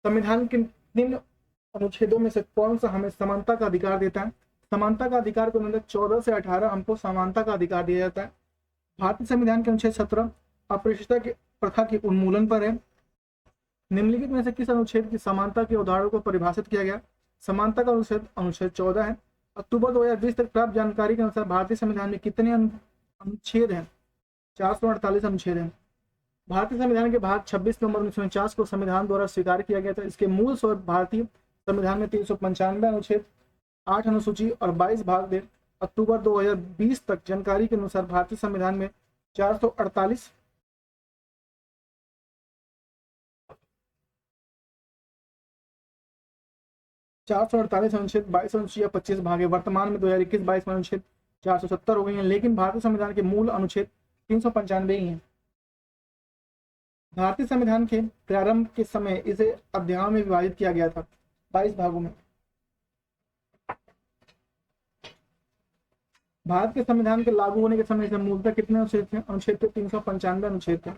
संविधान के निम्न अनुच्छेदों में से कौन सा हमें समानता का अधिकार देता है? समानता का अधिकार को अनुच्छेद 14 से 18 हमको समानता का अधिकार दिया जाता है। भारतीय संविधान के अनुच्छेद 17 अस्पृश्यता की प्रथा के उन्मूलन पर है। निम्नलिखित में से किस अनुच्छेद की समानता के उदाहरणों को परिभाषित किया गया? समानता का अनुच्छेद 14 है। अक्टूबर 2020 तक प्राप्त जानकारी के अनुसार भारतीय संविधान में कितने अनुच्छेद हैं? 448 अनुच्छेद हैं। भारतीय संविधान के भाग 26 नवंबर 1949 को संविधान द्वारा स्वीकार किया गया था। इसके मूल स्वरूप भारतीय संविधान में 395 अनुच्छेद, 8 अनुसूची और 22 भाग थे। अक्टूबर 2020 तक जानकारी के अनुसार भारतीय संविधान में 448 अनुच्छेद, 22 अनुसूची या 25 भाग है। वर्तमान में 2021-22 में अनुच्छेद 470 हो गई हैं, लेकिन भारतीय संविधान के मूल अनुच्छेद 395 ही हैं। भारतीय संविधान के प्रारंभ के समय इसे अध्यायों में विभाजित किया गया था, 22 भागों में। भारत के संविधान के लागू होने के समय से मूलतः कितने अनुच्छेद थे? अनुच्छेद थे 395 अनुच्छेद थे।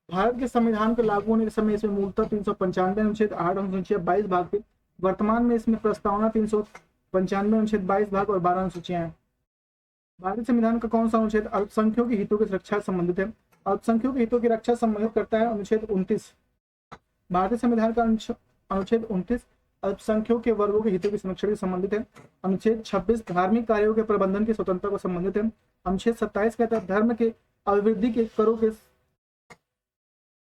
भारत के संविधान के लागू होने के समय इसमें मूलतः 395 अनुच्छेद, 8 अनुसूचियां, 22 भाग थे। वर्तमान में इसमें प्रस्तावना 395 अनुच्छेद, 22 भाग और 12 अनुसूचियां हैं। भारतीय संविधान का कौन सा अनुच्छेद अल्पसंख्यकों के हितों की सुरक्षा संबंधित है? अल्पसंख्यकों के हितों की रक्षा संबंधित करता है अनुच्छेद 29। भारतीय संविधान का अनुच्छेद 29 अल्पसंख्यकों के वर्गों के हितों की संरक्षण से संबंधित है। अनुच्छेद 26 धार्मिक कार्यों के प्रबंधन की स्वतंत्रता को संबंधित है। अनुच्छेद 27 कहता है धर्म के अभिवृद्धि के करों के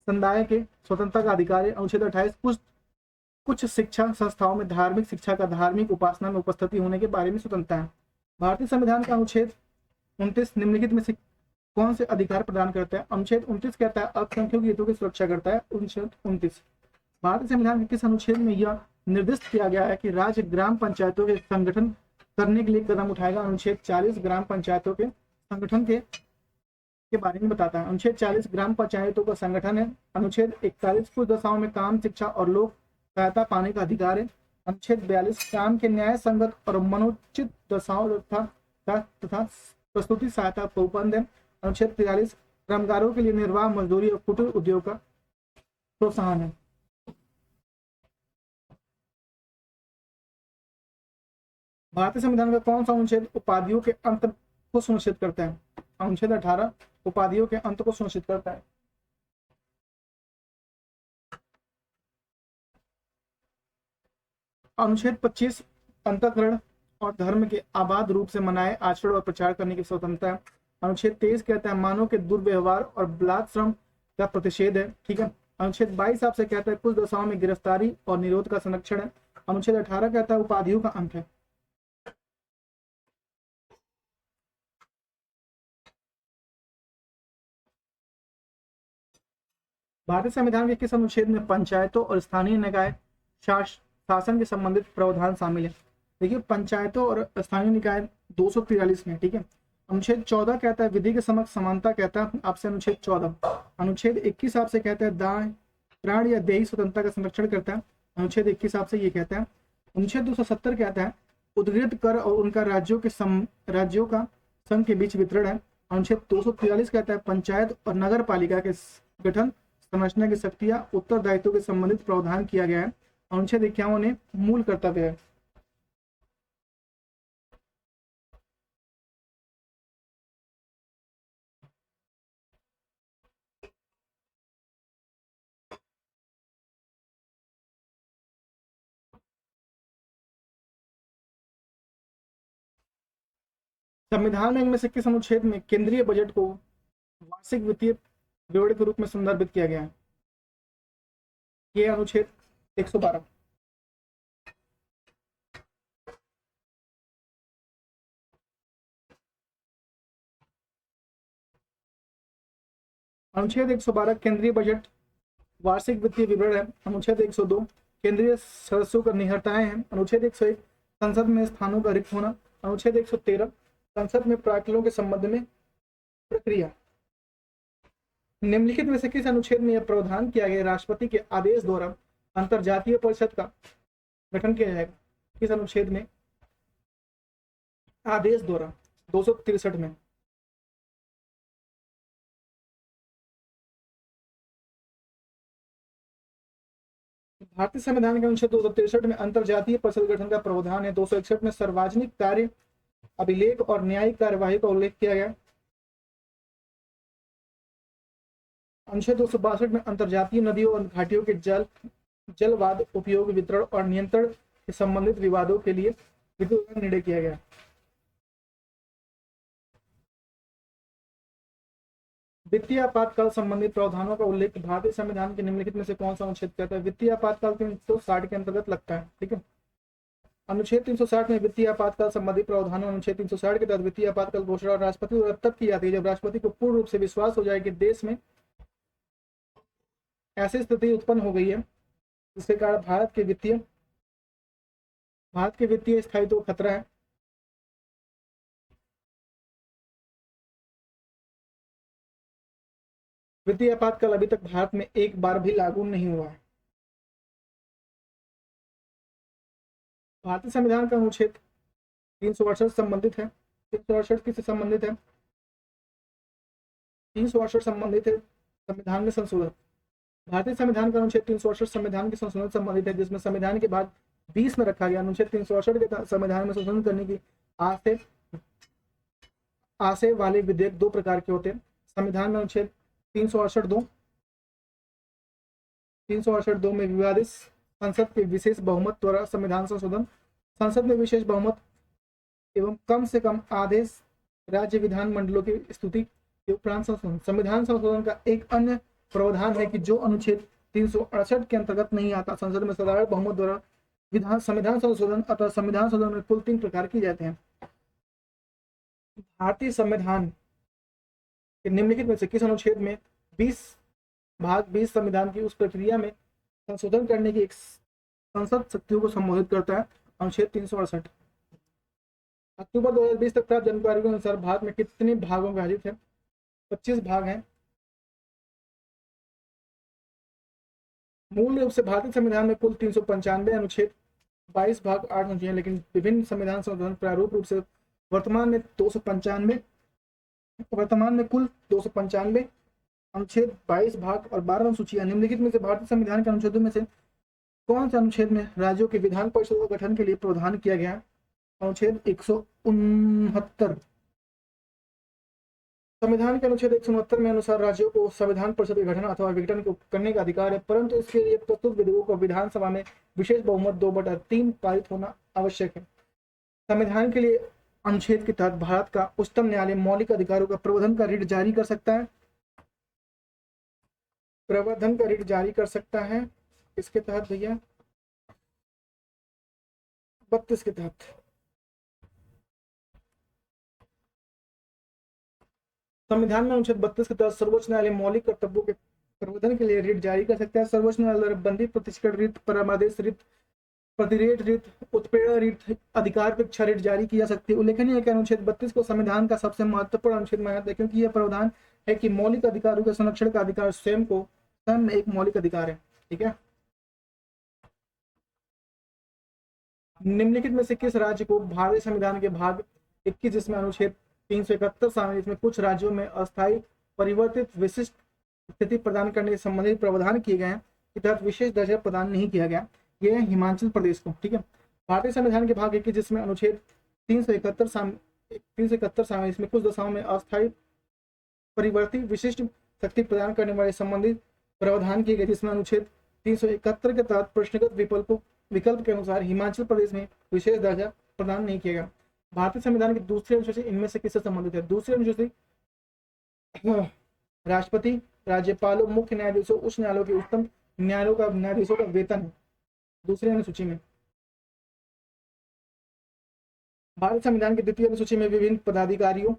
समुदाय के स्वतंत्रता का अधिकार है। अनुच्छेद 28 कुछ शिक्षा संस्थाओं में धार्मिक शिक्षा का धार्मिक उपासना में उपस्थिति होने के बारे में स्वतंत्रता है। भारतीय संविधान का अनुच्छेद 29 निम्नलिखित में से कौन से अधिकार प्रदान करता है? अनुच्छेद 29 कहता है अल्पसंख्यकों के हितों की सुरक्षा करता है। अनुच्छेद 29 भारतीय संविधान के किस अनुच्छेद में यह निर्दिष्ट किया गया है कि राज्य ग्राम पंचायतों के संगठन करने के लिए कदम उठाएगा? अनुच्छेद 40 ग्राम पंचायतों के संगठन के बारे में बताता है। अनुच्छेद 40 ग्राम पंचायतों का संगठन है। अनुच्छेद 41 कुछ दशाओं में काम, शिक्षा और लोक सहायता पाने का अधिकार है। अनुच्छेद 42 काम के न्याय संगत और मनोचित दशाओं तथा प्रस्तुति सहायता पर उपबंध है। अनुच्छेद 43 कामगारों के लिए निर्वाह, मजदूरी और कुटीर उद्योग का प्रोत्साहन है। भारतीय संविधान का कौन सा अनुच्छेद उपाधियों के अंत को सुनिश्चित करता है? अनुच्छेद 18 उपाधियों के अंत को सुनिश्चित करता है। अनुच्छेद 25 अंतःकरण और धर्म के आबाद रूप से मनाए आचरण और प्रचार करने की स्वतंत्रता है। अनुच्छेद 23 कहता है मानव के दुर्व्यवहार और बलात् श्रम का प्रतिषेध है। ठीक है। अनुच्छेद 22 आपसे कहता है कुछ दशाओं में गिरफ्तारी और निरोध का संरक्षण है। अनुच्छेद 18 कहता है उपाधियों का अंत है। भारतीय संविधान के किस अनुच्छेद में पंचायतों और स्थानीय निकाय शासन के संबंधित प्रावधान शामिल है? देखिए पंचायतों और स्थानीय निकाय 243 में। ठीक है। अनुच्छेद 14 कहता है विधि के समक्ष समानता कहता है आपसे अनुच्छेद 14। अनुच्छेद 21 आपसे कहता है दाय, प्राण या देही स्वतंत्रता का संरक्षण करता है। अनुच्छेद 21 आपसे ये कहता है। अनुच्छेद 270 कहता है उद्गृहित कर और उनका राज्यों का संघ के बीच वितरण है। अनुच्छेद 243 कहता है पंचायत और नगर पालिका के गठन, संरचना की शक्तियां, उत्तरदायित्व के संबंधित प्रावधान किया गया है। अनुच्छेद 51 ने मूल कर्तव्य है। संविधान में इनमें से किस अनुच्छेद में केंद्रीय बजट को वार्षिक वित्तीय विवरण के रूप में संदर्भित किया गया है? ये अनुच्छेद 112। अनुच्छेद 112 केंद्रीय बजट वार्षिक वित्तीय विवरण है। अनुच्छेद 102 केंद्रीय सदस्यों का निहरताएं हैं। अनुच्छेद 101 संसद में स्थानों का रिक्त होना। अनुच्छेद 113 संसद में प्राक्कलों के संबंध में प्रक्रिया। निम्नलिखित में से किस अनुच्छेद में यह प्रावधान किया गया राष्ट्रपति के आदेश द्वारा अंतरजातीय परिषद का गठन किया जाएगा? किस अनुच्छेद में आदेश द्वारा? 263 में। भारतीय संविधान के अनुच्छेद 263 में अंतरजातीय परिषद गठन का प्रावधान है। 261 में सार्वजनिक कार्य अभिलेख और न्यायिक कार्यवाही का उल्लेख किया गया। अनुच्छेद 262 में अंतरजातीय नदियों और घाटियों के जलवाद उपयोग, वितरण और नियंत्रण से संबंधित विवादों के लिए विधि निर्णय किया गया। वित्तीय आपातकाल संबंधित प्रावधानों का उल्लेख भारतीय संविधान के निम्नलिखित में से कौन सा अनुच्छेद करता है? वित्तीय आपातकाल 360 के अंतर्गत लगता है। ठीक है, अनुच्छेद 360 में वित्तीय आपातकाल संबंधी प्रावधान। अनुच्छेद 360 के तहत वित्तीय आपातकाल घोषणा राष्ट्रपति द्वारा तब की जाती है जब राष्ट्रपति को पूर्ण रूप से विश्वास हो जाए कि देश में ऐसी स्थिति उत्पन्न हो गई है जिसके कारण भारत के वित्तीय स्थायित्व को खतरा है। वित्तीय आपातकाल अभी तक भारत में एक बार भी लागू नहीं हुआ है। भारतीय संविधान का अनुच्छेद 368 संबंधित है। 368 किससे संबंधित है? 368 संबंधित है संविधान में संशोधन। भारतीय संविधान का अनुच्छेद 368 संविधान के संशोधन संबंधित है, जिसमें संविधान के बाद 20 में रखा गया। अनुच्छेद 368 के संविधान में संशोधन करने की आशय वाले विधेयक दो प्रकार के होते हैं। संविधान में अनुच्छेद 368 में विवादित संसद के विशेष बहुमत द्वारा संविधान संशोधन, संसद में विशेष बहुमत एवं कम से कम आधे राज्य विधान मंडलों की स्तुति के उपरांत संशोधन। संविधान संशोधन का एक अन्य प्रावधान है कि जो अनुच्छेद 368 के अंतर्गत नहीं आता, संसद में साधारण बहुमत द्वारा संविधान संशोधन अथवा संविधान संशोधन में कुल 3 प्रकार किए जाते हैं। भारतीय संविधान के निम्नलिखित में से किस अनुच्छेद में 20 संविधान की उस प्रक्रिया में संशोधन करने की एक संसद शक्तियों को संबोधित करता है? अनुच्छेद 368। अक्टूबर 2020 तक प्राप्त जानकारी के अनुसार भारत में कितने भागों में विभाजित है? 25 भाग हैं। मूल रूप से भारतीय संविधान में कुल 395 अनुच्छेद, 22 भाग, 8 अनुच्छेद हैं, लेकिन विभिन्न संविधान संशोधन प्रारूप रूप से वर्तमान में कुल 295 अनुच्छेद, 22 भाग और 12 अनुसूचियां। निम्नलिखित में से भारतीय संविधान के अनुच्छेदों में से कौन से अनुच्छेद में राज्यों के विधान परिषद के गठन के लिए प्रावधान किया गया? अनुच्छेद 169। संविधान के अनुच्छेद 169 में अनुसार राज्यों को संविधान परिषद के गठन अथवा विघटन करने का अधिकार है, परंतु इसके लिए प्रस्तुत विधेयकों को विधानसभा में विशेष बहुमत 2/3 पारित होना आवश्यक है। संविधान के लिए अनुच्छेद के तहत भारत का उच्चतम न्यायालय मौलिक अधिकारों का प्रवर्धन का रिट जारी कर सकता है। प्रवर्धन का रिट जारी कर सकता है इसके तहत भैया 32 के तहत। संविधान में अनुच्छेद 32 के तहत सर्वोच्च न्यायालय मौलिक कर्तव्यों के प्रवर्धन के लिए रिट जारी कर सकता है। सर्वोच्च न्यायालय बंदी, प्रतिष्ठित रिट, परामर्श रिट, प्रतिरेट रिट, उत्पीड़न रिट, अधिकारपेक्षा रिट जारी की जा सकती है। उल्लेखनीय है कि अनुच्छेद 32 को संविधान का सबसे महत्वपूर्ण अनुच्छेद माना जाता है, क्योंकि यह प्रावधान है कि मौलिक अधिकारों के संरक्षण का अधिकार स्वयं एक मौलिक अधिकार है। ठीक है, निम्नलिखित में से किस राज्य को भारतीय संविधान के भाग 21 जिसमें अनुच्छेद 371 शामिल, इसमें कुछ राज्यों में अस्थायी परिवर्तित विशिष्ट स्थिति प्रदान करने के संबंधित प्रावधान किए गए हैं, के तहत विशेष दर्जा प्रदान नहीं किया गया? ये है हिमाचल प्रदेश को। ठीक है, भारतीय संविधान के भाग 21 जिसमें अनुच्छेद 371 शामिल, इसमें कुछ दशाओं में अस्थायी परिवर्तित विशिष्ट शक्ति प्रदान करने वाले संबंधित प्रावधान किए गए, जिसमें अनुच्छेद 371 के तहत प्रश्नगत विकल्प के अनुसार हिमाचल प्रदेश में विशेष दर्जा प्रदान नहीं किया गया। भारतीय संविधान की दूसरी अनुसूची इनमें से किससे संबंधित है? दूसरी अनुसूची राष्ट्रपति, राज्यपालों, मुख्य न्यायाधीशों, उच्च न्यायालयों के उच्चतम न्यायालयों का न्यायाधीशों का वेतन है दूसरी अनुसूची में। भारत संविधान की द्वितीय अनुसूची में विभिन्न पदाधिकारियों,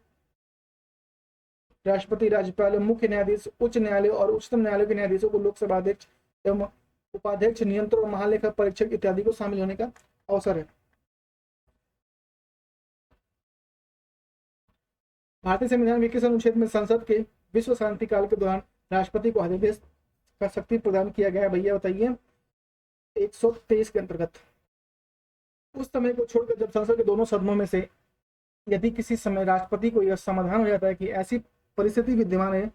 राष्ट्रपति, राज्यपाल, मुख्य न्यायाधीश, उच्च न्यायालय और उच्चतम न्यायालय के न्यायाधीशों को लोकसभा अध्यक्ष एवं उपाध्यक्ष, नियंत्रक और महालेखा परीक्षक इत्यादि को शामिल होने का अवसर है। भारतीय संविधान के किस अनुच्छेद में संसद के विश्व शांति काल के दौरान राष्ट्रपति को अध्यादेश का शक्ति प्रदान किया गया? भैया बताइए। 123 के अंतर्गत। उस समय को छोड़कर जब संसद के दोनों सदनों में से यदि किसी समय राष्ट्रपति को यह समाधान हो जाता है कि ऐसी परिस्थिति विद्यमान है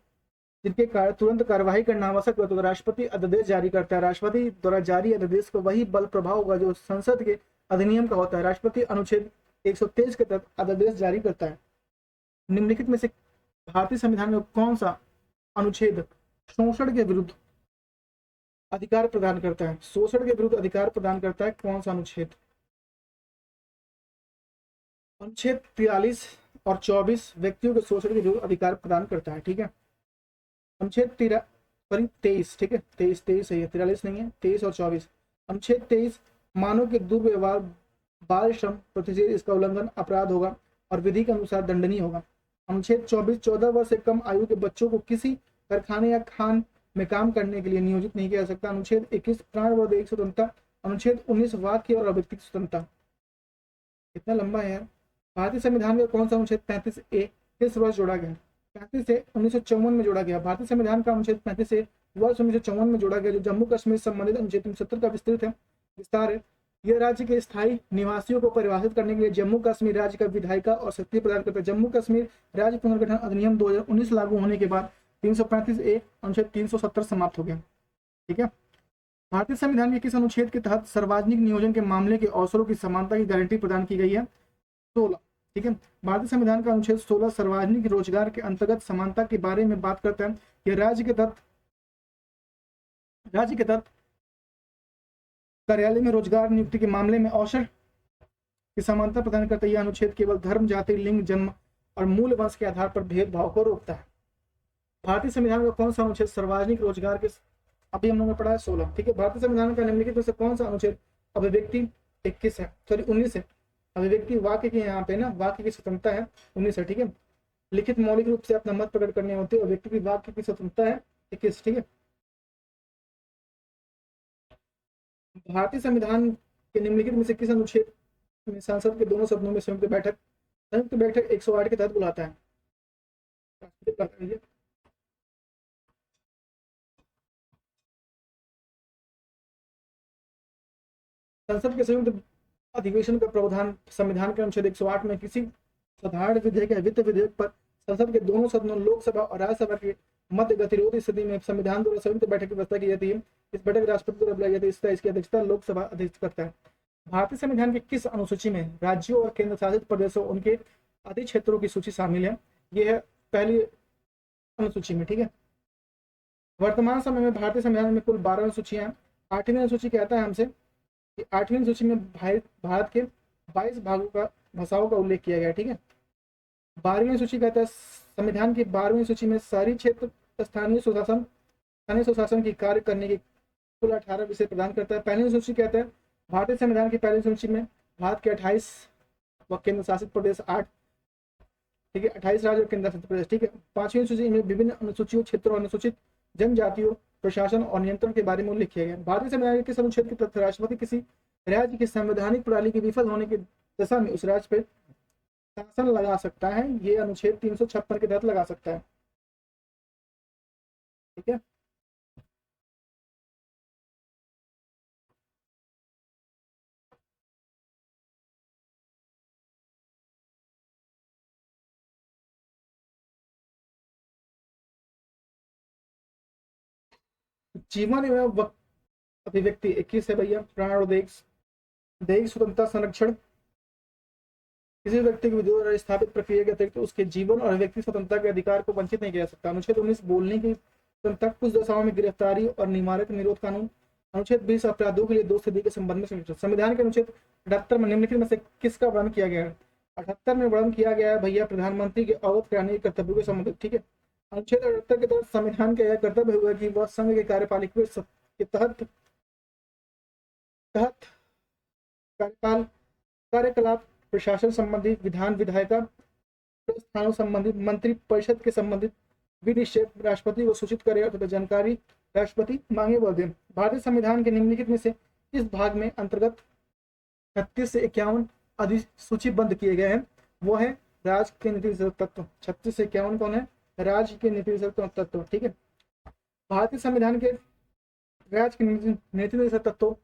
जिनके कारण तुरंत कार्यवाही करना आवश्यक है, तो राष्ट्रपति अध्यादेश जारी करता है। राष्ट्रपति द्वारा जारी अध्यादेश को वही बल प्रभाव होगा जो संसद के अधिनियम का होता है। राष्ट्रपति अनुच्छेद 123 के तहत अध्यादेश जारी करता है। निम्नलिखित में से भारतीय संविधान में कौन सा अनुच्छेद शोषण के विरुद्ध अधिकार प्रदान करता है? शोषण के विरुद्ध अधिकार प्रदान करता है कौन सा अनुच्छेद? अनुच्छेद 43 और 24 व्यक्तियों के शोषण के विरुद्ध अधिकार प्रदान करता है। ठीक है, अनुच्छेद 23, ठीक है, 23 है, 43 नहीं है, 23 और 24। अनुच्छेद 23 मानव के दुर्व्यवहार, बाल श्रम, प्रतिषेध, इसका उल्लंघन अपराध होगा और विधि के अनुसार दंडनीय होगा। अनुच्छेद 24 14 वर्ष से कम आयु के बच्चों को किसी कारखाने या खान में काम करने के लिए नियोजित नहीं किया जा सकता। अनुच्छेद 21 प्राण व दैहिक स्वतंत्रता। अनुच्छेद 19 वाक्य और अभिव्यक्ति स्वतंत्रता। कितना लंबा है यार। भारतीय संविधान का कौन सा अनुच्छेद 35A किस वर्ष जोड़ा गया? 35 से 1954 में जोड़ा गया। भारतीय संविधान का अनुच्छेद 35 से वर्ष 1954 में जोड़ा गया, जो जम्मू कश्मीर संबंधित अनुच्छेद 370 का विस्तार है। यह राज्य के स्थायी निवासियों को परिभाषित करने के लिए जम्मू कश्मीर राज्य का विधायिका और शक्ति प्रदान करता है। जम्मू कश्मीर राज्य पुनर्गठन अधिनियम 2019 लागू होने के बाद 335A अनुच्छेद 370 समाप्त हो गया। ठीक है, भारतीय संविधान के किस अनुच्छेद के तहत सार्वजनिक नियोजन के मामले के अवसरों की समानता की गारंटी प्रदान की गई है? 16। ठीक है, भारतीय संविधान का अनुच्छेद 16 सार्वजनिक रोजगार के अंतर्गत समानता के बारे में बात करता है। यह राज्य के तहत कार्यालय में रोजगार नियुक्ति के मामले में अवसर की समानता प्रदान करता है। यह अनुच्छेद केवल धर्म, जाति, लिंग, जन्म और मूल वंश के आधार पर भेदभाव को रोकता है। भारतीय संविधान का कौन सा अनुच्छेद सार्वजनिक रोजगार के, अभी हम लोगों ने पढ़ा है 16। ठीक है, भारतीय संविधान का निम्नलिखित में से कौन सा अनुच्छेद अभिव्यक्ति 21 है, सॉरी 19 है। अभिव्यक्ति वाक्य की यहाँ पे ना वाक्य की स्वतंत्रता है 19 है। ठीक है, लिखित मौलिक रूप से अपना मत प्रकट करने होते हैं। अभिव्यक्ति की वाक्य की स्वतंत्रता है 21। ठीक है, भारतीय संविधान के निम्नलिखित में से किस अनुच्छेद में संसद के दोनों सदनों में संयुक्त बैठक 108 के तहत बुलाता है? संसद के संयुक्त अधिवेशन का प्रावधान संविधान के अनुच्छेद 108 में किसी साधारण विधेयक या वित्त विधेयक पर संसद के दोनों सदनों लोकसभा और राज्यसभा के मध्य गतिरोध स्थिति में संविधान द्वारा संयुक्त बैठक की व्यवस्था की जाती है। इस बैठक राष्ट्रपति द्वारा बुलाई जाती है। इसकी अध्यक्षता लोकसभा अध्यक्ष करता है। भारतीय संविधान की किस अनुसूची में राज्यों और केंद्र शासित प्रदेशों उनके अधिक्षेत्रों की सूची शामिल है? यह है पहली अनुसूची में। ठीक है, वर्तमान समय में भारतीय संविधान में कुल 12 अनुसूचियां हैं। 8वीं अनुसूची कहता है हमसे कि 8वीं सूची में भारत के 22 भाषाओं का उल्लेख किया गया। ठीक है, 12वीं सूची कहता है संविधान की 12वीं सूची में शहरी क्षेत्र स्थानीय सुशासन की कार्य करने की कुल 18 विषय प्रदान करता है। पहली सूची कहता है भारतीय संविधान की पहली सूची में भारत के 28 व केंद्र शासित प्रदेश 8। ठीक है, 28 राज्य और केंद्र शासित प्रदेश। ठीक है, 5वीं सूची में विभिन्न अनुसूचियों, क्षेत्रों, अनुसूचित जनजातियों, प्रशासन और नियंत्रण के बारे में उल्लेख किया गया। भारतीय संविधान के किस अनुच्छेद के तहत राष्ट्रपति किसी राज्य की संवैधानिक प्रणाली के विफल होने की दशा में उस राज्य पर शासन लगा सकता है? ये अनुच्छेद 356 के तहत लगा सकता है। ठीक है, जीवन एवं अभिव्यक्ति 21 है भैया। प्राण और दैहिक स्वतंत्रता संरक्षण किसी व्यक्ति की द्वारा स्थापित प्रक्रिया के अतिरिक्त उसके जीवन और अभिव्यक्ति स्वतंत्रता के अधिकार को वंचित नहीं किया जा सकता। अनुच्छेद 19 बोलने की स्वतंत्रता, कुछ दशाओं में गिरफ्तारी और निमारक निरोध कानून। अनुच्छेद 20 अपराधों के लिए 2 सदी के संबंध में संविधान के अनुच्छेद 78 में निम्नलिखित में से किसका वर्णन किया गया है? 78 में वर्णन किया गया है भैया प्रधानमंत्री के अवगत कराने के कर्तव्यों के संबंधित, ठीक है। अनुच्छेद 78 के तहत संविधान का यह कर्तव्य हुआ कि वह संघ के कार्यपालिका के तहत कार्यपाल कार्यकलाप प्रशासन संबंधी विधान विधायिका स्थानों संबंधित मंत्री परिषद के संबंधित विनिश्चय राष्ट्रपति को सूचित करे तथा जानकारी राष्ट्रपति मांगे वह दे। भारतीय संविधान के निम्नलिखित में से इस भाग में अंतर्गत 36 से 51 अधिसूचीबद्ध किए गए हैं, वो है राज्य के नीति तत्व। 36 से 51 कौन है? राज्य के नीति तत्व, ठीक है। भारतीय संविधान के राज्य के नीति तत्व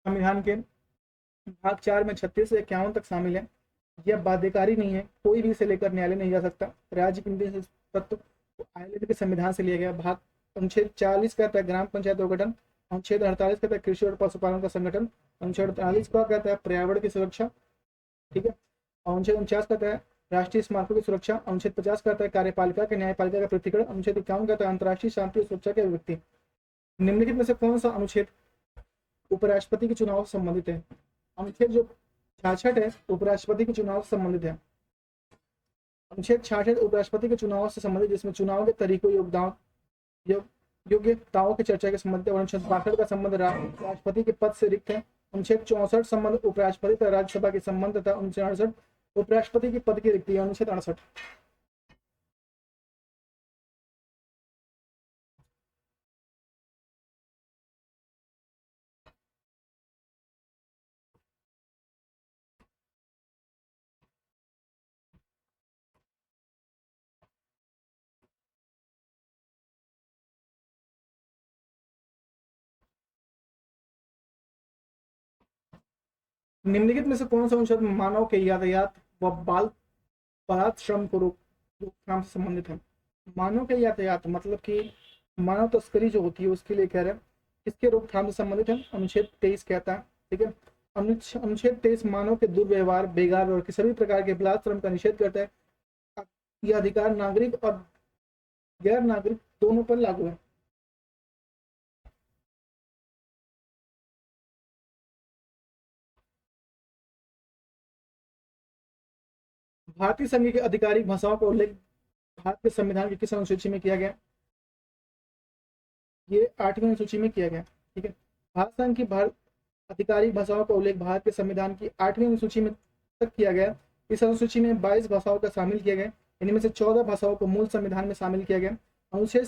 संविधान के भाग 4 में 36 से 51 तक शामिल है। यह बाध्यकारी नहीं है, कोई भी इसे लेकर न्यायालय नहीं जा सकता। राज्य के नीति तत्व आयरलैंड के संविधान से लिया गया। भाग अनुच्छेद 40 कहता है ग्राम पंचायत का गठन, अनुच्छेद 48 कहता है कृषि और पशुपालन का संगठन, अनुच्छेद 48 का कहता है पर्यावरण की सुरक्षा, ठीक है। अनुच्छेद 49 कहता है राष्ट्रीय स्मारकों की सुरक्षा, अनुच्छेद 50 कहता है कार्यपालिका के न्यायपालिका का पृथक्करण, अनुच्छेद 51 कहता है अंतर्राष्ट्रीय शांति और सुरक्षा के अभिव्यक्ति। निम्नलिखित में से कौन सा अनुच्छेद उपराष्ट्रपति के चुनाव से संबंधित है? अनुच्छेद जो 66 है उपराष्ट्रपति के चुनाव से संबंधित है। अनुच्छेद 66 उपराष्ट्रपति के चुनाव से संबंधित, जिसमें चुनाव के तरीकों योग्यताओं की चर्चा के संबंध है। अनुच्छेद 62 का संबंध राष्ट्रपति के पद से रिक्त है। अनुच्छेद 64 संबंध उपराष्ट्रपति तथा राज्यसभा के संबंध तथा अनुच्छेद 68 उपराष्ट्रपति के पद की रिक्ति है। अनुच्छेद 68 निम्नलिखित में से कौन सा अनुच्छेद मानव के यातायात व बाल बलात् श्रम को रोकथाम से संबंधित है? मानव के यातायात मतलब कि मानव तस्करी जो होती है उसके लिए कह रहे हैं, इसके रोकथाम से संबंधित है। अनुच्छेद 23 कहता है, ठीक है। अनुच्छेद 23 मानव के दुर्व्यवहार, बेगार और सभी प्रकार के बलात् श्रम का निषेध करता है। यह अधिकार नागरिक और गैर नागरिक दोनों पर लागू है। भारतीय संघ की आधिकारिक भाषाओं का उल्लेख भारत के संविधान की किस अनुसूची में किया गया? ये 8वीं अनुसूची में किया गया, ठीक है। भारत संघ की आधिकारिक भाषाओं का उल्लेख भारत के संविधान की 8वीं अनुसूची में तक किया गया। इस अनुसूची में 22 भाषाओं का शामिल किया गया, इनमें से 14 भाषाओं को मूल संविधान में शामिल किया गया। अनुच्छेद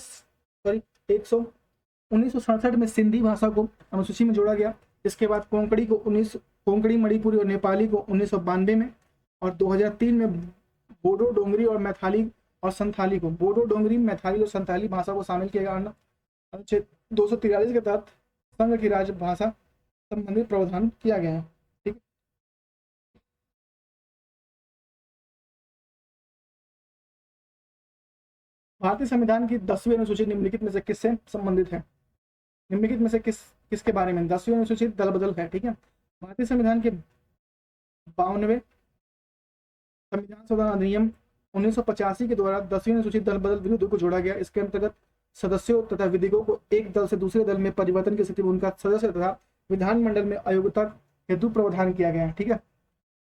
1967 में सिंधी भाषा को अनुसूची में जोड़ा गया। इसके बाद कोंकणी, मणिपुरी और नेपाली को 1992 में, और 2003 में बोडो, डोंगरी और मैथाली और संथाली को, बोडो, डोंगरी, मैथाली और संथाली भाषा को शामिल किया गया। अनुच्छेद 243 के तहत संघ की राजभाषा संबंधित प्रावधान किया गया है, ठीक है। भारतीय संविधान की 10वीं अनुसूची निम्नलिखित में से किससे संबंधित है? निम्नलिखित में से किसके बारे में? 10वीं अनुसूची दल बदल है, ठीक है। भारतीय संविधान के 52वें संविधान संशोधन अधिनियम 1985 के द्वारा 10वीं अनुसूची दल बदल विरुद्ध को जोड़ा गया। इसके अंतर्गत सदस्यों तथा विधिकों को एक दल से दूसरे दल में परिवर्तन की स्थिति में उनका सदस्य तथा विधानमंडल में अयोग्यता हेतु प्रावधान किया गया है, ठीक है।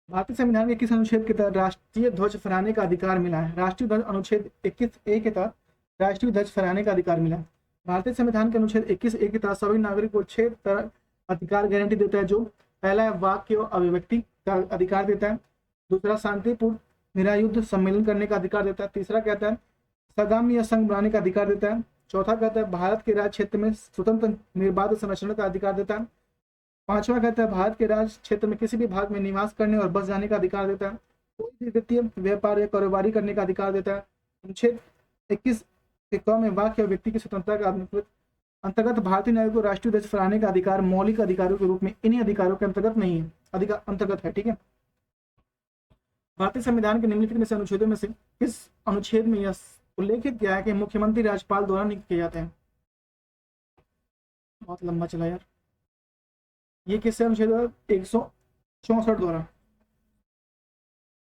भारतीय संविधान के किस अनुच्छेद के तहत राष्ट्रीय ध्वज फहराने का अधिकार मिला है? राष्ट्रीय ध्वज अनुच्छेद 21A के तहत राष्ट्रीय ध्वज फहराने का अधिकार मिला है। भारतीय संविधान के अनुच्छेद 21A के तहत सभी नागरिक को 6 तरह अधिकार गारंटी देता है, जो पहला है वाक्य और अभिव्यक्ति का अधिकार देता है, दूसरा शांतिपूर्ण निरायुद्ध सम्मेलन करने का अधिकार देता है, तीसरा कहता है संग्राम या संघ बनाने का अधिकार देता है, चौथा कहता है भारत के राज्य क्षेत्र में स्वतंत्र निर्बाध संरक्षण का अधिकार देता है, पांचवा कहता है भारत के राज्य क्षेत्र में किसी भी भाग में निवास करने और बस जाने का अधिकार देता है, कोई भी वित्तीय व्यापार या कारोबारी करने का अधिकार देता है। अनुच्छेद 21 के क में वाक्य और व्यक्ति की स्वतंत्रता का अंतर्गत भारतीय नागरिक को राष्ट्रीय ध्वज फहराने का अधिकार मौलिक अधिकारों के रूप में इन्हीं अधिकारों के अंतर्गत नहीं है, अंतर्गत है, ठीक है। भारतीय संविधान के निम्नलिखित में से अनुच्छेदों में से किस अनुच्छेद में यह उल्लेखित किया है कि मुख्यमंत्री राज्यपाल द्वारा नियुक्त किए जाते हैं? बहुत लंबा चला यार। ये किससे अनुच्छेद 164 द्वारा?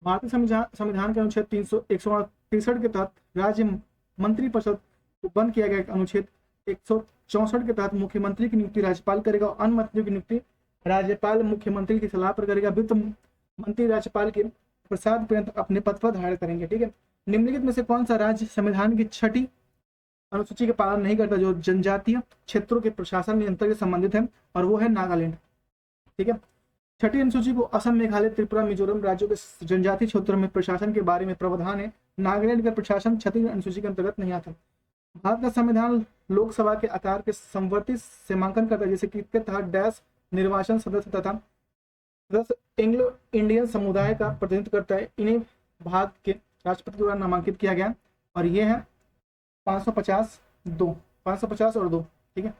भारतीय संविधान के अनुच्छेद 163 के तहत राज्य मंत्री परिषद को बंद किया गया। अनुच्छेद 164 के तहत मुख्यमंत्री की नियुक्ति राज्यपाल करेगा और अन्य मंत्रियों की नियुक्ति राज्यपाल मुख्यमंत्री की सलाह पर करेगा। वित्त मंत्री राज्यपाल के प्रसाद पर्यंत अपने पद पर धारण करेंगे। ठीक है, निम्नलिखित में से कौन सा राज्य संविधान की 6ठी अनुसूची का पालन नहीं करता, जो जनजातीय क्षेत्रों के प्रशासन नियंत्रण से संबंधित है, और वो है नागालैंड। ठीक है, 6ठी अनुसूची को असम, मेघालय, त्रिपुरा, मिजोरम राज्यों के जनजातीय क्षेत्रों में प्रशासन के बारे में प्रावधान है। नागालैंड का प्रशासन 6ठी अनुसूची के अंतर्गत नहीं आता। भारत का संविधान लोकसभा के आकार के समवर्ती सीमांकन करता है, जैसे कि इसके तहत डैश निर्वाचन सदस्य तथा सदस्य एंग्लो इंडियन समुदाय का प्रतिनिधित्व करता है। इन्हें भारत के राष्ट्रपति द्वारा नामांकित किया गया, और ये है 550 और 2। ठीक है,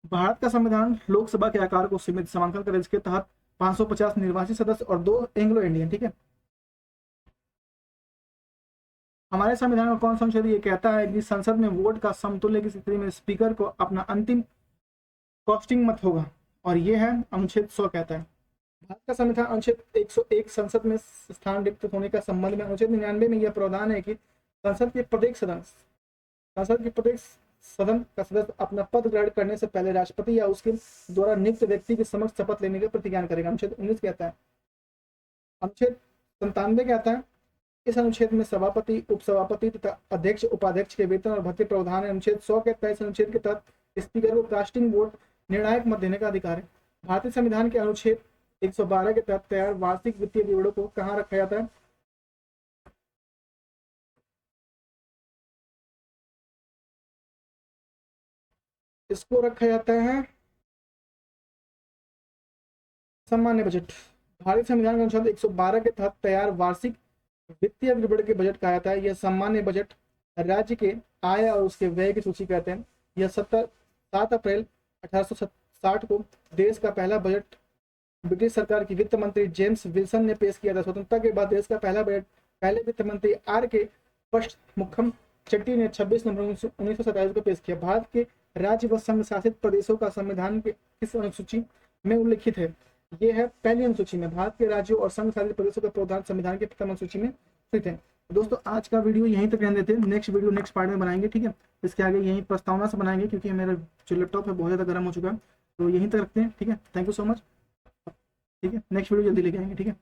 भारत का संविधान लोकसभा के आकार को सीमित सीमांकन करता है, जिसके तहत 550 निर्वाचित सदस्य और 2 एंग्लो इंडियन। ठीक है, हमारे संविधान में कौन सा अनुच्छेद ये कहता है कि संसद में वोट का समतुल्य की स्थिति में स्पीकर को अपना अंतिम कास्टिंग मत होगा, और ये है अनुच्छेद 100 कहता है। भारत का संविधान अनुच्छेद 101 संसद में स्थान रिक्त होने का संबंध में अनुच्छेद 99 में यह प्रावधान है कि संसद के प्रत्येक सदन का सदस्य अपना पद ग्रहण करने से पहले राष्ट्रपति या उसके द्वारा नियुक्त व्यक्ति के समक्ष शपथ लेने का प्रतिज्ञान करेगा। अनुच्छेद 19 कहता है। अनुच्छेद 97 कहता है, इस अनुच्छेद में सभापति, उपसभापति तथा अध्यक्ष, उपाध्यक्ष के वेतन और भत्ते प्रावधान है। अनुच्छेद 100 कहता है, इस अनुच्छेद के तहत स्पीकर को कास्टिंग वोट निर्णायक मत देने का अधिकार है। भारतीय संविधान के अनुच्छेद 112 के तहत तैयार वार्षिक वित्तीय विवरणों को कहाँ रखा जाता है? इसको रखा जाता है सामान्य बजट। भारतीय संविधान के अनुच्छेद 112 के तहत तैयार वार्षिक वित्तीय विवरण के बजट कहा जाता है। यह सामान्य बजट राज्य के आय और उसके व्यय की सूची कहते हैं। यह 7 अप्रैल 1860 को देश का पहला बजट ब्रिटिश सरकार की वित्त मंत्री जेम्स विल्सन ने पेश किया था। स्वतंत्रता के बाद देश का पहला बजट पहले वित्त मंत्री आर के पष्टमुखम चट्टी ने 26 नवंबर 1927 को पेश किया। भारत के राज्य व संघ शासित प्रदेशों का संविधान के किस अनुसूची में उल्लिखित है? ये है पहली अनुसूची में। भारत के राज्यों और संघ शासित प्रदेशों का प्रावधान संविधान के प्रथम अनुसूची में स्थित है। दोस्तों, आज का वीडियो यहीं तक रहने देते हैं। नेक्स्ट वीडियो नेक्स्ट पार्ट में बनाएंगे। ठीक है, इसके आगे यहीं प्रस्तावना से बनाएंगे, क्योंकि मेरा जो लैपटॉप है बहुत ज़्यादा गर्म हो चुका है, तो यहीं तक रखते हैं। ठीक है, थैंक यू सो मच। ठीक है, नेक्स्ट वीडियो जल्दी लेके आएंगे। ठीक है।